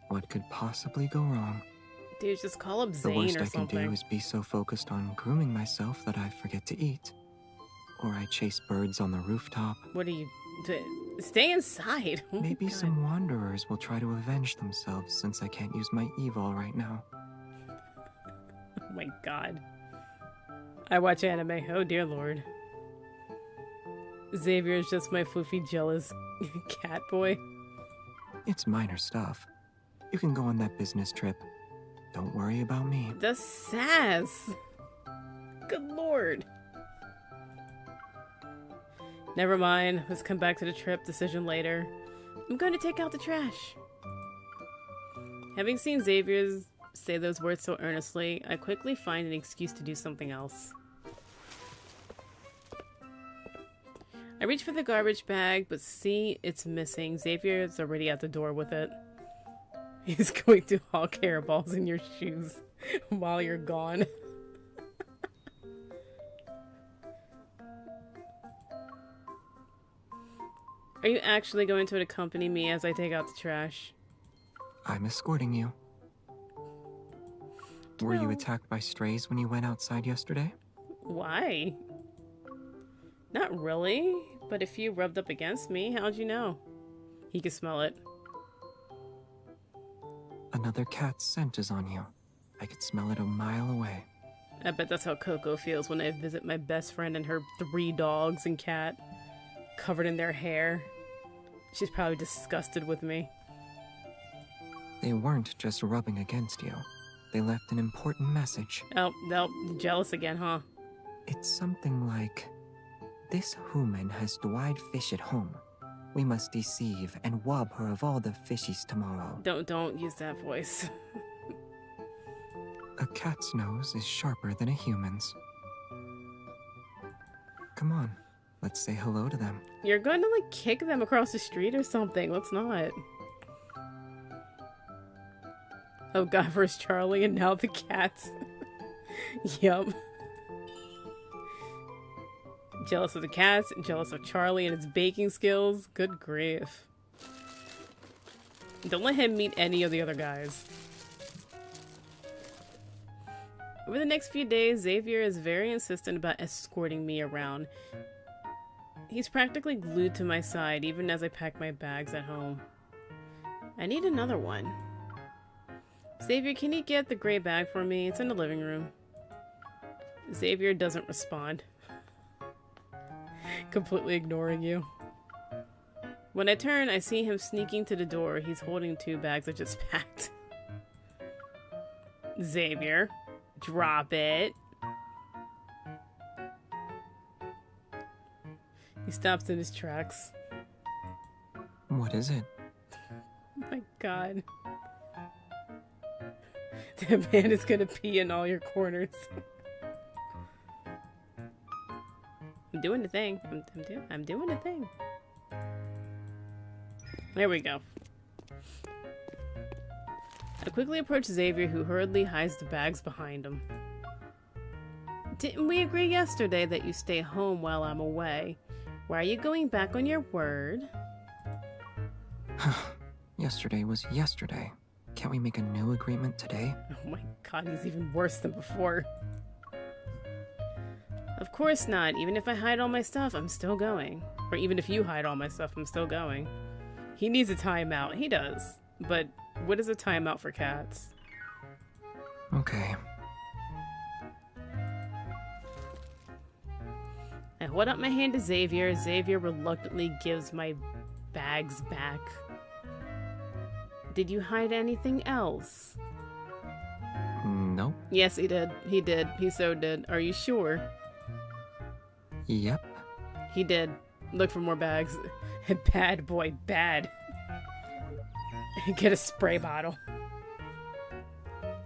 What could possibly go wrong? Dude, just call up The Zane worst or I can something. do is be so focused on grooming myself that I forget to eat. Or I chase birds on the rooftop. What are you... Stay inside. Oh Maybe God. some wanderers will try to avenge themselves since I can't use my evil right now. Oh my god. I watch anime. Oh dear lord. Xavier is just my floofy, jealous cat boy. It's minor stuff. You can go on that business trip. Don't worry about me. The sass. Good lord. Never mind. Let's come back to the trip. Decision later. I'm going to take out the trash. Having seen Xavier say those words so earnestly, I quickly find an excuse to do something else. I reach for the garbage bag, but see it's missing. Xavier's already at the door with it. He's going to hawk hairballs in your shoes while you're gone. Are you actually going to accompany me as I take out the trash? I'm escorting you. Were you attacked by strays when you went outside yesterday? Why? Not really, but if you rubbed up against me, how'd you know? He could smell it. Another cat's scent is on you. I could smell it a mile away. I bet that's how Coco feels when I visit my best friend and her 3 dogs and cat, covered in their hair. She's probably disgusted with me. They weren't just rubbing against you. They left an important message. Oh, no, jealous again, huh? It's something like, this human has dried fish at home. We must deceive and rob her of all the fishies tomorrow. Don't use that voice. A cat's nose is sharper than a human's. Come on, let's say hello to them. You're going to, like, kick them across the street or something. Let's not. Oh god, first Charlie and now the cats. Yup. Jealous of the cats, jealous of Charlie and his baking skills. Good grief. Don't let him meet any of the other guys. Over the next few days, Xavier is very insistent about escorting me around. He's practically glued to my side even as I pack my bags at home. I need another one. Xavier, can you get the gray bag for me? It's in the living room. Xavier doesn't respond. Completely ignoring you. When I turn, I see him sneaking to the door. He's holding 2 bags I just packed. Xavier, drop it. He stops in his tracks. What is it? Oh my god. That man is gonna pee in all your corners. I'm doing the thing. I'm doing the thing. There we go. I quickly approach Xavier, who hurriedly hides the bags behind him. Didn't we agree yesterday that you stay home while I'm away? Why are you going back on your word? Yesterday was yesterday. Can't we make a new agreement today? Oh my god, he's even worse than before. Of course not. Even if I hide all my stuff, I'm still going. Or even if you hide all my stuff, I'm still going. He needs a timeout. He does. But what is a timeout for cats? Okay. I hold up my hand to Xavier. Xavier reluctantly gives my bags back. Did you hide anything else? Nope. Yes, he did. He did. He so did. Are you sure? Yep. He did. Look for more bags. Bad boy, bad. Get a spray bottle.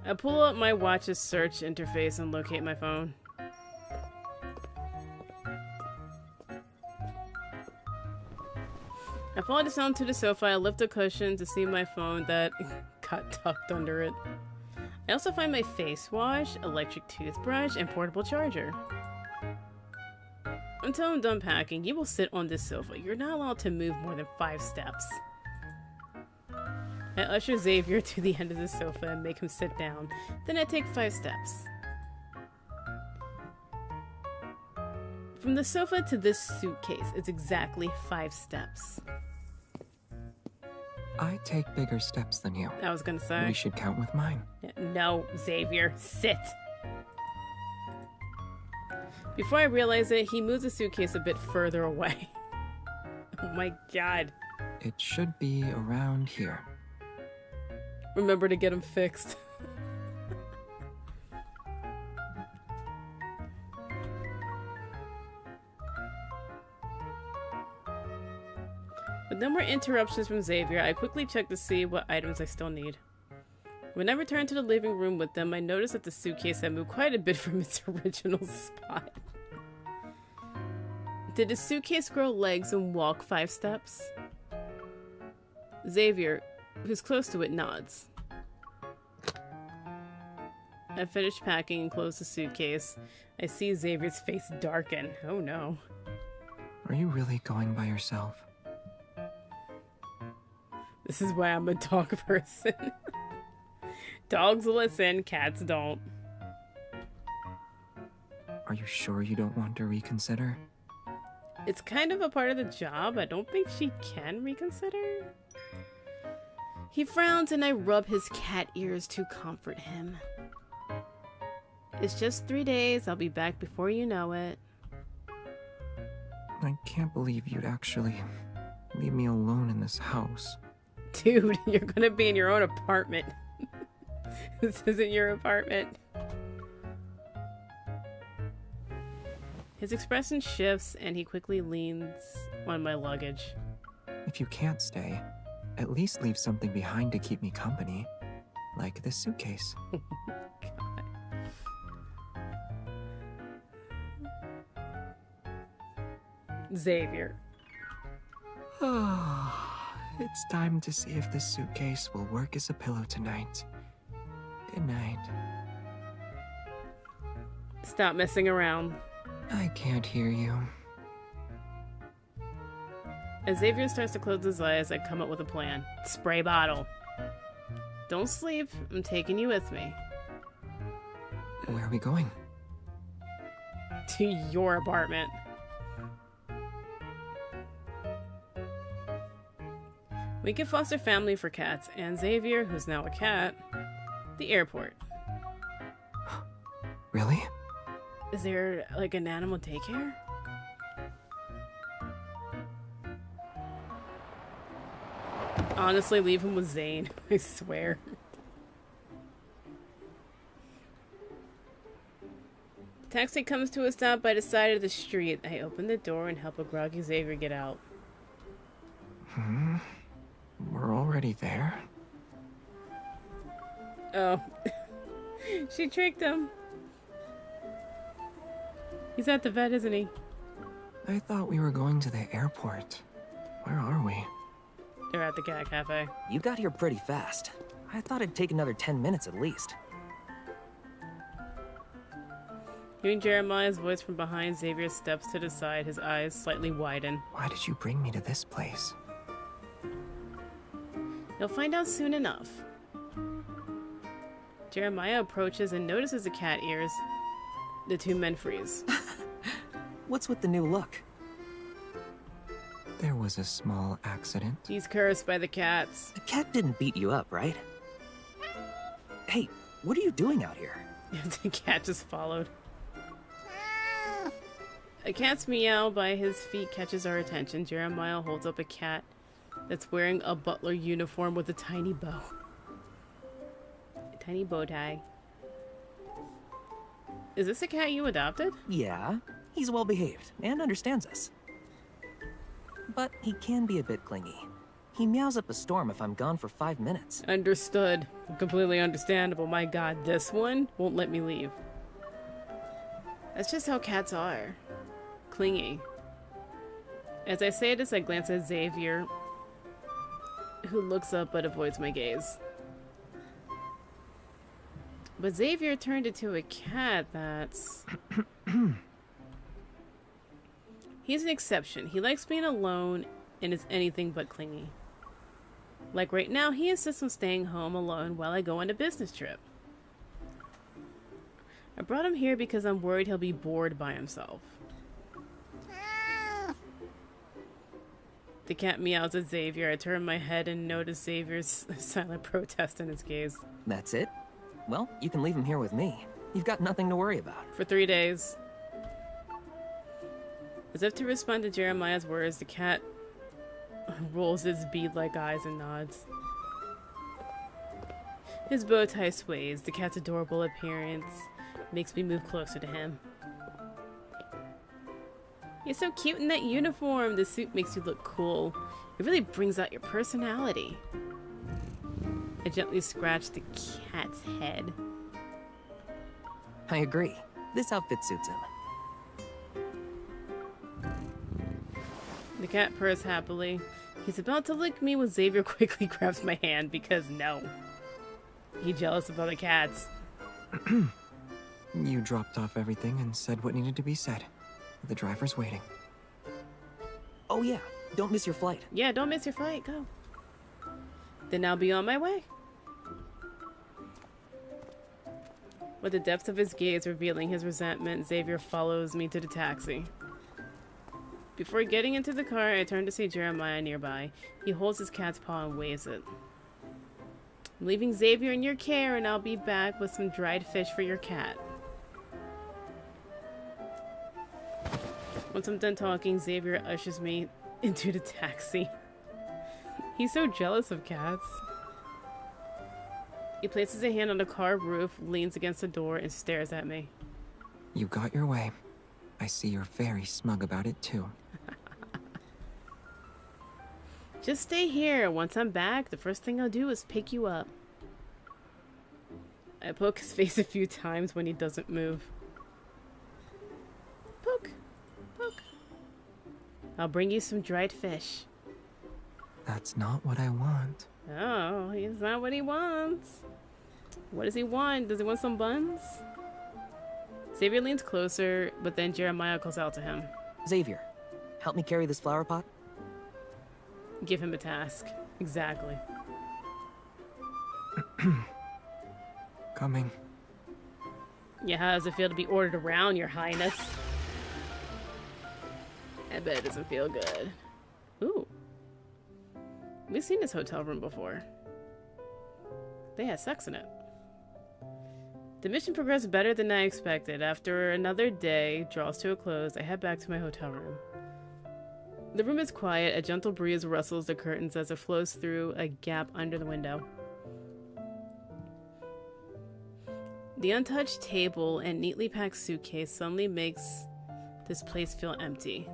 I pull up my watch's search interface and locate my phone. I fall down to the sofa. I lift a cushion to see my phone that got tucked under it. I also find my face wash, electric toothbrush, and portable charger. Until I'm done packing, you will sit on this sofa. You're not allowed to move more than 5 steps. I usher Xavier to the end of the sofa and make him sit down. Then I take 5 steps. From the sofa to this suitcase, it's exactly 5 steps. I take bigger steps than you. I was gonna say. We should count with mine. No, Xavier, sit. Before I realize it, he moves the suitcase a bit further away. Oh my god. It should be around here. Remember to get him fixed. With no more interruptions from Xavier, I quickly check to see what items I still need. When I returned to the living room with them, I noticed that the suitcase had moved quite a bit from its original spot. Did the suitcase grow legs and walk 5 steps? Xavier, who's close to it, nods. I finish packing and close the suitcase. I see Xavier's face darken. Oh no. Are you really going by yourself? This is why I'm a dog person. Dogs listen, cats don't. Are you sure you don't want to reconsider? It's kind of a part of the job. I don't think she can reconsider. He frowns and I rub his cat ears to comfort him. It's just 3 days. I'll be back before you know it. I can't believe you'd actually leave me alone in this house. Dude, you're gonna be in your own apartment. This isn't your apartment. His expression shifts and he quickly leans on my luggage. If you can't stay, at least leave something behind to keep me company. Like this suitcase. Xavier. It's time to see if this suitcase will work as a pillow tonight. Good night. Stop messing around. I can't hear you. As Xavier starts to close his eyes, I come up with a plan. Spray bottle. Don't sleep. I'm taking you with me. Where are we going? To your apartment. We can foster family for cats, and Xavier, who's now a cat, the airport. Really? Is there, like, an animal daycare? Honestly, leave him with Zane. I swear. Taxi comes to a stop by the side of the street. I open the door and help a groggy Xavier get out. We're already there? Oh. She tricked him. He's at the vet, isn't he? I thought we were going to the airport. Where are we? They're at the cat cafe. You got here pretty fast. I thought it'd take another 10 minutes at least. Hearing Jeremiah's voice from behind, Xavier steps to the side, his eyes slightly widen. Why did you bring me to this place? You'll find out soon enough. Jeremiah approaches and notices the cat ears. The two men freeze. What's with the new look? There was a small accident. He's cursed by the cats. The cat didn't beat you up, right? Hey, what are you doing out here? The cat just followed. A cat's meow by his feet catches our attention. Jeremiah holds up a cat that's wearing a butler uniform with a tiny bow. A tiny bow tie. Is this a cat you adopted? Yeah, he's well behaved and understands us. But he can be a bit clingy. He meows up a storm if I'm gone for 5 minutes. Understood. Completely understandable. My god, this one won't let me leave. That's just how cats are. Clingy. As I say this, I glance at Xavier, who looks up but avoids my gaze. But Xavier turned into a cat that's... He's an exception. He likes being alone and is anything but clingy. Like right now, he insists on staying home alone while I go on a business trip. I brought him here because I'm worried he'll be bored by himself. The cat meows at Xavier. I turn my head and notice Xavier's silent protest in his gaze. That's it? Well, you can leave him here with me. You've got nothing to worry about. For 3 days. As if to respond to Jeremiah's words, the cat rolls his bead-like eyes and nods. His bow tie sways. The cat's adorable appearance makes me move closer to him. You're so cute in that uniform. The suit makes you look cool. It really brings out your personality. I gently scratched the cat's head. I agree. This outfit suits him. The cat purrs happily. He's about to lick me when Xavier quickly grabs my hand because no. He's jealous of other cats. You dropped off everything and said what needed to be said. The driver's waiting. Oh yeah, don't miss your flight. Yeah, don't miss your flight. Go. Then I'll be on my way. With the depths of his gaze revealing his resentment, Xavier follows me to the taxi. Before getting into the car, I turn to see Jeremiah nearby. He holds his cat's paw and waves it. I'm leaving Xavier in your care, and I'll be back with some dried fish for your cat. Once I'm done talking, Xavier ushers me into the taxi. He's so jealous of cats. He places a hand on the car roof, leans against the door, and stares at me. You got your way. I see you're very smug about it, too. Just stay here. Once I'm back, the first thing I'll do is pick you up. I poke his face a few times when he doesn't move. Poke. Poke. I'll bring you some dried fish. That's not what I want. Oh, he's not what he wants. What does he want? Does he want some buns? Xavier leans closer, but then Jeremiah calls out to him. Xavier, help me carry this flower pot. Give him a task. Exactly. Coming. Yeah, how does it feel to be ordered around, Your Highness? I bet it doesn't feel good. Ooh. We've seen this hotel room before. They had sex in it. The mission progressed better than I expected. After another day draws to a close, I head back to my hotel room. The room is quiet. A gentle breeze rustles the curtains as it flows through a gap under the window. The untouched table and neatly packed suitcase suddenly makes this place feel empty.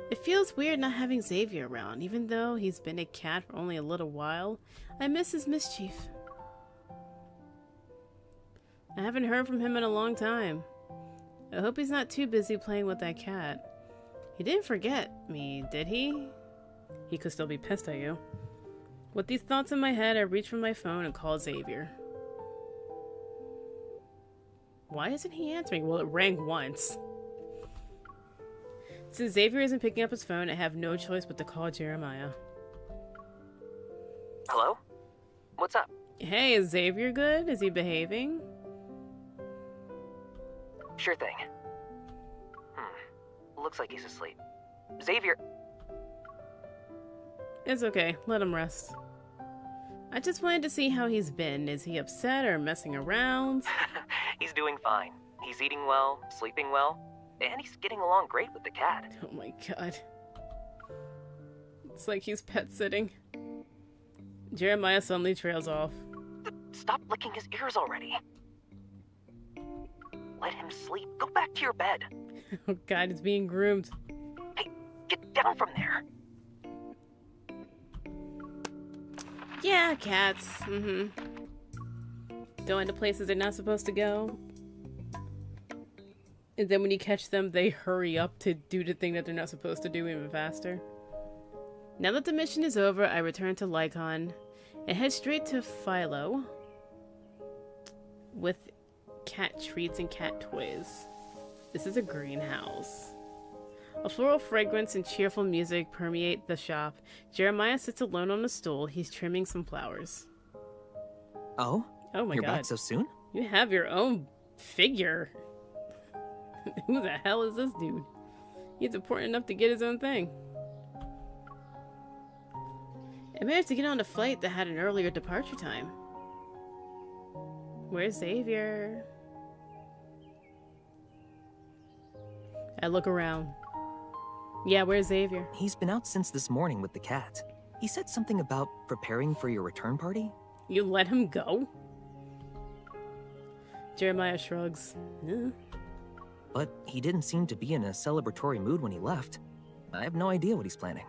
It feels weird not having Xavier around. Even though he's been a cat for only a little while, I miss his mischief. I haven't heard from him in a long time. I hope he's not too busy playing with that cat. He didn't forget me, did he? He could still be pissed at you. With these thoughts in my head, I reach for my phone and call Xavier. Why isn't he answering? Well, it rang once. Since Xavier isn't picking up his phone, I have no choice but to call Jeremiah. Hello? What's up? Hey, is Xavier good? Is he behaving? Sure thing. Looks like he's asleep. Xavier! It's okay. Let him rest. I just wanted to see how he's been. Is he upset or messing around? He's doing fine. He's eating well, sleeping well, and he's getting along great with the cat. Oh my god. It's like he's pet sitting. Jeremiah suddenly trails off. Stop licking his ears already. Let him sleep. Go back to your bed. Oh god, it's being groomed. Hey, get down from there. Yeah, cats. Going to places they're not supposed to go. And then when you catch them, they hurry up to do the thing that they're not supposed to do even faster. Now that the mission is over, I return to Lycon and head straight to Philo with cat treats and cat toys. This is a greenhouse. A floral fragrance and cheerful music permeate the shop. Jeremiah sits alone on a stool. He's trimming some flowers. Oh? Oh my god. You're back so soon? You have your own figure. Who the hell is this dude? He's important enough to get his own thing. I managed to get on a flight that had an earlier departure time. Where's Xavier? I look around. Yeah, where's Xavier? He's been out since this morning with the cat. He said something about preparing for your return party. You let him go? Jeremiah shrugs. but he didn't seem to be in a celebratory mood when he left. I have no idea what he's planning.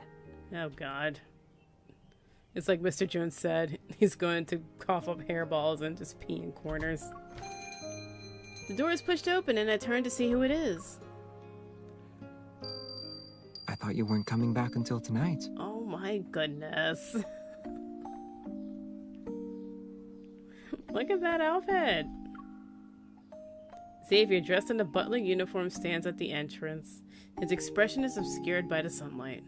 Oh, God. It's like Mr. Jones said, he's going to cough up hairballs and just pee in corners. The door is pushed open and I turn to see who it is. I thought you weren't coming back until tonight. Oh my goodness. Look at that outfit. Xavier, dressed in a butler uniform, stands at the entrance. His expression is obscured by the sunlight.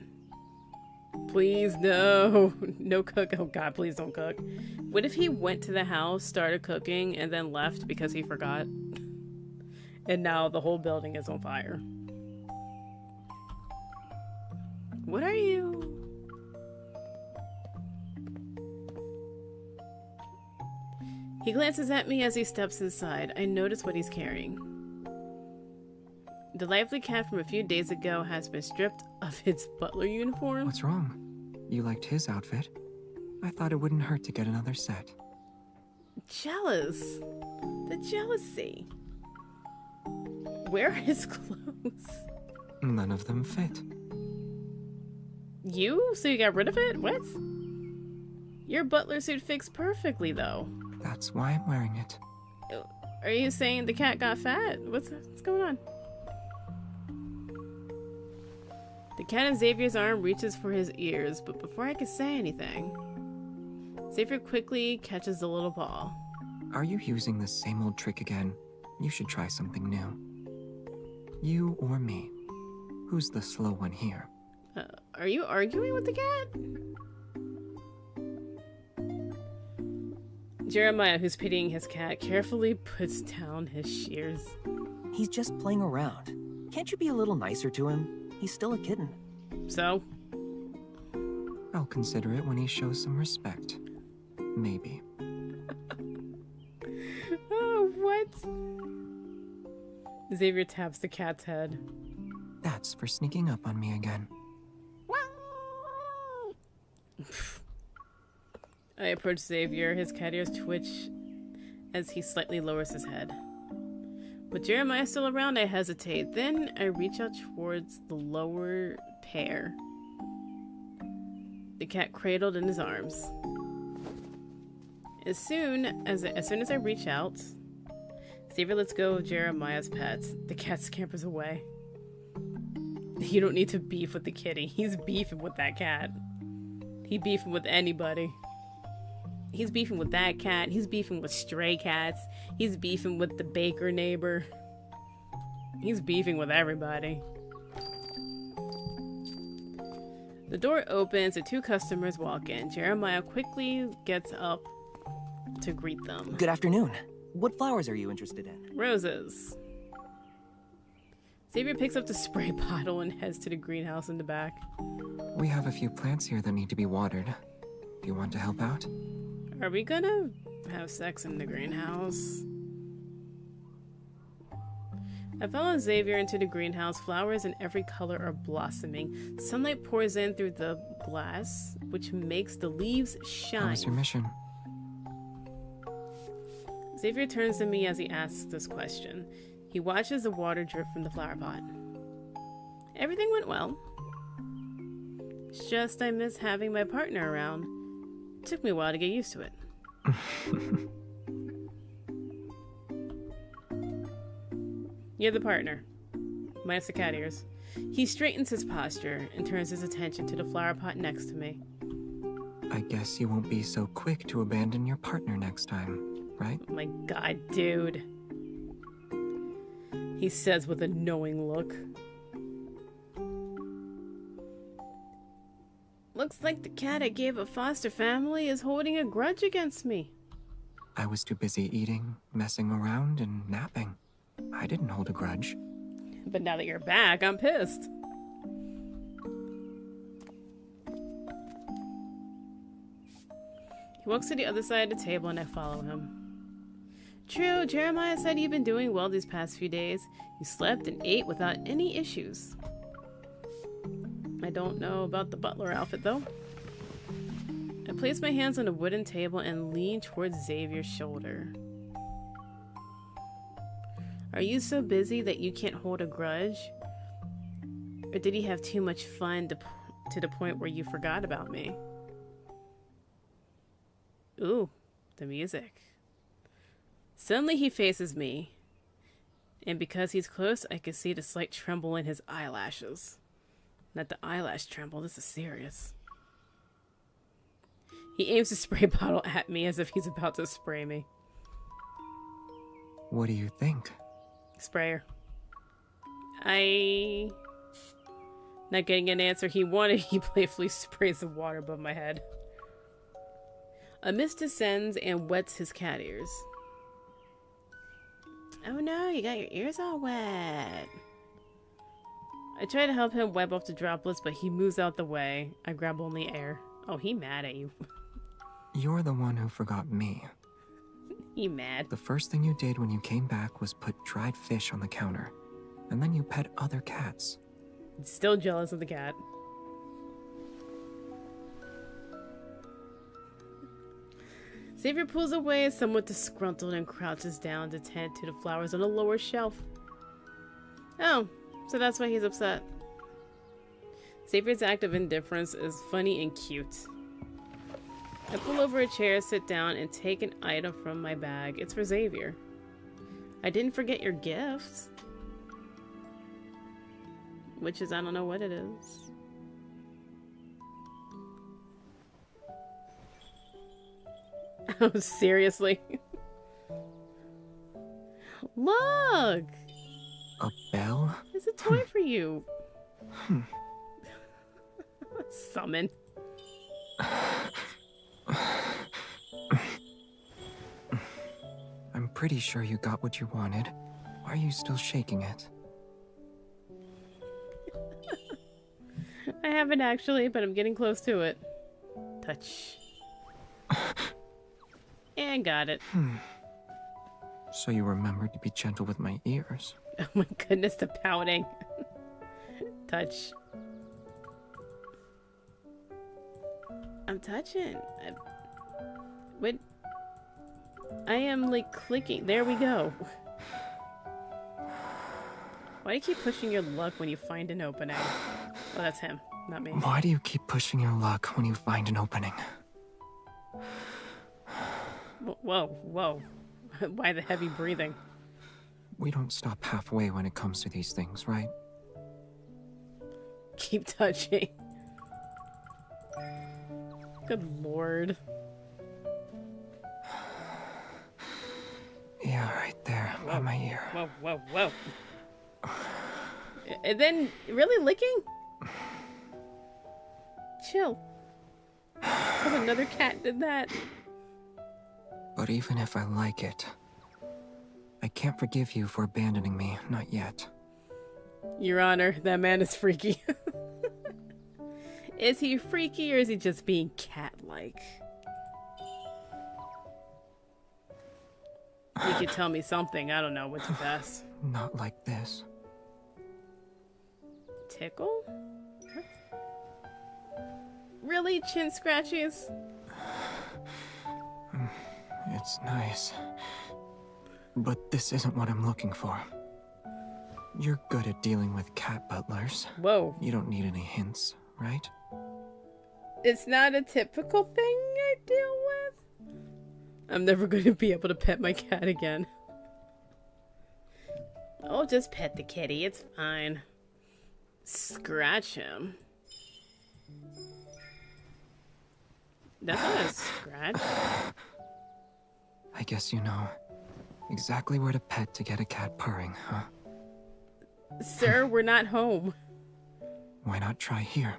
Please, no. No cook. Oh God, please don't cook. What if he went to the house, started cooking, and then left because he forgot? And now the whole building is on fire. What are you? He glances at me as he steps inside. I notice what he's carrying. The lively cat from a few days ago has been stripped of its butler uniform. What's wrong? You liked his outfit. I thought it wouldn't hurt to get another set. Jealous. The jealousy. Where are his clothes? None of them fit. You? So you got rid of it? What? Your butler suit fits perfectly, though. That's why I'm wearing it. Are you saying the cat got fat? What's going on? The cat in Xavier's arm reaches for his ears, but before I can say anything, Xavier quickly catches the little ball. Are you using the same old trick again? You should try something new. You or me? Who's the slow one here? Are you arguing with the cat? Jeremiah, who's pitying his cat, carefully puts down his shears. He's just playing around. Can't you be a little nicer to him? He's still a kitten. So? I'll consider it when he shows some respect. Maybe. Oh, what? Xavier taps the cat's head. That's for sneaking up on me again. I approach Xavier. His cat ears twitch as he slightly lowers his head. With Jeremiah still around, I hesitate. Then I reach out towards the lower pair. The cat cradled in his arms. As soon as I reach out, Xavier lets go of Jeremiah's pets. The cat scampers away. You don't need to beef with the kitty. He's beefing with that cat. He's beefing with anybody. He's beefing with that cat. He's beefing with stray cats. He's beefing with the baker neighbor. He's beefing with everybody. The door opens and two customers walk in. Jeremiah quickly gets up to greet them. Good afternoon. What flowers are you interested in? Roses. Xavier picks up the spray bottle and heads to the greenhouse in the back. We have a few plants here that need to be watered. Do you want to help out? Are we gonna have sex in the greenhouse? I follow Xavier into the greenhouse. Flowers in every color are blossoming. Sunlight pours in through the glass, which makes the leaves shine. How was your mission? Xavier turns to me as he asks this question. He watches the water drip from the flower pot. Everything went well. It's just I miss having my partner around. Took me a while to get used to it. You're the partner. Minus the cat ears. He straightens his posture and turns his attention to the flower pot next to me. I guess you won't be so quick to abandon your partner next time, right? Oh my god, dude. He says with a knowing look. Looks like the cat I gave a foster family is holding a grudge against me. I was too busy eating, messing around, and napping. I didn't hold a grudge. But now that you're back, I'm pissed. He walks to the other side of the table and I follow him. True, Jeremiah said you've been doing well these past few days. You slept and ate without any issues. I don't know about the butler outfit, though. I place my hands on a wooden table and lean towards Xavier's shoulder. Are you so busy that you can't hold a grudge? Or did he have too much fun to the point where you forgot about me? Ooh, the music. Suddenly he faces me. And because he's close, I can see the slight tremble in his eyelashes. Not the eyelash tremble, this is serious. He aims the spray bottle at me as if he's about to spray me. What do you think? Sprayer. Not getting an answer he wanted, he playfully sprays the water above my head. A mist descends and wets his cat ears. Oh no, you got your ears all wet. I try to help him wipe off the droplets, but he moves out the way. I grab only air. Oh, he mad at you. You're the one who forgot me. He mad. The first thing you did when you came back was put dried fish on the counter. And then you pet other cats. Still jealous of the cat. Xavier pulls away, somewhat disgruntled, and crouches down to tend to the flowers on a lower shelf. Oh, so that's why he's upset. Xavier's act of indifference is funny and cute. I pull over a chair, sit down, and take an item from my bag. It's for Xavier. I didn't forget your gift. Which is, I don't know what it is. Oh, seriously? Look! A bell? It's a toy for you. Summon. I'm pretty sure you got what you wanted. Why are you still shaking it? I haven't actually, but I'm getting close to it. Touch. And got it. So you remembered to be gentle with my ears. Oh my goodness, the pouting. Touch. I'm touching. What? I am like clicking. There we go. Why do you keep pushing your luck when you find an opening? Oh, that's him, not me. Why do you keep pushing your luck when you find an opening? Whoa, whoa. Why the heavy breathing? We don't stop halfway when it comes to these things, right? Keep touching. Good lord. Yeah, right there, by my ear. Whoa, whoa, whoa. And then, really licking? Chill. Because another cat did that. But even if I like it, I can't forgive you for abandoning me, not yet. Your Honor, that man is freaky. Is he freaky or is he just being cat-like? You could tell me something, I don't know what's best. Not like this. Tickle? What? Really? Chin scratches? It's nice. But this isn't what I'm looking for. You're good at dealing with cat butlers. Whoa. You don't need any hints, right? It's not a typical thing I deal with. I'm never going to be able to pet my cat again. Oh, just pet the kitty. It's fine. Scratch him. That's not a scratch. I guess you know exactly where to pet to get a cat purring, huh? Sir, we're not home. Why not try here?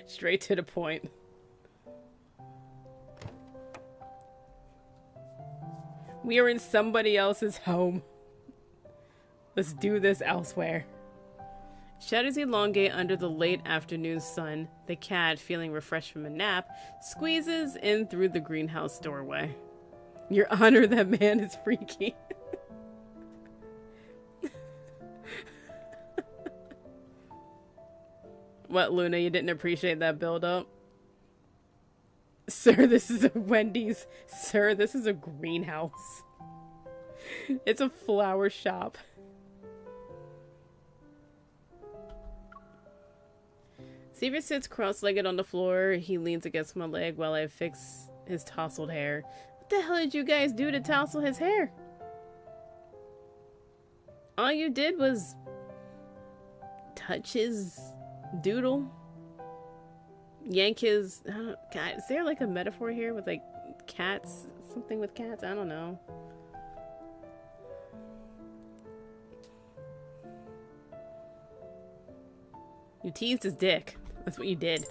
Straight to the point. We are in somebody else's home. Let's do this elsewhere. Shadows elongate under the late afternoon sun. The cat, feeling refreshed from a nap, squeezes in through the greenhouse doorway. Your Honor, that man is freaky. What, Luna, you didn't appreciate that build-up? Sir, this is a Wendy's. Sir, this is a greenhouse. It's a flower shop. Xavier sits cross-legged on the floor. He leans against my leg while I fix his tousled hair. What the hell did you guys do to tousle his hair? All you did was touch his doodle. Yank his... I don't, God, is there like a metaphor here with like cats? Something with cats? I don't know. You teased his dick. That's what you did.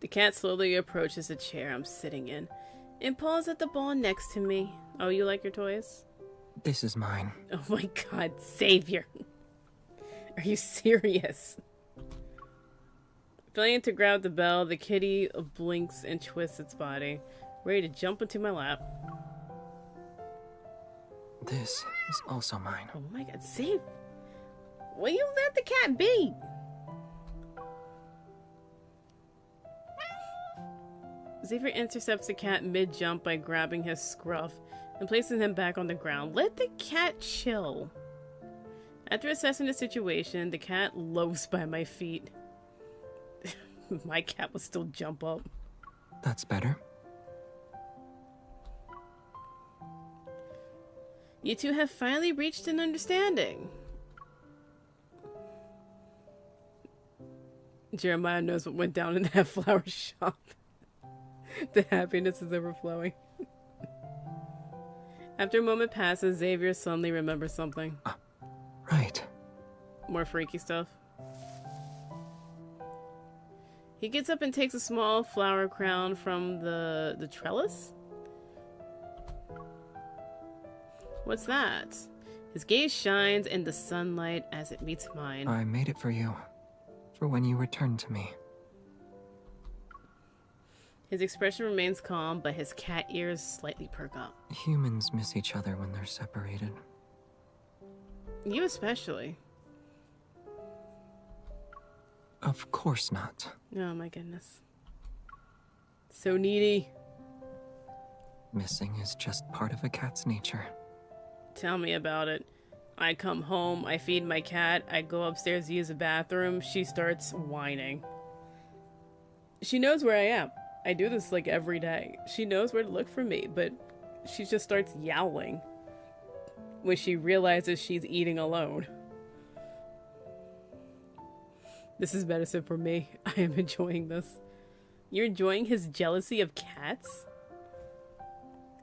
The cat slowly approaches the chair I'm sitting in and paws at the ball next to me. Oh, you like your toys? This is mine. Oh my god, Xavier. Are you serious? Failing to grab the bell, the kitty blinks and twists its body, ready to jump into my lap. This is also mine. Oh my god, Xavier. Will you let the cat be? Xavier intercepts the cat mid-jump by grabbing his scruff and placing him back on the ground. Let the cat chill. After assessing the situation, the cat loafs by my feet. My cat will still jump up. That's better. You two have finally reached an understanding. Jeremiah knows what went down in that flower shop. The happiness is overflowing. After a moment passes, Xavier suddenly remembers something. Right. More freaky stuff. He gets up and takes a small flower crown from the trellis. What's that? His gaze shines in the sunlight as it meets mine. I made it for you. For when you return to me. His expression remains calm, but his cat ears slightly perk up. Humans miss each other when they're separated. You especially. Of course not. Oh my goodness. So needy. Missing is just part of a cat's nature. Tell me about it. I come home, I feed my cat, I go upstairs to use the bathroom, she starts whining. She knows where I am. I do this like every day. She knows where to look for me, but she just starts yowling when she realizes she's eating alone. This is medicine for me. I am enjoying this. You're enjoying his jealousy of cats?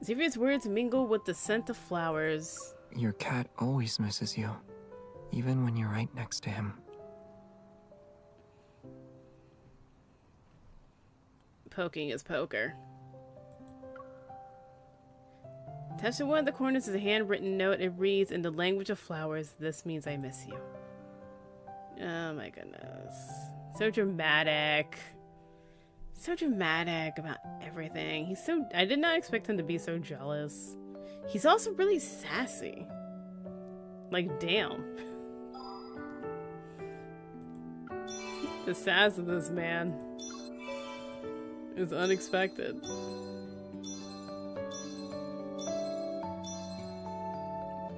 Xavier's words mingle with the scent of flowers. Your cat always misses you, even when you're right next to him. Poking is poker. Attached to one of the corners is a handwritten note. It reads, in the language of flowers, this means I miss you. Oh my goodness. So dramatic. So dramatic about everything. He's so... I did not expect him to be so jealous. He's also really sassy. Like, damn. The sass of this man is unexpected.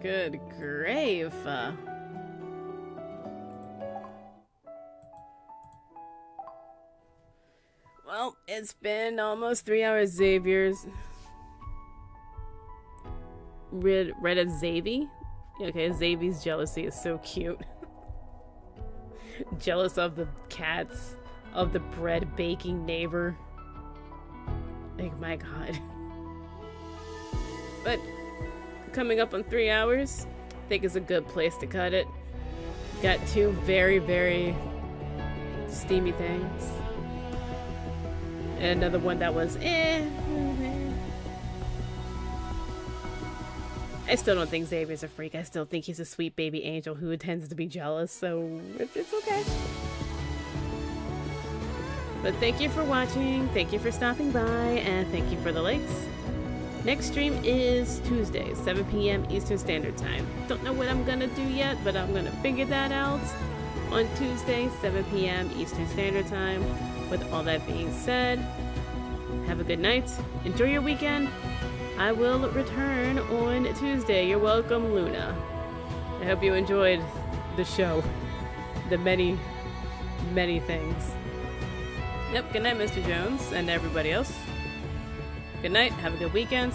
Good grave. Well, it's been almost 3 hours, Xavier's. Read as Xavi? Okay, Xavi's jealousy is so cute. Jealous of the cats, of the bread baking neighbor. Like, my god. But coming up on 3 hours, I think is a good place to cut it. Got two very, very steamy things. And another one that was I still don't think Xavier's a freak. I still think he's a sweet baby angel who tends to be jealous, so it's okay. But thank you for watching, thank you for stopping by, and thank you for the likes. Next stream is Tuesday, 7 p.m. Eastern Standard Time. Don't know what I'm gonna do yet, but I'm gonna figure that out on Tuesday, 7 p.m. Eastern Standard Time. with all that being said, have a good night. Enjoy your weekend. I will return on Tuesday. You're welcome, Luna. I hope you enjoyed the show. The many, many things. Yep, good night, Mr. Jones, and everybody else. Good night, have a good weekend.